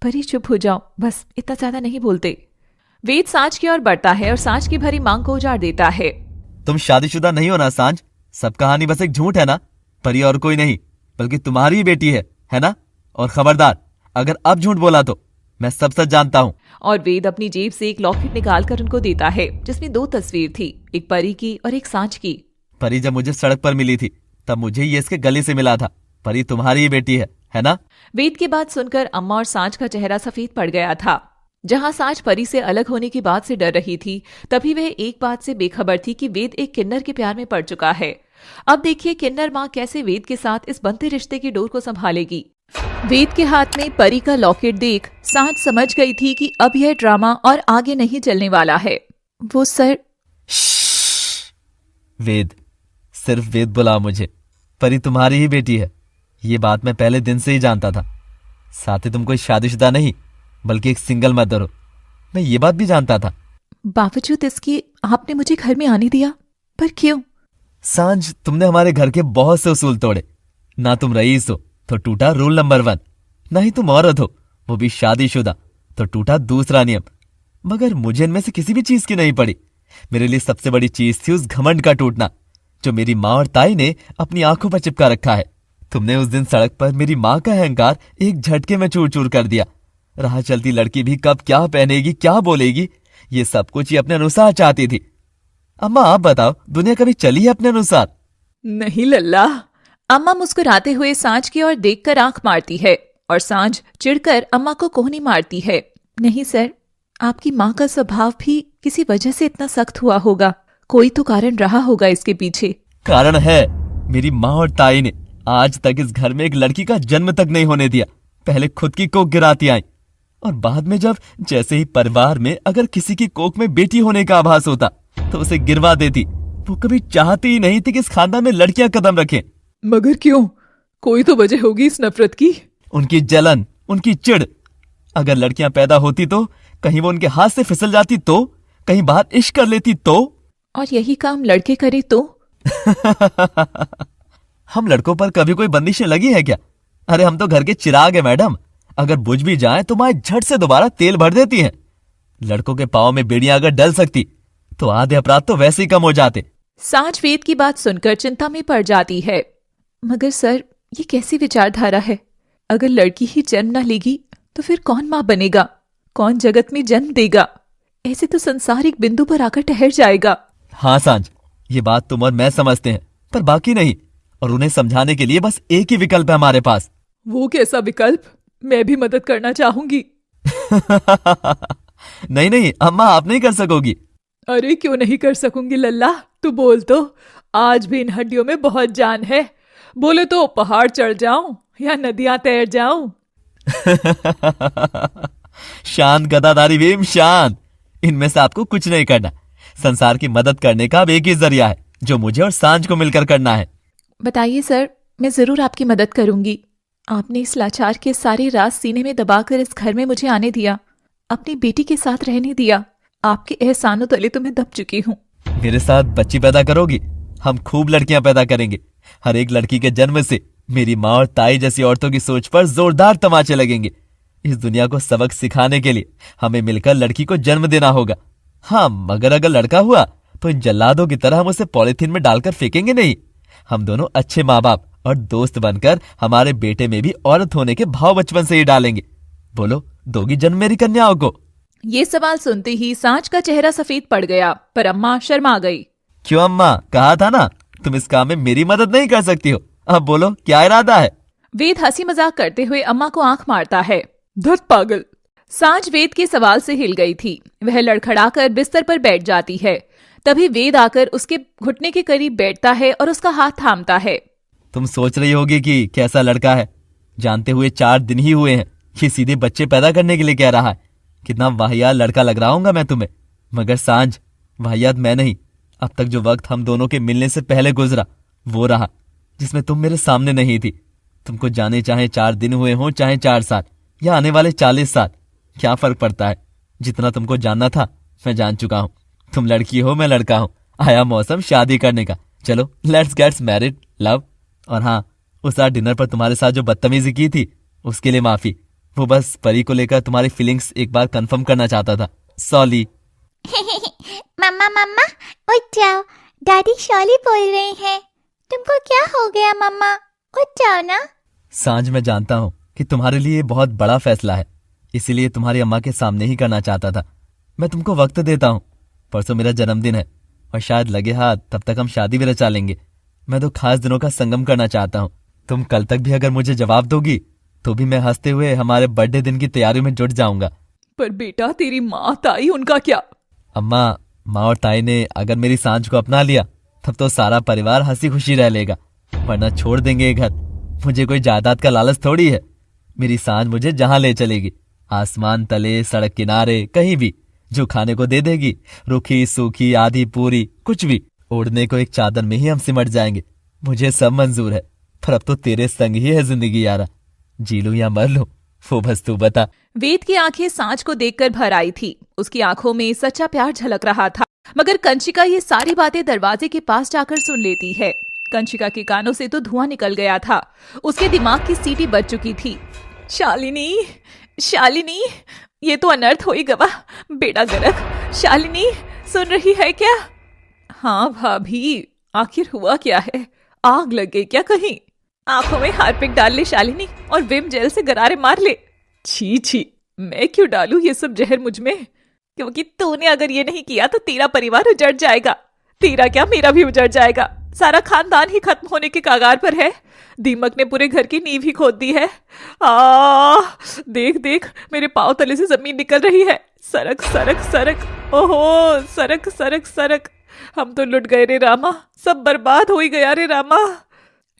Speaker 5: परी चुप हो जाओ, बस इतना ज्यादा नहीं बोलते। वेद सांझ की ओर बढ़ता है और सांझ की भरी मांग को उजाड़ देता है।
Speaker 2: तुम शादीशुदा नहीं हो ना सांझ? सब कहानी बस एक झूठ है ना? परी और कोई नहीं, बल्कि तुम्हारी ही बेटी है ना? और खबरदार, अगर अब झूठ बोला तो मैं सब सच जानता हूँ।
Speaker 5: और वेद अपनी जेब से एक लॉकेट निकालकर उनको देता है, जिसमें 2 तस्वीर थी, एक परी की और एक सांझ की।
Speaker 2: परी जब मुझे सड़क पर मिली थी तब मुझे ये इसके गले से मिला था। परी तुम्हारी ही बेटी है ना?
Speaker 5: वेद की बात सुनकर अम्मा और सांझ का चेहरा सफेद पड़ गया था। जहां सांझ परी से अलग होने की बात से डर रही थी, तभी वह एक बात से बेखबर थी कि वेद एक किन्नर के प्यार में पड़ चुका है। अब देखिए किन्नर माँ कैसे वेद के साथ इस बनते रिश्ते की डोर को संभालेगी। वेद के हाथ में परी का लॉकेट देख सांझ समझ गई थी कि अब यह ड्रामा और आगे नहीं चलने वाला है। वो सर।
Speaker 2: वेद, सिर्फ वेद बुला मुझे। परी तुम्हारी ही बेटी है, ये बात मैं पहले दिन से ही जानता था। साथ ही तुम कोई शादीशुदा नहीं, बल्कि एक सिंगल मदर हो, मैं ये बात भी जानता था।
Speaker 5: बावजूद इसके आपने मुझे घर में आने दिया, पर क्यों?
Speaker 2: सांझ, तुमने हमारे घर के बहुत से उसूल तोड़े। ना तुम रईस हो तो टूटा रूल नंबर 1, ना ही तुम औरत हो, वो भी शादीशुदा, तो टूटा दूसरा नियम। मगर मुझे इनमें से किसी भी चीज की नहीं पड़ी। मेरे लिए सबसे बड़ी चीज थी उस घमंड का टूटना, जो मेरी माँ और ताई ने अपनी आंखों पर चिपका रखा है। तुमने उस दिन सड़क पर मेरी माँ का अहंकार एक झटके में चूर चूर कर दिया। राह चलती लड़की भी कब क्या पहनेगी, क्या बोलेगी, ये सब कुछ ये अपने अनुसार चाहती थी। अम्मा आप बताओ, दुनिया कभी चली है अपने अनुसार?
Speaker 1: नहीं लल्ला।
Speaker 5: अम्मा मुस्कुराते हुए सांझ की ओर देखकर आंख मारती है और सांझ चिढ़कर अम्मा को कोहनी मारती है। नहीं सर, आपकी माँ का स्वभाव भी किसी वजह से इतना सख्त हुआ होगा, कोई तो कारण रहा होगा इसके पीछे।
Speaker 2: कारण है, मेरी माँ और ताई ने आज तक इस घर में एक लड़की का जन्म तक नहीं होने दिया। पहले खुद की कोख गिराती आई और बाद में जब जैसे ही परिवार में अगर किसी की कोख में बेटी होने का आभास होता तो उसे गिरवा देती। वो कभी चाहती ही नहीं थी कि इस खानदान में लड़कियां कदम रखें।
Speaker 1: मगर क्यों? कोई तो वजह होगी इस नफरत की।
Speaker 2: उनकी जलन, उनकी चिढ़। अगर लड़कियां पैदा होती तो कहीं वो उनके हाथ से फिसल जाती, तो कहीं बाहर इश्क कर लेती तो।
Speaker 5: और यही काम लड़के करे तो?
Speaker 2: हम लड़कों पर कभी कोई बंदिशें लगी है क्या? अरे हम तो घर के चिराग है मैडम, अगर बुझ भी जाए तो माँ झट से दोबारा तेल भर देती हैं। लड़कों के पाँव में बेड़ियां अगर डल सकती तो आधे अपराध तो वैसे ही कम हो जाते।
Speaker 5: सांझ वेद की बात सुनकर चिंता में पड़ जाती है। मगर सर, ये कैसी विचारधारा है?
Speaker 1: अगर लड़की ही जन्म ना लेगी तो फिर कौन माँ बनेगा, कौन जगत में जन्म देगा? ऐसे तो संसार एक बिंदु पर आकर ठहर जाएगा।
Speaker 2: हाँ सांझ, ये बात तुम और मैं समझते हैं, पर बाकी नहीं। और उन्हें समझाने के लिए बस एक ही विकल्प है हमारे पास।
Speaker 1: वो कैसा विकल्प? मैं भी मदद करना चाहूंगी।
Speaker 2: नहीं नहीं अम्मा, आप नहीं कर सकोगी।
Speaker 1: अरे क्यों नहीं कर सकूंगी लल्ला, तू बोल तो। आज भी इन हड्डियों में बहुत जान है। बोले तो पहाड़ चढ़ जाऊं या नदियां तैर जाऊं।
Speaker 2: शांत गदाधारी भीम, शांत। इनमें से आपको कुछ नहीं करना। संसार की मदद करने का अब एक ही जरिया है, जो मुझे और सांझ को मिलकर करना है।
Speaker 1: बताइए सर, मैं जरूर आपकी मदद करूंगी। आपने इस लाचार के सारे राज सीने में दबाकर इस घर में मुझे आने दिया, अपनी बेटी के साथ रहने दिया। आपके एहसानों तले तो मैं दब चुकी हूँ।
Speaker 2: मेरे साथ बच्ची पैदा करोगी? हम खूब लड़कियां पैदा करेंगे। हर एक लड़की के जन्म से मेरी माँ और ताई जैसी औरतों की सोच पर जोरदार तमाचे लगेंगे। इस दुनिया को सबक सिखाने के लिए हमें मिलकर लड़की को जन्म देना होगा। हाँ, मगर अगर लड़का हुआ तो इन जल्लादों की तरह हम उसे पॉलिथीन में डालकर फेंकेंगे नहीं। हम दोनों अच्छे माँ बाप और दोस्त बनकर हमारे बेटे में भी औरत होने के भाव बचपन से ही डालेंगे। बोलो, दोगी जन्म मेरी कन्याओं को?
Speaker 1: ये सवाल सुनते ही सांझ का चेहरा सफेद पड़ गया, पर अम्मा शर्मा गई।
Speaker 2: क्यों अम्मा, कहा था ना तुम इस काम में मेरी मदद नहीं कर सकती हो। अब बोलो, क्या इरादा है?
Speaker 1: वेद हंसी मजाक करते हुए अम्मा को आंख मारता है। धत पागल। सांझ वेद के सवाल से हिल गई थी। वह लड़खड़ाकर बिस्तर पर बैठ जाती है। तभी वेद आकर उसके घुटने के करीब बैठता है और उसका हाथ थामता है।
Speaker 2: तुम सोच रही होगी कि कैसा लड़का है, जानते हुए 4 दिन ही हुए हैं ये सीधे बच्चे पैदा करने के लिए कह रहा है। कितना वाहियात लड़का लग रहा हूंगा मैं तुम्हें। मगर सांझ, वाहियात मैं नहीं। अब तक जो वक्त हम दोनों के मिलने से पहले गुजरा वो रहा, जिसमें तुम मेरे सामने नहीं थी। तुमको जाने चाहे 4 दिन हुए हों चाहे 4 साल या आने वाले 40 साल, क्या फर्क पड़ता है? जितना तुमको जानना था मैं जान चुका हूँ। तुम लड़की हो, मैं लड़का हूँ। आया मौसम शादी करने का। चलो लेट्स गेट्स मैरिड, लव। और हाँ, उस रात डिनर पर तुम्हारे साथ जो बदतमीजी की थी उसके लिए माफी। वो बस परी को लेकर तुम्हारी फीलिंग्स एक बार कंफर्म करना चाहता था। सॉली।
Speaker 6: मम्मा मम्मा उठ जाओ, डैडी शॉली बोल रहे हैं। तुमको क्या हो गया मम्मा? उठ जाओ ना।
Speaker 2: सांझ, मैं जानता हूँ कि तुम्हारे लिए बहुत बड़ा फैसला है, इसीलिए तुम्हारी अम्मा के सामने ही करना चाहता था। मैं तुमको वक्त देता हूँ। परसों मेरा जन्मदिन है और शायद लगे हाथ तब तक हम शादी भी रचा लेंगे। मैं तो खास दिनों का संगम करना चाहता हूँ। तुम कल तक भी अगर मुझे जवाब दोगी तो भी मैं हंसते हुए हमारे बर्थडे दिन की तैयारी में जुट जाऊंगा।
Speaker 1: पर बेटा, तेरी माँ ताई, उनका क्या?
Speaker 2: अम्मा, माँ और ताई ने अगर मेरी सांझ को अपना लिया तब तो सारा परिवार हंसी खुशी रह लेगा, वरना छोड़ देंगे ये घर। मुझे कोई जायदाद का लालच थोड़ी है। मेरी सांझ मुझे जहां ले चलेगी, आसमान तले, सड़क किनारे, कहीं भी। जो खाने को दे देगी, रूखी सूखी आधी पूरी, कुछ भी। ओढ़ने को एक चादर में ही हम सिमट जाएंगे। मुझे सब मंजूर है। पर अब तो तेरे संग ही है जिंदगी यारा। जी लूं या मर लूं, वो बस तू बता।
Speaker 1: वेद की आंखें सांझ को देखकर भर आई थी। उसकी आंखों में सच्चा प्यार झलक रहा था। मगर कंचिका ये सारी बातें दरवाजे के पास जाकर सुन लेती है। कंचिका के कानों से तो धुआं निकल गया था। उसके दिमाग की सीटी बज चुकी थी। शालिनी, शालिनी, ये तो अनर्थ हो ही गवा, बेड़ा गर्क। शालिनी, सुन रही है क्या? हाँ भाभी, आखिर हुआ क्या है? आग लग गई क्या कहीं? आंखों में हार्पिक डाल ले शालिनी और विम जेल से गरारे मार ले। छी छी, मैं क्यों डालूं ये सब जहर मुझ में? क्योंकि तूने अगर ये नहीं किया तो तेरा परिवार उजड़ जाएगा। तेरा क्या, मेरा भी उजड़ जाएगा। सारा खानदान ही खत्म होने के कगार पर है। दीमक ने पूरे घर की नींव ही खोद दी है। देख देख, मेरे पांव तले से जमीन निकल रही है। सरक सरक सरक, ओहो, सरक सरक सरक। हम तो लुट गए रे रामा, सब बर्बाद हो ही गया रे रामा।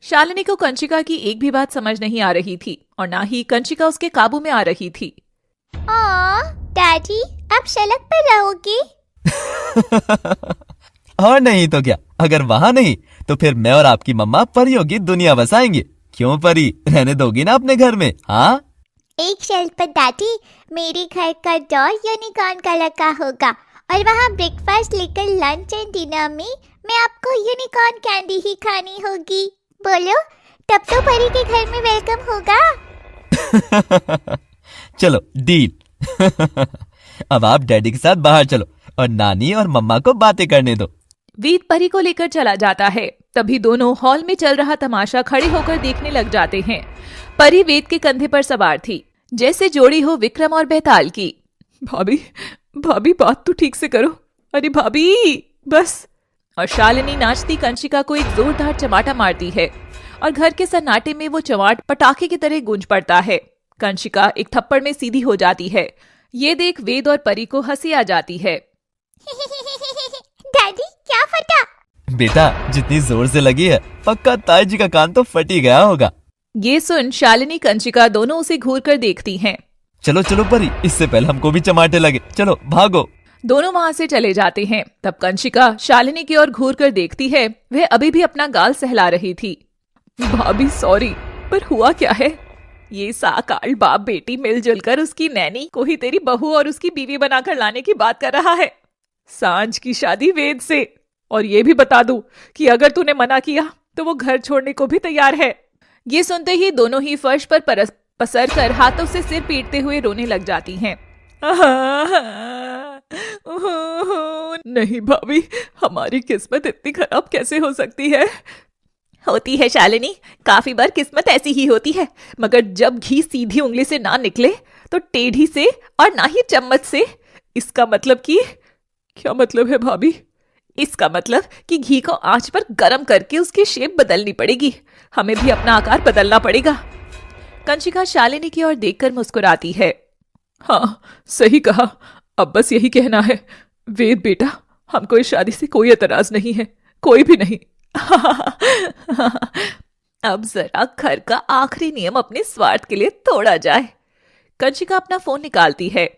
Speaker 1: शालिनी को कंचिका की एक भी बात समझ नहीं आ रही थी और ना ही कंचिका उसके काबू में आ रही थी।
Speaker 6: डैडी, आप सड़क पर रहोगे?
Speaker 2: और नहीं तो क्या, अगर वहां नहीं तो फिर मैं और आपकी मम्मा परियों की दुनिया बसाएंगे। क्यों परी, रहने दोगी ना अपने घर में? हाँ,
Speaker 6: एक शेल्फ पर डैडी, मेरे घर का डॉल यूनिकॉर्न कलर का होगा और वहाँ ब्रेकफास्ट लेकर लंच एंड डिनर में मैं आपको यूनिकॉर्न कैंडी ही खानी होगी। बोलो, तब तो परी के घर में वेलकम होगा।
Speaker 2: चलो डील। अब आप डैडी के साथ बाहर चलो और नानी और मम्मा को बातें करने दो।
Speaker 1: वेद परी को लेकर चला जाता है।
Speaker 5: तभी दोनों हॉल में चल रहा तमाशा खड़े होकर देखने लग जाते हैं। परी वेद के कंधे पर सवार थी, जैसे जोड़ी हो विक्रम और बेताल की।
Speaker 3: भाभी भाभी बात तो ठीक से करो। अरे भाभी बस।
Speaker 5: और शालिनी नाचती कंशिका को एक जोरदार चमाटा मारती है और घर के सन्नाटे में वो चमाट पटाखे की तरह गूंज पड़ता है। कंशिका एक थप्पड़ में सीधी हो जाती है। ये देख वेद और परी को हंसी आ जाती है।
Speaker 6: डैडी क्या फटा?
Speaker 2: बेटा जितनी जोर से लगी है पक्का ताई जी का कान तो फट ही गया होगा।
Speaker 5: ये सुन शालिनी कंशिका दोनों उसे घूर कर देखती हैं।
Speaker 2: चलो चलो परी, इससे पहले हमको भी चमाटे लगे, चलो भागो।
Speaker 5: दोनों वहां से चले जाते हैं। तब कंशिका शालिनी की ओर घूर कर देखती है। वह अभी भी अपना गाल सहला रही थी।
Speaker 3: भाभी सॉरी, पर हुआ क्या है?
Speaker 5: ये साकाल बाप बेटी मिलजुल कर उसकी नैनी को ही तेरी बहू और उसकी बीवी बनाकर लाने की बात कर रहा है।
Speaker 3: सांझ की शादी वेद से। और ये भी बता दूं कि अगर तूने मना किया तो वो घर छोड़ने को भी तैयार है।
Speaker 5: ये सुनते ही दोनों ही फर्श पर पसर कर हाथों से सिर पीटते हुए रोने लग जाती हैं।
Speaker 3: नहीं भाभी, हमारी किस्मत इतनी खराब कैसे हो सकती है?
Speaker 5: होती है शालिनी, काफी बार किस्मत ऐसी ही होती है, मगर जब घी सीधी उंगली से ना निकले तो टेढ़ी से और ना ही चम्मच से।
Speaker 3: इसका मतलब कि? क्या मतलब है भाभी?
Speaker 5: इसका मतलब कि घी को आंच पर गरम करके उसकी शेप बदलनी पड़ेगी। हमें भी अपना आकार बदलना पड़ेगा। कंशिका शालिनी की ओर देखकर मुस्कुराती है।
Speaker 3: हाँ सही कहा, अब बस यही कहना है। वेद बेटा, हमको इस शादी से कोई एतराज नहीं है, कोई भी नहीं।
Speaker 5: अब जरा घर का आखिरी नियम अपने स्वार्थ के लिए तोड़ा जाए। कंशिका अपना फोन निकालती है।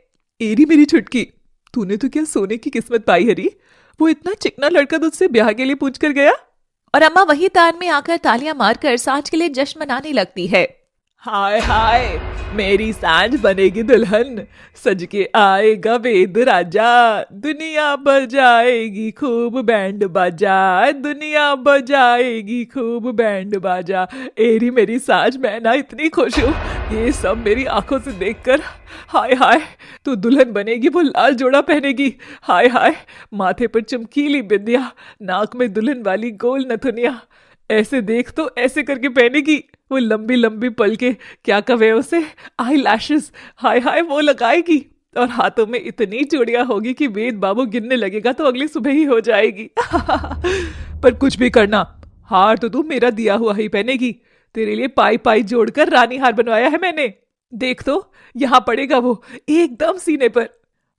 Speaker 3: एरी मेरी छुटकी, तूने तो क्या सोने की किस्मत पाई हरी। वो इतना चिकना लड़का तुझसे ब्याह के लिए पूछ कर गया।
Speaker 5: और अम्मा वही तान में आकर तालियां मारकर सांझ के लिए जश्न मनाने लगती है।
Speaker 3: हाय हाय, मेरी सांझ बनेगी दुल्हन, सज के आएगा वेद राजा, दुनिया बजाएगी खूब बैंड बाजा, दुनिया बजाएगी खूब बैंड बाजा। एरी मेरी सांझ, मैं ना इतनी खुश हूँ ये सब मेरी आंखों से देखकर। हाय हाय, तू दुल्हन बनेगी, वो लाल जोड़ा पहनेगी। हाय हाय, माथे पर चमकीली बिंदिया, नाक में दुल्हन वाली गोल नथुनिया। ऐसे देख तो ऐसे करके पहनेगी, वो लंबी लंबी पलके, क्या कहे उसे, आई लैशेस। हाय हाय वो लगाएगी, और हाथों में इतनी चूड़ियां होगी कि वेद बाबू गिनने लगेगा तो अगली सुबह ही हो जाएगी। पर कुछ भी करना, हार तो तू मेरा दिया हुआ ही पहनेगी। तेरे लिए पाई पाई जोड़कर रानी हार बनवाया है मैंने। देख तो यहाँ पड़ेगा वो एकदम सीने पर।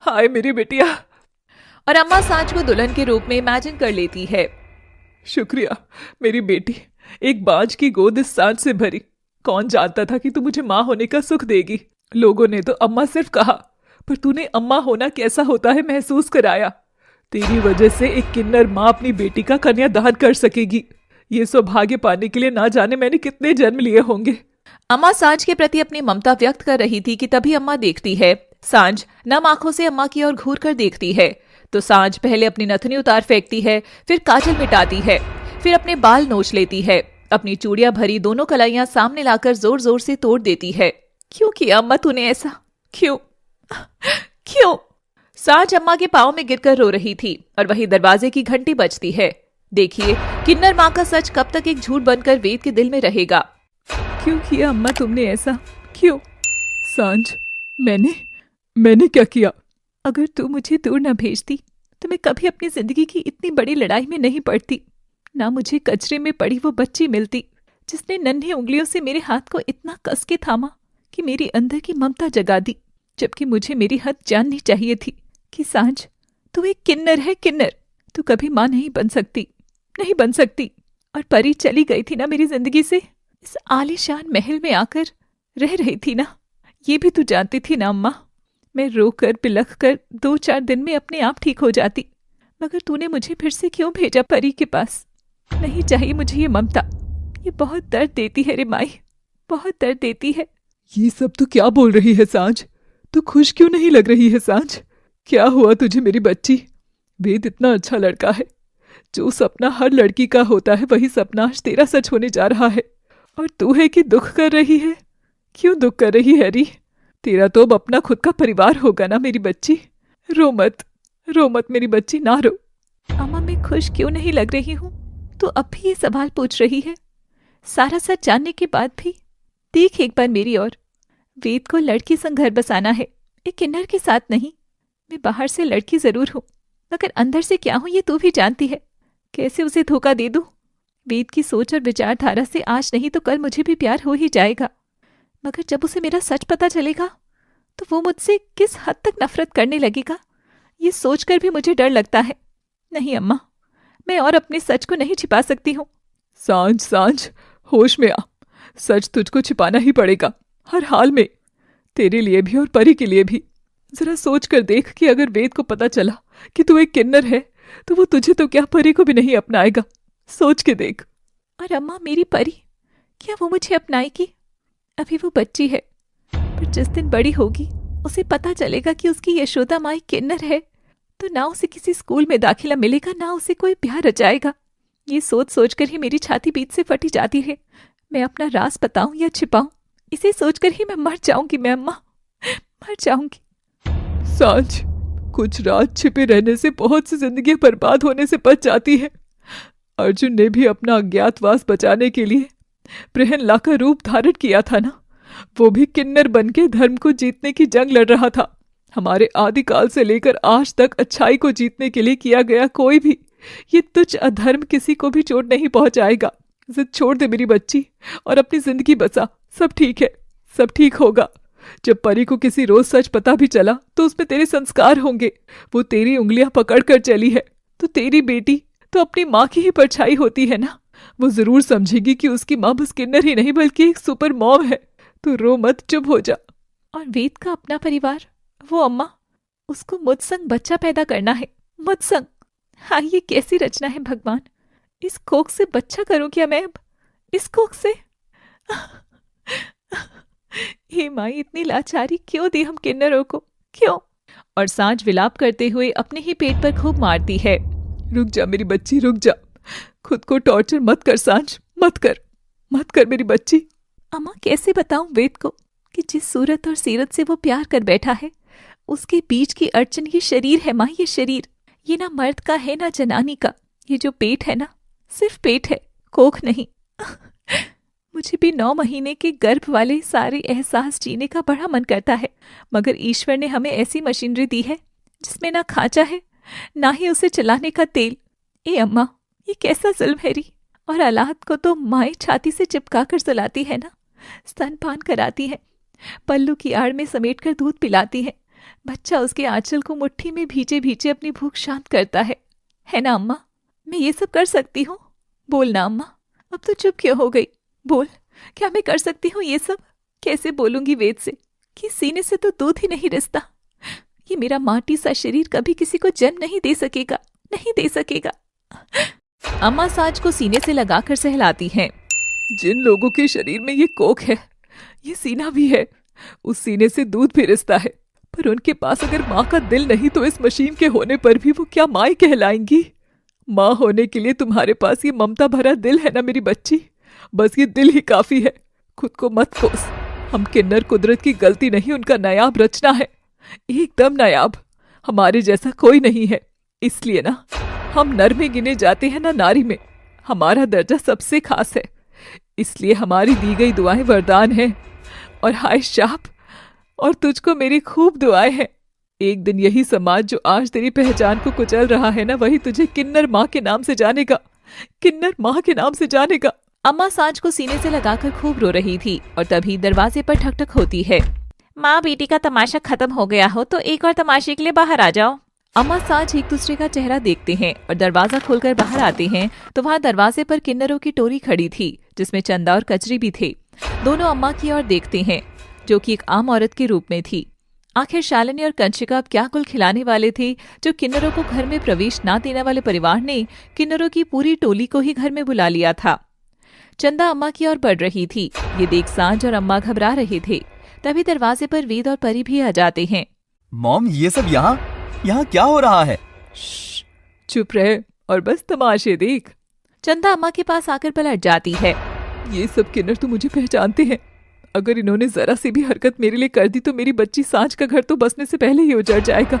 Speaker 3: हाय मेरी बेटिया।
Speaker 5: और अम्मा सांझ को दुल्हन के रूप में इमेजिन कर लेती है।
Speaker 3: शुक्रिया मेरी बेटी, एक बांझ की गोद इस सांझ से भरी। कौन जानता था कि तू मुझे माँ होने का सुख देगी। लोगों ने तो अम्मा सिर्फ कहा, पर तूने अम्मा होना कैसा होता है महसूस कराया। तेरी वजह से एक किन्नर माँ अपनी बेटी का कन्यादान कर सकेगी। ये सौभाग्य पाने के लिए ना जाने मैंने कितने जन्म लिए होंगे।
Speaker 5: अम्मा सांझ के प्रति अपनी ममता व्यक्त कर रही थी कि तभी अम्मा देखती है। सांझ नम आंखों से अम्मा की ओर घूर कर देखती है तो सांझ पहले अपनी नथनी उतार फेंकती है, फिर काजल मिटाती है, फिर अपने बाल नोच लेती है, अपनी चूड़ियां भरी दोनों कलाइयां सामने लाकर जोर जोर से तोड़ देती है। क्यों किया अम्मा तूने ऐसा? क्यों क्यों? सांझ अम्मा के पांव में गिरकर रो रही थी और वही दरवाजे की घंटी बजती है। देखिए किन्नर माँ का सच कब तक एक झूठ बनकर वेद के दिल में रहेगा।
Speaker 3: क्यों किया अम्मा तुमने ऐसा? क्यों? सांझ, मैंने क्या किया?
Speaker 1: अगर तू मुझे दूर न भेजती तो मैं कभी अपनी जिंदगी की इतनी बड़ी लड़ाई में नहीं पड़ती। ना मुझे कचरे में पड़ी वो बच्ची मिलती जिसने नन्ही उंगलियों से मेरे हाथ को इतना कस के थामा कि मेरी अंदर की ममता जगा दी, जबकि मुझे मेरी हद जाननी चाहिए थी कि सांझ तू एक किन्नर है, किन्नर। तू कभी माँ नहीं बन सकती, नहीं बन सकती। और परी चली गई थी ना मेरी जिंदगी से, इस आलीशान महल में आकर रह रही थी ना। ये भी तू जानती थी ना अम्मा। मैं रोकर बिलख कर 2-4 दिन में अपने आप ठीक हो जाती, मगर तूने मुझे फिर से क्यों भेजा परी के पास? नहीं चाहिए मुझे ये ममता, ये बहुत दर्द देती है रे माई, बहुत दर्द देती है।
Speaker 3: ये सब तू क्या बोल रही है सांझ? तू खुश क्यों नहीं लग रही है सांझ? क्या हुआ तुझे मेरी बच्ची? वेद इतना अच्छा लड़का है, जो सपना हर लड़की का होता है वही सपना आज तेरा सच होने जा रहा है। और तू है कि दुख कर रही है? क्यों दुख कर रही है री? तेरा तो अब अपना खुद का परिवार होगा ना मेरी बच्ची। रो मत मेरी बच्ची, ना रो।
Speaker 1: अम्मा मैं खुश क्यों नहीं लग रही हूँ?
Speaker 4: तो अब भी ये सवाल पूछ रही है, सारा सच जानने के बाद भी। देख एक बार मेरी ओर, वेद को लड़की संग घर बसाना है, एक किन्नर के साथ नहीं। मैं बाहर से लड़की जरूर हूं, मगर अंदर से क्या हूं ये तू भी जानती है। कैसे उसे धोखा दे दूं? वेद की सोच और विचारधारा से आज नहीं तो कल मुझे भी प्यार हो ही जाएगा, मगर जब उसे मेरा सच पता चलेगा तो वो मुझसे किस हद तक नफरत करने लगेगा, ये सोचकर भी मुझे डर लगता है। नहीं अम्मा, मैं और अपने सच को नहीं छिपा सकती हूँ।
Speaker 3: सांझ सांझ, होश में आ। सच तुझको छिपाना ही पड़ेगा, हर हाल में, तेरे लिए भी और परी के लिए भी। जरा सोच कर देख कि अगर वेद को पता चला कि तू एक किन्नर है तो वो तुझे तो क्या परी को भी नहीं अपनाएगा। सोच के देख।
Speaker 4: और अम्मा, मेरी परी, क्या वो मुझे अपनाएगी? अभी वो बच्ची है, पर जिस दिन बड़ी होगी उसे पता चलेगा कि उसकी यशोदा माई किन्नर है, तो ना उसे किसी स्कूल में दाखिला मिलेगा, ना उसे कोई ब्याह रचाएगा। ये सोच सोचकर ही मेरी छाती बीच से फटी जाती है। मैं अपना राज बताऊं या छिपाऊं, इसे सोचकर ही मैं मर जाऊंगी। मैं अम्मा, मर जाऊंगी।
Speaker 3: सांझ, कुछ राज छिपे रहने से बहुत सी जिंदगी बर्बाद होने से बच जाती है। अर्जुन ने भी अपना अज्ञातवास बचाने के लिए प्रहन का रूप धारण किया था ना। वो भी किन्नर बनके धर्म को जीतने की जंग लड़ रहा था। हमारे आदिकाल से लेकर आज तक अच्छाई को जीतने के लिए किया गया कोई भी ये तुच्छ अधर्म किसी को भी चोट नहीं पहुंचाएगा। जिद छोड़ दे मेरी बच्ची और अपनी जिंदगी बचा। सब ठीक है, सब ठीक होगा। जब परी को किसी रोज सच पता भी चला तो उसमें तेरे संस्कार होंगे। वो तेरी उंगलियां पकड़ कर चली है तो तेरी बेटी तो अपनी माँ की ही परछाई होती है ना। वो जरूर समझेगी कि उसकी माँ बस किन्नर ही नहीं बल्कि एक सुपर मॉम है। तो रो मत, चुप हो जा।
Speaker 4: और वेद का अपना परिवार, वो अम्मा, उसको मुझ संग बच्चा पैदा करना है, मुझ संग। हाँ, ये कैसी रचना है भगवान। इस कोख से बच्चा करूं क्या मैं अब? इस कोख से? हे माई, इतनी लाचारी क्यों दी हम किन्नरों को, क्यों? और सांझ विलाप करते हुए अपने ही पेट पर खूब मारती है।
Speaker 3: रुक जा मेरी बच्ची, रुक जा। खुद को टॉर्चर मत कर सांझ, मत कर, मत कर मेरी बच्ची।
Speaker 4: अम्मा, कैसे बताऊं वेद को कि जिस सूरत और सीरत से वो प्यार कर बैठा है, उसके बीच की अड़चन ये शरीर है माँ, ये शरीर। ये ना मर्द का है ना जनानी का। ये जो पेट है ना, सिर्फ पेट है, कोख नहीं। मुझे भी 9 महीने के गर्भ वाले सारे एहसास जीने का बड़ा मन करता है, मगर ईश्वर ने हमें ऐसी मशीनरी दी है जिसमें ना खांचा है ना ही उसे चलाने का तेल। ए अम्मा, ये कैसा जुल्म है री। और औलाद को तो माएँ छाती से चिपका कर सुलाती है ना, स्तनपान कराती है, पल्लू की आड़ में समेटकर दूध पिलाती है। बच्चा उसके आंचल को मुट्ठी में भींचे भींचे अपनी भूख शांत करता है ना अम्मा? मैं ये सब कर सकती हूँ? बोल ना अम्मा, अब तो चुप क्यों हो गई? बोल, क्या मैं कर सकती हूँ ये सब? कैसे बोलूंगी वेद से कि सीने से तो दूध ही नहीं रिसता? ये मेरा माटी सा शरीर कभी किसी को जन्म नहीं दे सकेगा, नहीं दे सकेगा।
Speaker 5: अम्मा सांझ को सीने से लगाकर सहलाती हैं।
Speaker 3: जिन लोगों के शरीर में ये कोख है, ये सीना भी है, उस सीने से दूध भी रिसता है, पर उनके पास अगर माँ का दिल नहीं तो इस मशीन के होने पर भी वो क्या माँ कहलाएंगी? माँ होने के लिए तुम्हारे पास ये ममता भरा दिल है ना मेरी बच्ची, बस ये दिल ही काफी है। खुद को मत कोस। हम किन्नर कुदरत की गलती नहीं, उनका नायाब रचना है, एकदम नायाब। हमारे जैसा कोई नहीं है, इसलिए ना हम नर में गिने जाते हैं ना नारी में। हमारा दर्जा सबसे खास है, इसलिए हमारी दी गई दुआएं वरदान हैं और हाय शाप। और तुझको मेरी खूब दुआएं हैं। एक दिन यही समाज जो आज तेरी पहचान को कुचल रहा है ना, वही तुझे किन्नर माँ के नाम से जानेगा, किन्नर माँ के नाम से जानेगा।
Speaker 5: अम्मा सांझ को सीने से लगाकर खूब रो रही थी और तभी दरवाजे पर ठक ठक होती है।
Speaker 4: माँ, बेटी का तमाशा खत्म हो गया हो तो एक और तमाशे के लिए बाहर आ जाओ।
Speaker 5: अम्मा सांझ एक दूसरे का चेहरा देखते हैं और दरवाजा खोलकर बाहर आते हैं तो वहाँ दरवाजे पर किन्नरों की टोली खड़ी थी, जिसमें चंदा और कचरी भी थे। दोनों अम्मा की ओर देखते हैं, जो कि एक आम औरत के रूप में थी। आखिर शालिनी और कंचिका अब क्या कुल खिलाने वाले थे जो किन्नरों को घर में प्रवेश न देने वाले परिवार ने किन्नरों की पूरी टोली को ही घर में बुला लिया था। चंदा अम्मा की ओर बढ़ रही थी। ये देख सांझ और अम्मा घबरा रहे थे। तभी दरवाजे पर वेद और परी भी आ जाते हैं।
Speaker 2: मॉम, ये सब यहाँ क्या हो रहा है?
Speaker 3: चुप रहे और बस तमाशे देख।
Speaker 5: चंदा अम्मा के पास आकर पलट जाती है।
Speaker 3: ये सब किन्नर तो मुझे पहचानते हैं। अगर इन्होंने जरा सी भी हरकत मेरे लिए कर दी तो मेरी बच्ची सांझ का घर तो बसने से पहले ही उजड़ जाएगा।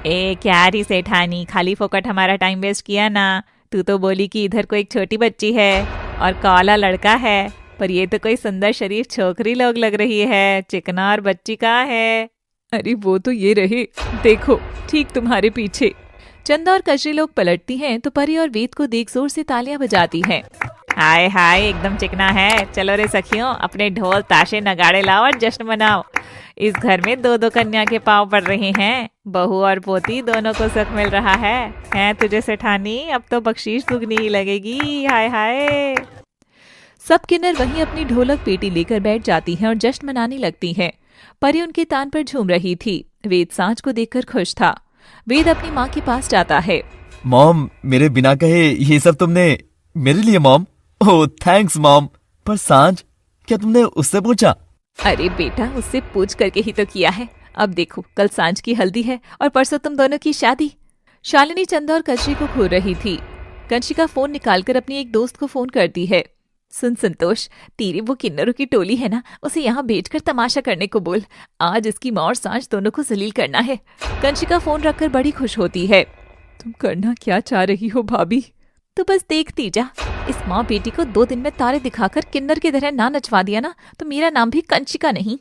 Speaker 4: ए क्या री सेठानी, खाली फोकट हमारा टाइम वेस्ट किया ना। तू तो बोली कि इधर कोई एक छोटी बच्ची है और काला लड़का है, पर ये तो कोई सुंदर शरीफ छोकरी लोग लग रही है। चिकना और बच्ची कहाँ है?
Speaker 1: अरे वो तो ये रहे, देखो ठीक तुम्हारे पीछे।
Speaker 5: चंदा और कजरी लोग पलटती हैं तो परी और वेद को देख जोर से तालियां बजाती हैं।
Speaker 4: हाय हाय, एकदम चिकना है। चलो रे सखियों, अपने ढोल ताशे नगाड़े लाओ और जश्न मनाओ। इस घर में 2-2 कन्या के पाँव पड़ रहे हैं। बहू और पोती दोनों को सुख मिल रहा है तुझे सेठानी? अब तो बख्शीश दुगनी ही लगेगी। हाय हाय।
Speaker 5: सब किन्नर वहीं अपनी ढोलक पेटी लेकर बैठ जाती हैं और जश्न मनाने लगती हैं। परी उनके तान पर झूम रही थी। वेद सांझ को देखकर खुश था। वेद अपनी माँ के पास जाता है।
Speaker 2: मॉम, मेरे बिना कहे ये सब तुमने मेरे लिए मॉम? ओह थैंक्स मॉम। पर सांझ, क्या तुमने उससे पूछा?
Speaker 5: अरे बेटा, उससे पूछ करके ही तो किया है। अब देखो, कल सांझ की हल्दी है और परसों तुम दोनों की शादी। शालिनी चंदा और कंची को घूर रही थी। कंचिका फोन निकालकर अपनी एक दोस्त को फोन करती है। सुन संतोष, तेरी वो किन्नरों की टोली है ना, उसे यहाँ भेजकर तमाशा करने को बोल। आज इसकी माँ और सांझ दोनों को जलील करना है। कंचिका फोन रखकर बड़ी खुश होती है।
Speaker 1: तुम करना क्या चाह रही हो भाभी?
Speaker 5: तो बस देखती जा। इस माँ बेटी को 2 दिन में तारे दिखाकर किन्नर की तरह ना नचवा दिया ना, तो मेरा नाम भी कंचिका नहीं।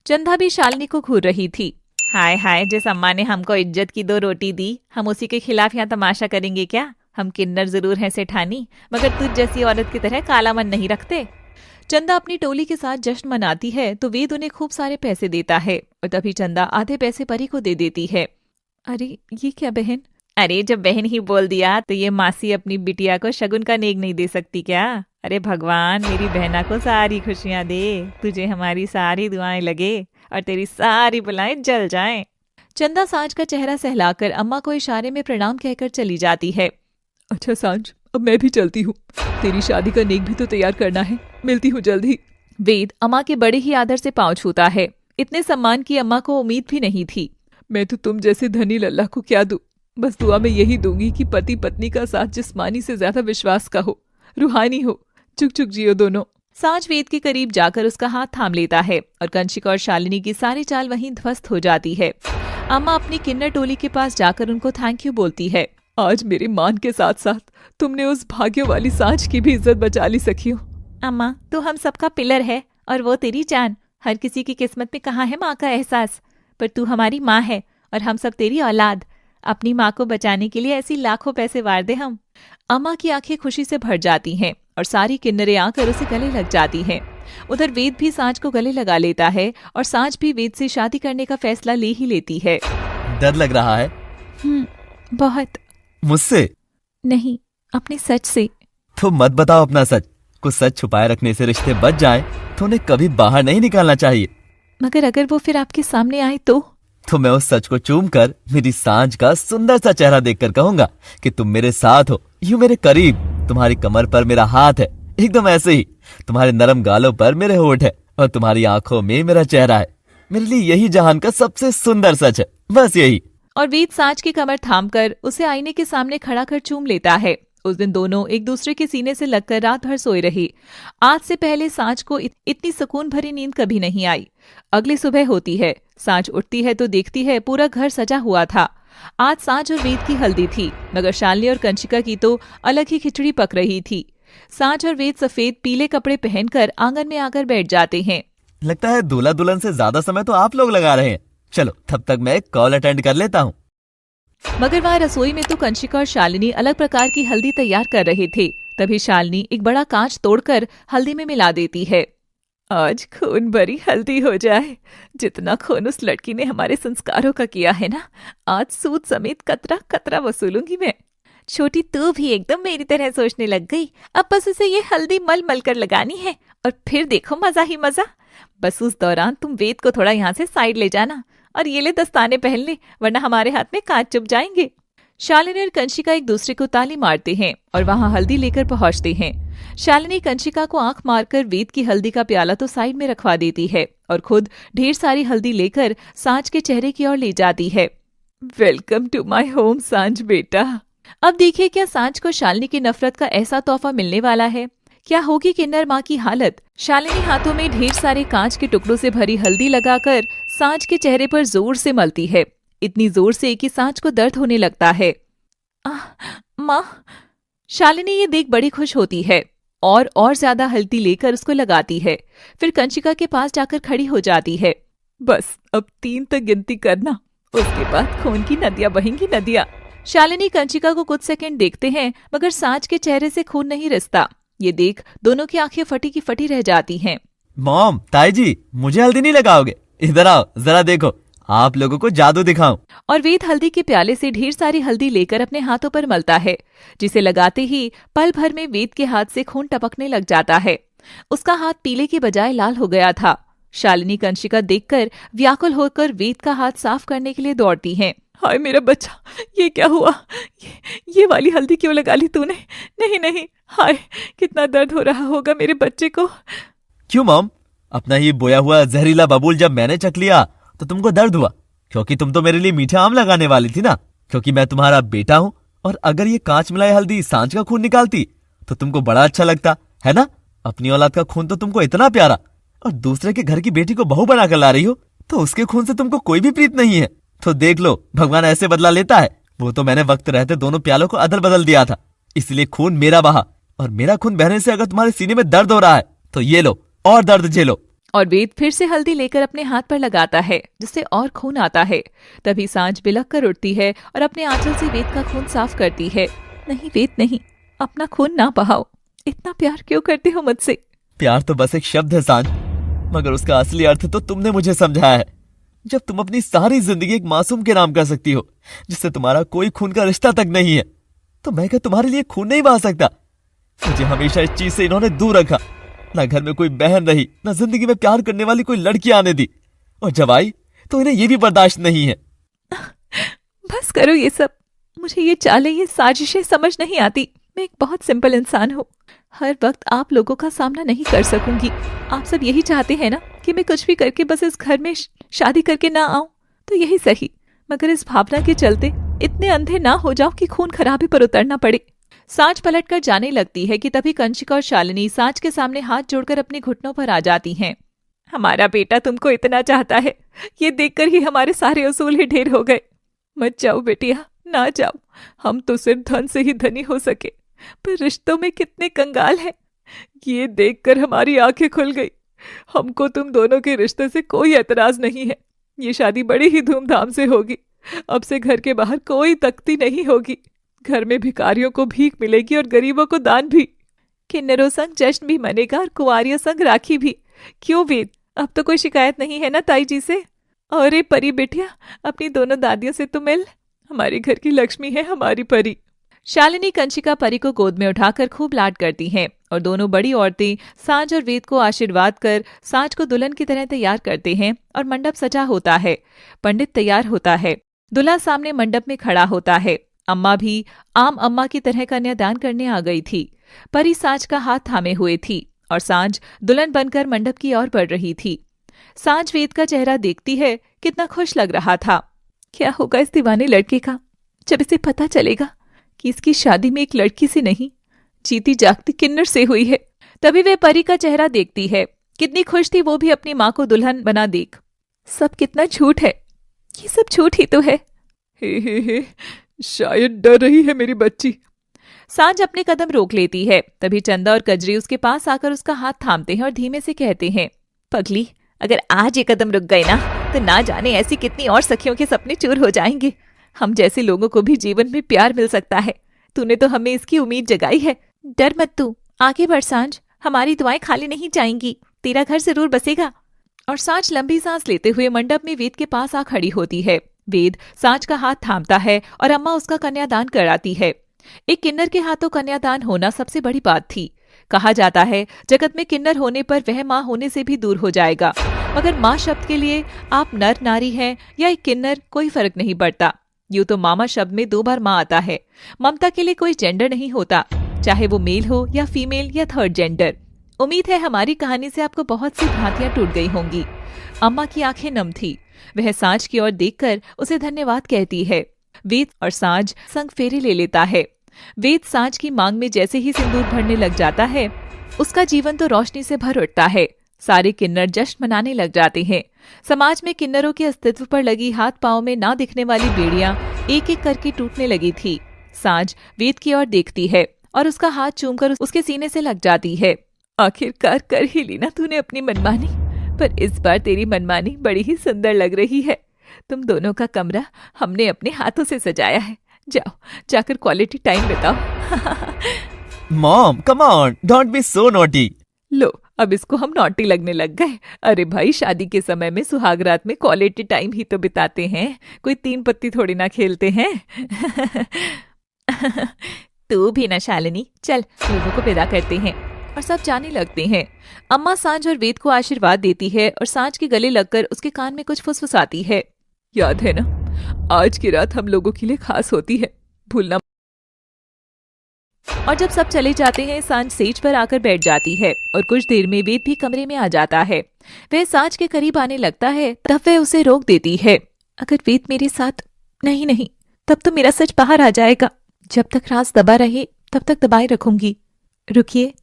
Speaker 5: चंदा भी शालिनी को घूर रही थी।
Speaker 4: हाय हाय, जिस अम्मा ने हमको इज्जत की 2 रोटी दी, हम उसी के खिलाफ यहाँ तमाशा करेंगे क्या? हम किन्नर जरूर हैं सेठानी, मगर तुझ जैसी औरत की तरह काला मन नहीं रखते।
Speaker 5: चंदा अपनी टोली के साथ जश्न मनाती है तो वेद उन्हें खूब सारे पैसे देता है और तभी चंदा आधे पैसे परी को दे देती है।
Speaker 1: अरे ये क्या बहन?
Speaker 4: अरे जब बहन ही बोल दिया तो ये मासी अपनी बिटिया को शगुन का नेक नहीं दे सकती क्या? अरे भगवान मेरी बहना को सारी खुशियां दे, तुझे हमारी सारी दुआएं लगे और तेरी सारी बुलाएं जल जाएं।
Speaker 5: चंदा सांझ का चेहरा सहलाकर अम्मा को इशारे में प्रणाम कहकर चली जाती है।
Speaker 1: अच्छा सांझ, अब मैं भी चलती हूँ। तेरी शादी का नेक भी तो तैयार करना है। मिलती हूँ जल्दी।
Speaker 5: वेद अम्मा के बड़े ही आदर से पांव छूता है। इतने सम्मान की अम्मा को उम्मीद भी नहीं थी।
Speaker 1: मैं तो तुम जैसे धनी लल्ला को क्या दूं? बस दुआ में यही दूंगी कि पति पत्नी का साथ जिस्मानी से ज्यादा विश्वास का हो, रूहानी हो। चुक चुक जियो दोनों।
Speaker 5: सांझ वेद के करीब जाकर उसका हाथ थाम लेता है और कंचिका और शालिनी की सारी चाल वहीं ध्वस्त हो जाती है। अम्मा अपनी किन्नर टोली के पास जाकर उनको थैंक यू बोलती है।
Speaker 1: आज मेरे मान के साथ साथ तुमने उस भाग्य वाली सांझ की भी इज्जत बचा ली सखियों।
Speaker 4: अम्मा, तू हम सबका पिलर है और वो तेरी जान। हर किसी की किस्मत में कहाँ है माँ का एहसास, पर तू हमारी माँ है और हम सब तेरी औलाद। अपनी माँ को बचाने के लिए ऐसी लाखों पैसे वार दे हम।
Speaker 5: अम्मा की आंखें खुशी से भर जाती हैं और सारी किन्नरें आकर उसे गले लग जाती हैं। उधर वेद भी सांझ को गले लगा लेता है और सांझ भी वेद से शादी करने का फैसला ले ही लेती है।
Speaker 2: डर लग रहा है?
Speaker 5: बहुत।
Speaker 2: मुझसे
Speaker 5: नहीं, अपने सच से।
Speaker 2: तो मत बताओ अपना सच। कुछ सच छुपाए रखने से रिश्ते बच जाएं तो उन्हें कभी बाहर नहीं निकालना चाहिए।
Speaker 5: मगर अगर वो फिर आपके सामने आए तो
Speaker 2: मैं उस सच को चूम कर मेरी सांझ का सुंदर सा चेहरा देखकर कहूंगा कि तुम मेरे साथ हो, यूं मेरे करीब। तुम्हारी कमर पर मेरा हाथ है, एकदम ऐसे ही। तुम्हारे नरम गालों पर मेरे होंठ है और तुम्हारी आंखों में मेरा चेहरा है। मेरे लिए यही जहान का सबसे सुंदर सच है, बस यही।
Speaker 5: और वेद सांझ की कमर थामकर उसे आईने के सामने खड़ा कर चूम लेता है। उस दिन दोनों एक दूसरे के सीने से लगकर रात भर सोए रही। आज से पहले सांझ को इतनी सुकून भरी नींद कभी नहीं आई। अगली सुबह होती है। सांझ उठती है तो देखती है पूरा घर सजा हुआ था। आज सांझ और वेद की हल्दी थी, मगर शालिनी और कंचिका की तो अलग ही खिचड़ी पक रही थी। सांझ और वेद सफेद पीले कपड़े पहनकर आंगन में आकर बैठ जाते हैं।
Speaker 2: लगता है दूल्हा दुल्हन से ज्यादा समय तो आप लोग लगा रहे हैं। चलो तब तक मैं कॉल अटेंड कर लेता हूँ।
Speaker 5: मगर वहाँ रसोई में तो कंचिका और शालिनी अलग प्रकार की हल्दी तैयार कर रहे थे। तभी शालिनी एक बड़ा कांच तोड़कर हल्दी में मिला देती है।
Speaker 1: आज खून भरी हल्दी हो जाए। जितना खून उस लड़की ने हमारे संस्कारों का किया है ना, आज सूद समेत कतरा कतरा वसूलूंगी मैं।
Speaker 4: छोटी तू भी एकदम मेरी तरह सोचने लग गई। अब बस उसे ये हल्दी मल मल कर लगानी है और फिर देखो मजा ही मजा। बस उस दौरान तुम वेद को थोड़ा यहाँ से साइड ले जाना और ये ले दस्ताने पहन ले, वरना हमारे हाथ में कांच चुभ जाएंगे।
Speaker 5: शालिनी और कंचिका एक दूसरे को ताली मारते हैं और वहाँ हल्दी लेकर पहुँचते हैं। शालिनी कंचिका को आंख मारकर वेद की हल्दी का प्याला तो साइड में रखवा देती है और खुद ढेर सारी हल्दी लेकर सांझ के चेहरे की ओर ले जाती है।
Speaker 1: वेलकम टू माई होम सांझ बेटा।
Speaker 5: अब देखिए क्या सांझ को शालिनी की नफरत का ऐसा तोहफा मिलने वाला है। क्या होगी किन्नर माँ की हालत। शालिनी हाथों में ढेर सारे कांच के टुकड़ों से भरी हल्दी लगाकर सांझ के चेहरे पर जोर से मलती है, इतनी जोर से कि सांझ को दर्द होने लगता है। अम्मा। शालिनी ये देख बड़ी खुश होती है और ज्यादा हल्दी लेकर उसको लगाती है। फिर कंचिका के पास जाकर खड़ी हो जाती है।
Speaker 1: बस अब 3 तक गिनती करना, उसके बाद खून की नदियां बहेंगी, नदियां।
Speaker 5: शालिनी कंचिका को कुछ सेकंड देखते हैं, मगर सांच के चेहरे से खून नहीं रिसता। ये देख दोनों की आंखें फटी की फटी रह जाती हैं।
Speaker 2: मॉम, ताई जी, मुझे हल्दी नहीं लगाओगे? इधर आओ, जरा देखो, आप लोगों को जादू दिखाऊं।
Speaker 5: और वेद हल्दी के प्याले से ढेर सारी हल्दी लेकर अपने हाथों पर मलता है, जिसे लगाते ही पल भर में वेद के हाथ से खून टपकने लग जाता है। उसका हाथ पीले के बजाय लाल हो गया था। शालिनी कंचिका देखकर व्याकुल होकर वेद का हाथ साफ करने के लिए दौड़ती हैं।
Speaker 1: हाय मेरा बच्चा, ये क्या हुआ? ये वाली हल्दी क्यों लगा ली तूने? नहीं नहीं, हाय कितना दर्द हो रहा होगा मेरे बच्चे को।
Speaker 2: क्यों मॉम? अपना ये बोया हुआ जहरीला बबूल जब मैंने चख लिया तो तुमको दर्द हुआ? क्योंकि तुम तो मेरे लिए मीठा आम लगाने वाली थी ना, क्योंकि मैं तुम्हारा बेटा हूँ। और अगर ये कांच मिलाई हल्दी सांच का खून निकालती तो तुमको बड़ा अच्छा लगता है ना? अपनी औलाद का खून तो तुमको इतना प्यारा, और दूसरे के घर की बेटी को बहू बनाकर ला रही हो तो उसके खून से तुमको कोई भी प्रीत नहीं है। तो देख लो, भगवान ऐसे बदला लेता है। वो तो मैंने वक्त रहते दोनों प्यालों को अदल बदल दिया था, इसलिए खून मेरा बहा। और मेरा खून बहने से अगर तुम्हारे सीने में दर्द हो रहा है तो ये लो और दर्द झेलो।
Speaker 5: और वेद फिर से हल्दी लेकर अपने हाथ पर लगाता है, जिससे और खून आता है। तभी सांच बिलख कर उठती है और अपने आंचल से वेद का खून साफ करती है।
Speaker 1: नहीं वेद नहीं, अपना खून ना बहाओ। इतना प्यार क्यों करते हो मुझसे?
Speaker 2: प्यार तो बस एक शब्द है सांच, मगर उसका असली अर्थ तो तुमने मुझे समझाया है। जब तुम अपनी सारी जिंदगी एक मासूम के नाम कर सकती हो, जिससे तुम्हारा कोई खून का रिश्ता तक नहीं है, तो मैं क्या तुम्हारे लिए खून नहीं बहा सकता? मुझे हमेशा इस चीज से इन्होंने दूर रखा। ना घर में कोई बहन रही, ना जिंदगी में प्यार करने वाली कोई लड़की आने दी, और जब आई तो इन्हें ये भी बर्दाश्त नहीं है।
Speaker 1: बस करो ये सब। मुझे ये चालें, ये साजिशें समझ नहीं आती। मैं एक बहुत सिंपल इंसान हूँ, हर वक्त आप लोगों का सामना नहीं कर सकूंगी। आप सब यही चाहते हैं ना कि मैं कुछ भी करके बस इस घर में शादी करके ना आऊं, तो यही सही। मगर इस भावना के चलते इतने अंधे ना हो जाओ कि खून खराबे पर उतरना पड़े।
Speaker 5: सांच पलटकर जाने लगती है कि तभी कंचिका और शालिनी सांच के सामने हाथ जोड़कर अपने घुटनों पर आ जाती हैं।
Speaker 1: हमारा बेटा तुमको इतना चाहता है, ये देखकर ही हमारे सारे उसूल ही ढेर हो गए। मत जाओ बेटिया, ना जाओ। हम तो सिर्फ धन से ही धनी हो सके, पर रिश्तों में कितने कंगाल हैं। ये देखकर हमारी आंखें खुल गई। हमको तुम दोनों के रिश्ते से कोई एतराज नहीं है। ये शादी बड़ी ही धूमधाम से होगी। अब से घर के बाहर कोई तख्ती नहीं होगी। घर में भिखारियों को भीख मिलेगी और गरीबों को दान भी। किन्नरों संग जश्न भी मनेगा और कुंवारियों संग राखी भी। क्यों वेद, अब तो कोई शिकायत नहीं है ना ताई जी से? अरे परी बेटिया, अपनी दोनों दादियों से तो मिल। हमारे घर की लक्ष्मी है हमारी परी।
Speaker 5: शालिनी कंचिका परी को गोद में उठाकर खूब लाड करती हैं और दोनों बड़ी औरतें सांच और वेद को आशीर्वाद कर सांच को दुल्हन की तरह तैयार करते हैं और मंडप सजा होता है। पंडित तैयार होता है। दूल्हा सामने मंडप में खड़ा होता है। अम्मा भी आम अम्मा की तरह कन्यादान करने आ गई थी। परी सांच का हाथ थामे हुए थी और सांच दुल्हन बनकर मंडप की ओर बढ़ रही थी। सांच वेद का चेहरा देखती है, कितना खुश लग रहा था।
Speaker 1: क्या होगा इस दीवाने लड़के का जब इसे पता चलेगा कि इसकी शादी में एक लड़की से नहीं, जीती जागती किन्नर से हुई है।
Speaker 5: तभी वे परी का चेहरा देखती है। कितनी खुश थी वो भी अपनी माँ को दुल्हन बना देख।
Speaker 1: सब कितना झूठ है, ये सब झूठ ही तो है।
Speaker 3: हे, शायद डर रही है मेरी बच्ची।
Speaker 5: सांझ अपने कदम रोक लेती है। तभी चंदा और कजरी उसके पास आकर उसका हाथ थामते हैं और धीमे से कहते हैं,
Speaker 4: पगली, अगर आज ये कदम रुक गए ना तो ना जाने ऐसी कितनी और सखियों के सपने चूर हो जाएंगे। हम जैसे लोगों को भी जीवन में प्यार मिल सकता है। तूने तो हमें इसकी उम्मीद जगाई है। डर मत तू, आगे बढ़ सांझ, हमारी दुआएं खाली नहीं जाएंगी, तेरा घर जरूर बसेगा।
Speaker 5: और सांझ लंबी सांस लेते हुए मंडप में वेद के पास आ खड़ी होती है। वेद सांझ का हाथ थामता है और अम्मा उसका कन्यादान कराती है। एक किन्नर के हाथों कन्यादान होना सबसे बड़ी बात थी। कहा जाता है जगत में किन्नर होने पर वह माँ होने से भी दूर हो जाएगा, मगर माँ शब्द के लिए आप नर नारी हैं या एक किन्नर कोई फर्क नहीं पड़ता। यूं तो मामा शब्द में 2 बार माँ आता है। ममता के लिए कोई जेंडर नहीं होता, चाहे वो मेल हो या फीमेल या थर्ड जेंडर। उम्मीद है हमारी कहानी से आपको बहुत सी भ्रांतियां टूट गई होंगी। अम्मा की आंखें नम थी। वह सांझ की ओर देखकर उसे धन्यवाद कहती है। वेद और सांझ संग फेरे ले लेता है। वेद सांझ की मांग में जैसे ही सिंदूर भरने लग जाता है, उसका जीवन तो रोशनी से भर उठता है। सारे किन्नर जश्न मनाने लग जाते हैं। समाज में किन्नरों के अस्तित्व पर लगी हाथ पांव में ना दिखने वाली बेड़ियां एक एक करके टूटने लगी थी। सांझ वेद की ओर देखती है और उसका हाथ चूमकर उसके सीने से लग जाती है।
Speaker 1: आखिरकार कर ही ली ना तूने अपनी मनमानी, पर इस बार तेरी मनमानी बड़ी ही सुंदर लग रही है। तुम दोनों का कमरा हमने अपने हाथों से सजाया है। जाओ जाकर क्वालिटी टाइम बिताओ।
Speaker 2: Mom come on, don't be so naughty.
Speaker 1: लो अब इसको हम नॉटी लगने लग गए। अरे भाई, शादी के समय में सुहागरात में क्वालिटी टाइम ही तो बिताते हैं, कोई 3 पत्ती थोड़ी ना खेलते हैं।
Speaker 4: तू भी ना शालिनी, चल लोगों को विदा करते हैं।
Speaker 5: और सब जाने लगते हैं। अम्मा सांझ और वेद को आशीर्वाद देती है और सांझ के गले लगकर उसके कान में कुछ फुसफुसाती है।
Speaker 1: याद है ना, आज की रात हम लोगों के लिए खास होती है, भूलना।
Speaker 5: और जब सब चले जाते हैं, सांझ सेज पर आकर बैठ जाती है और कुछ देर में वेद भी कमरे में आ जाता है। वह सांझ के करीब आने लगता है, तब वह उसे रोक देती है।
Speaker 4: अगर वेद मेरे साथ नहीं, तब तो मेरा सच बाहर आ जाएगा। जब तक राज दबा रहे तब तक दबाए रखूंगी। रुकिए,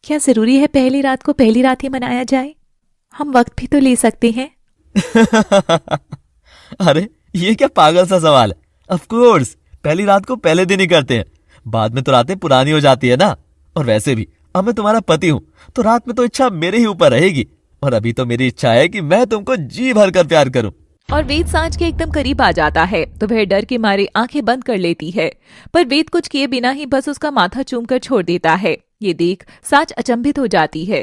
Speaker 4: क्या जरूरी है पहली रात को पहली रात ही मनाया जाए? हम वक्त भी तो ले सकते हैं।
Speaker 2: अरे ये क्या पागल सा सवाल है। ऑफ कोर्स पहली रात को पहले दिन ही करते हैं, बाद में तो रातें पुरानी हो जाती है ना। और वैसे भी अब मैं तुम्हारा पति हूँ, तो रात में तो इच्छा मेरे ही ऊपर रहेगी। और अभी तो मेरी इच्छा है कि मैं तुमको जी भर कर प्यार करूं।
Speaker 5: और वेद सांझ के एकदम करीब आ जाता है तो वह डर के मारे आंखें बंद कर लेती है, पर वेद कुछ किए बिना ही बस उसका माथा चूमकर छोड़ देता है। ये देख सांझ अचंभित हो जाती है।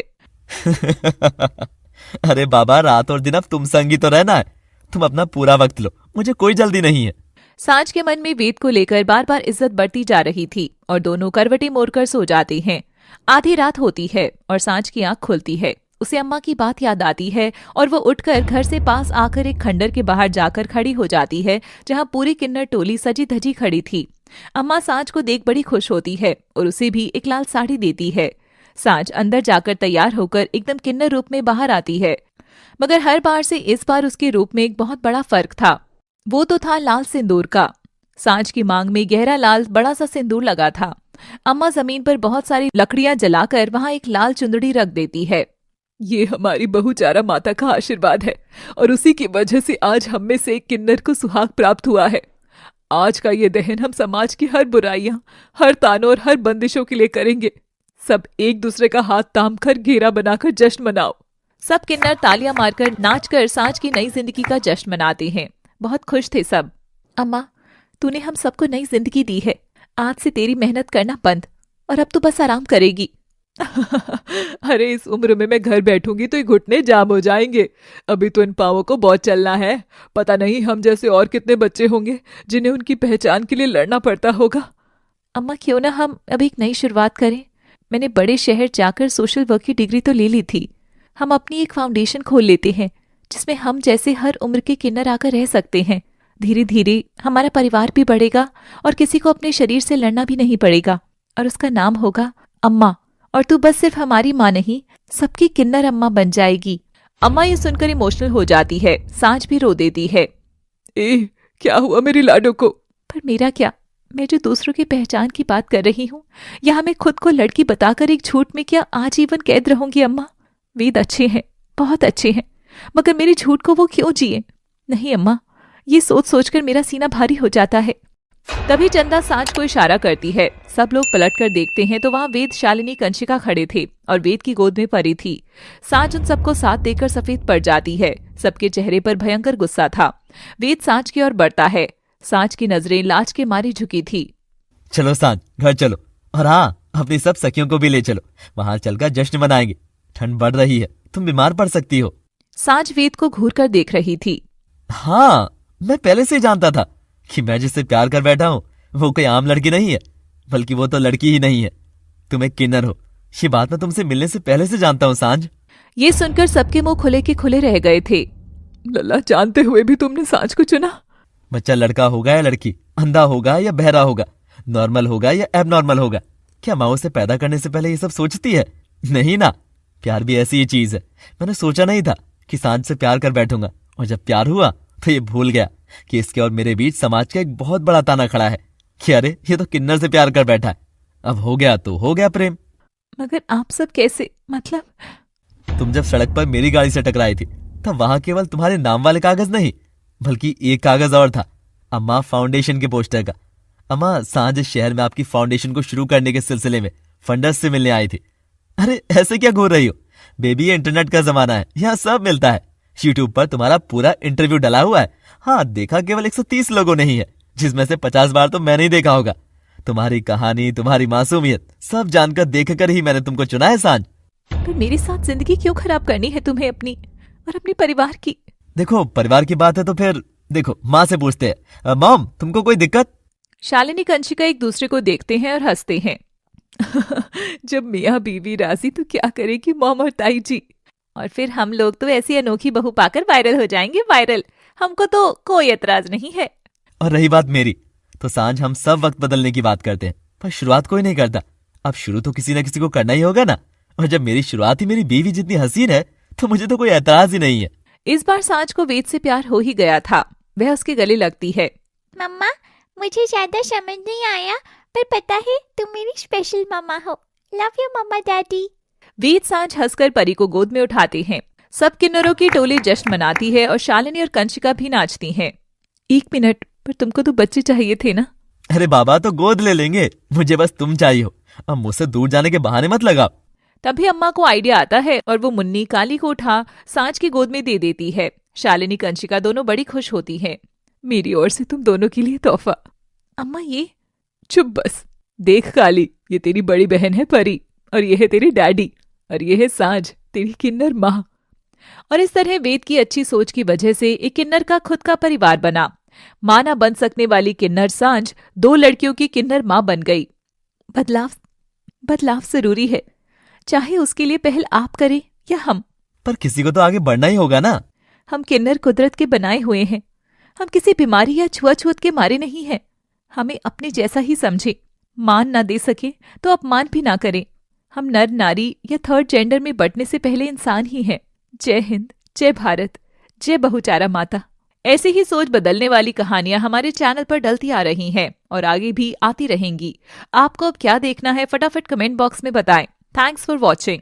Speaker 2: अरे बाबा, रात और दिन अब तुम संगी तो रहना है, तुम अपना पूरा वक्त लो, मुझे कोई जल्दी नहीं है।
Speaker 5: सांझ के मन में वेद को लेकर बार बार इज्जत बढ़ती जा रही थी और दोनों करवटें मोड़कर सो जाते हैं। आधी रात होती है और सांझ की आंख खुलती है। उसे अम्मा की बात याद आती है और वो उठकर घर से पास आकर एक खंडर के बाहर जाकर खड़ी हो जाती है, जहां पूरी किन्नर टोली सजी धजी खड़ी थी। अम्मा सांझ को देख बड़ी खुश होती है और उसे भी एक लाल साड़ी देती है। सांझ अंदर जाकर तैयार होकर एकदम किन्नर रूप में बाहर आती है, मगर हर बार से इस बार उसके रूप में एक बहुत बड़ा फर्क था। वो तो था लाल सिंदूर का। सांझ की मांग में गहरा लाल बड़ा सा सिंदूर लगा था। अम्मा जमीन पर बहुत सारी लकड़ियां जलाकर वहां एक लाल चुंदड़ी रख देती है।
Speaker 1: ये हमारी बहुचारा माता का आशीर्वाद है और उसी की वजह से आज हम में से एक किन्नर को सुहाग प्राप्त हुआ है। आज का ये दहन हम समाज की हर बुराइयां, हर तानों और हर बंदिशों के लिए करेंगे। सब एक दूसरे का हाथ थाम कर घेरा बनाकर जश्न मनाओ।
Speaker 5: सब किन्नर तालियां मारकर नाचकर सांझ की नई जिंदगी का जश्न मनाते हैं। बहुत खुश थे सब।
Speaker 4: अम्मा, तूने हम सबको नई जिंदगी दी है। आज से तेरी मेहनत करना बंद और अब तू बस आराम करेगी।
Speaker 1: अरे इस उम्र में मैं घर बैठूंगी तो ये घुटने जाम हो जाएंगे। अभी तो इन पांवों को बहुत चलना है। पता नहीं हम जैसे और कितने बच्चे होंगे जिन्हें उनकी पहचान के लिए लड़ना पड़ता होगा।
Speaker 4: अम्मा, क्यों ना हम अभी एक नई शुरुआत करें। मैंने बड़े शहर जाकर सोशल वर्क की डिग्री तो ले ली थी। हम अपनी एक फाउंडेशन खोल लेते हैं जिसमें हम जैसे हर उम्र के किन्नर आकर रह सकते हैं। धीरे धीरे हमारा परिवार भी बढ़ेगा और किसी को अपने शरीर से लड़ना भी नहीं पड़ेगा। और उसका नाम होगा अम्मा। और तू बस सिर्फ हमारी माँ नहीं, सबकी किन्नर अम्मा बन जाएगी।
Speaker 5: अम्मा ये सुनकर इमोशनल हो जाती है। सांझ भी रो देती है।
Speaker 1: क्या हुआ मेरी लाडो को?
Speaker 4: पर मेरा क्या, मैं जो दूसरों की पहचान की बात कर रही हूँ, यहाँ मैं खुद को लड़की बताकर एक झूठ में क्या आजीवन कैद रहूंगी अम्मा? वेद अच्छे हैं, बहुत अच्छे हैं, मगर मेरे झूठ को वो क्यों जिए? नहीं अम्मा, ये सोच सोचकर मेरा सीना भारी हो जाता है।
Speaker 5: तभी चंदा सांझ को इशारा करती है। सब लोग पलटकर देखते हैं तो वहां वेद, शालिनी, कंशिका खड़े थे और वेद की गोद में परी थी। सांझ उन सबको साथ देकर सफेद पड़ जाती है। सबके चेहरे पर भयंकर गुस्सा था। वेद सांझ की ओर बढ़ता है। सांझ की नजरें लाज के मारे झुकी थी।
Speaker 2: चलो सांझ, घर चलो, और हाँ, अपनी सब सखियों को भी ले चलो। वहां चलकर जश्न मनाएंगे। ठंड बढ़ रही है, तुम बीमार पड़ सकती हो।
Speaker 5: सांझ वेद को घूर कर देख रही थी।
Speaker 2: हाँ, मैं पहले से ही जानता था कि मैं जिससे प्यार कर बैठा हूँ वो कोई आम लड़की नहीं है, बल्कि वो तो लड़की ही नहीं है, तुम एक किन्नर हो। ये बात मैं तुमसे मिलने से पहले से जानता हूँ सांझ।
Speaker 5: ये सुनकर सबके मुंह खुले के खुले रह गए थे।
Speaker 1: लल्ला, जानते हुए भी तुमने सांझ को चुना?
Speaker 2: बच्चा लड़का होगा या लड़की, अंधा होगा या बहरा होगा, नॉर्मल होगा या एबनॉर्मल होगा, क्या माँ उसे पैदा करने से पहले ये सब सोचती है? नहीं ना। प्यार भी ऐसी ही चीज है। मैंने सोचा नहीं था कि सांझ से प्यार कर बैठूंगा, और जब प्यार हुआ तो ये भूल गया कि इसके और मेरे बीच समाज का एक बहुत बड़ा ताना खड़ा है कि अरे ये तो किन्नर से प्यार कर बैठा है। अब हो गया तो हो गया प्रेम।
Speaker 4: मगर आप सब कैसे, मतलब?
Speaker 2: तुम जब सड़क पर मेरी गाड़ी से टकराई थी तब वहां केवल तुम्हारे नाम वाले कागज नहीं, बल्कि एक कागज और था, अम्मा फाउंडेशन के पोस्टर का। अम्मा सांझ शहर में आपकी फाउंडेशन को शुरू करने के सिलसिले में फंडर्स से मिलने आई थी। अरे ऐसे क्या घूर रही हो बेबी, ये इंटरनेट का जमाना है, यहाँ सब मिलता है। यूट्यूब पर तुम्हारा पूरा इंटरव्यू डला हुआ है। हाँ, देखा केवल 130 लोगों ने ही है, जिसमें से 50 बार तो मैंने ही देखा होगा। तुम्हारी कहानी, तुम्हारी मासूमियत सब जानकर देखकर ही मैंने तुमको चुना है सांझ।
Speaker 4: पर मेरे साथ जिंदगी क्यों खराब करनी है तुम्हें अपनी और अपने परिवार की?
Speaker 2: देखो परिवार की बात है तो फिर देखो माँ से पूछते हैं। मॉम, तुमको कोई दिक्कत?
Speaker 1: शालिनी कंशिका एक दूसरे को देखते हैं और हंसते हैं। जब मियाँ बीवी राजी तो क्या करेगी मॉम और ताई जी।
Speaker 4: और फिर हम लोग तो ऐसी अनोखी बहू पाकर वायरल हो जाएंगे, वायरल। हमको तो कोई एतराज नहीं है।
Speaker 2: और रही बात मेरी, तो सांझ हम सब वक्त बदलने की बात करते हैं, पर शुरुआत कोई नहीं करता। अब शुरू तो किसी न किसी को करना ही होगा ना। और जब मेरी शुरुआत ही मेरी बीवी जितनी हसीन है तो मुझे तो कोई एतराज ही नहीं है।
Speaker 1: इस बार सांझ को वेद से प्यार हो ही गया था। वह उसके गले लगती है।
Speaker 6: मम्मा, मुझे ज्यादा समझ नहीं आया, पर पता है तुम मेरी स्पेशल मम्मा हो। Love you mama daddy.
Speaker 1: Ved Saanjh हंसकर परी को गोद में उठाते हैं। सब किन्नरों की टोली जश्न मनाती है और शालिनी और कंशिका भी नाचती हैं।
Speaker 3: 1 मिनट, पर तुमको तो बच्चे चाहिए थे ना?
Speaker 2: अरे बाबा, तो गोद ले लेंगे, मुझे बस तुम चाहिए हो। अब मुझसे दूर जाने के बहाने मत लगाओ।
Speaker 1: तभी अम्मा को आइडिया आता है और वो मुन्नी काली को उठा सांझ की गोद में दे देती है। शालिनी कंशिका दोनों बड़ी खुश होती हैं।
Speaker 3: मेरी ओर से तुम दोनों के लिए तोहफा।
Speaker 1: अम्मा ये?
Speaker 3: चुप बस। देख काली, ये तेरी बड़ी बहन है परी, और ये है तेरी डैडी, और ये है सांझ तेरी किन्नर माँ।
Speaker 1: और इस तरह वेद की अच्छी सोच की वजह से एक किन्नर का खुद का परिवार बना। माँ ना बन सकने वाली किन्नर सांझ 2 लड़कियों की किन्नर माँ बन गई। बदलाव जरूरी है, चाहे उसके लिए पहल आप करें या हम।
Speaker 2: पर किसी को तो आगे बढ़ना ही होगा ना।
Speaker 1: हम किन्नर कुदरत के बनाए हुए हैं। हम किसी बीमारी या छुआछूत के मारे नहीं हैं। हमें अपने जैसा ही समझे। मान ना दे सके तो अपमान भी ना करें। हम नर नारी या थर्ड जेंडर में बंटने से पहले इंसान ही हैं। जय हिंद, जय भारत, जय बहुचारा माता। ऐसे ही सोच बदलने वाली कहानियां हमारे चैनल पर डलती आ रही हैं और आगे भी आती रहेंगी। आपको अब क्या देखना है फटाफट कमेंट बॉक्स में बताएं। Thanks for watching.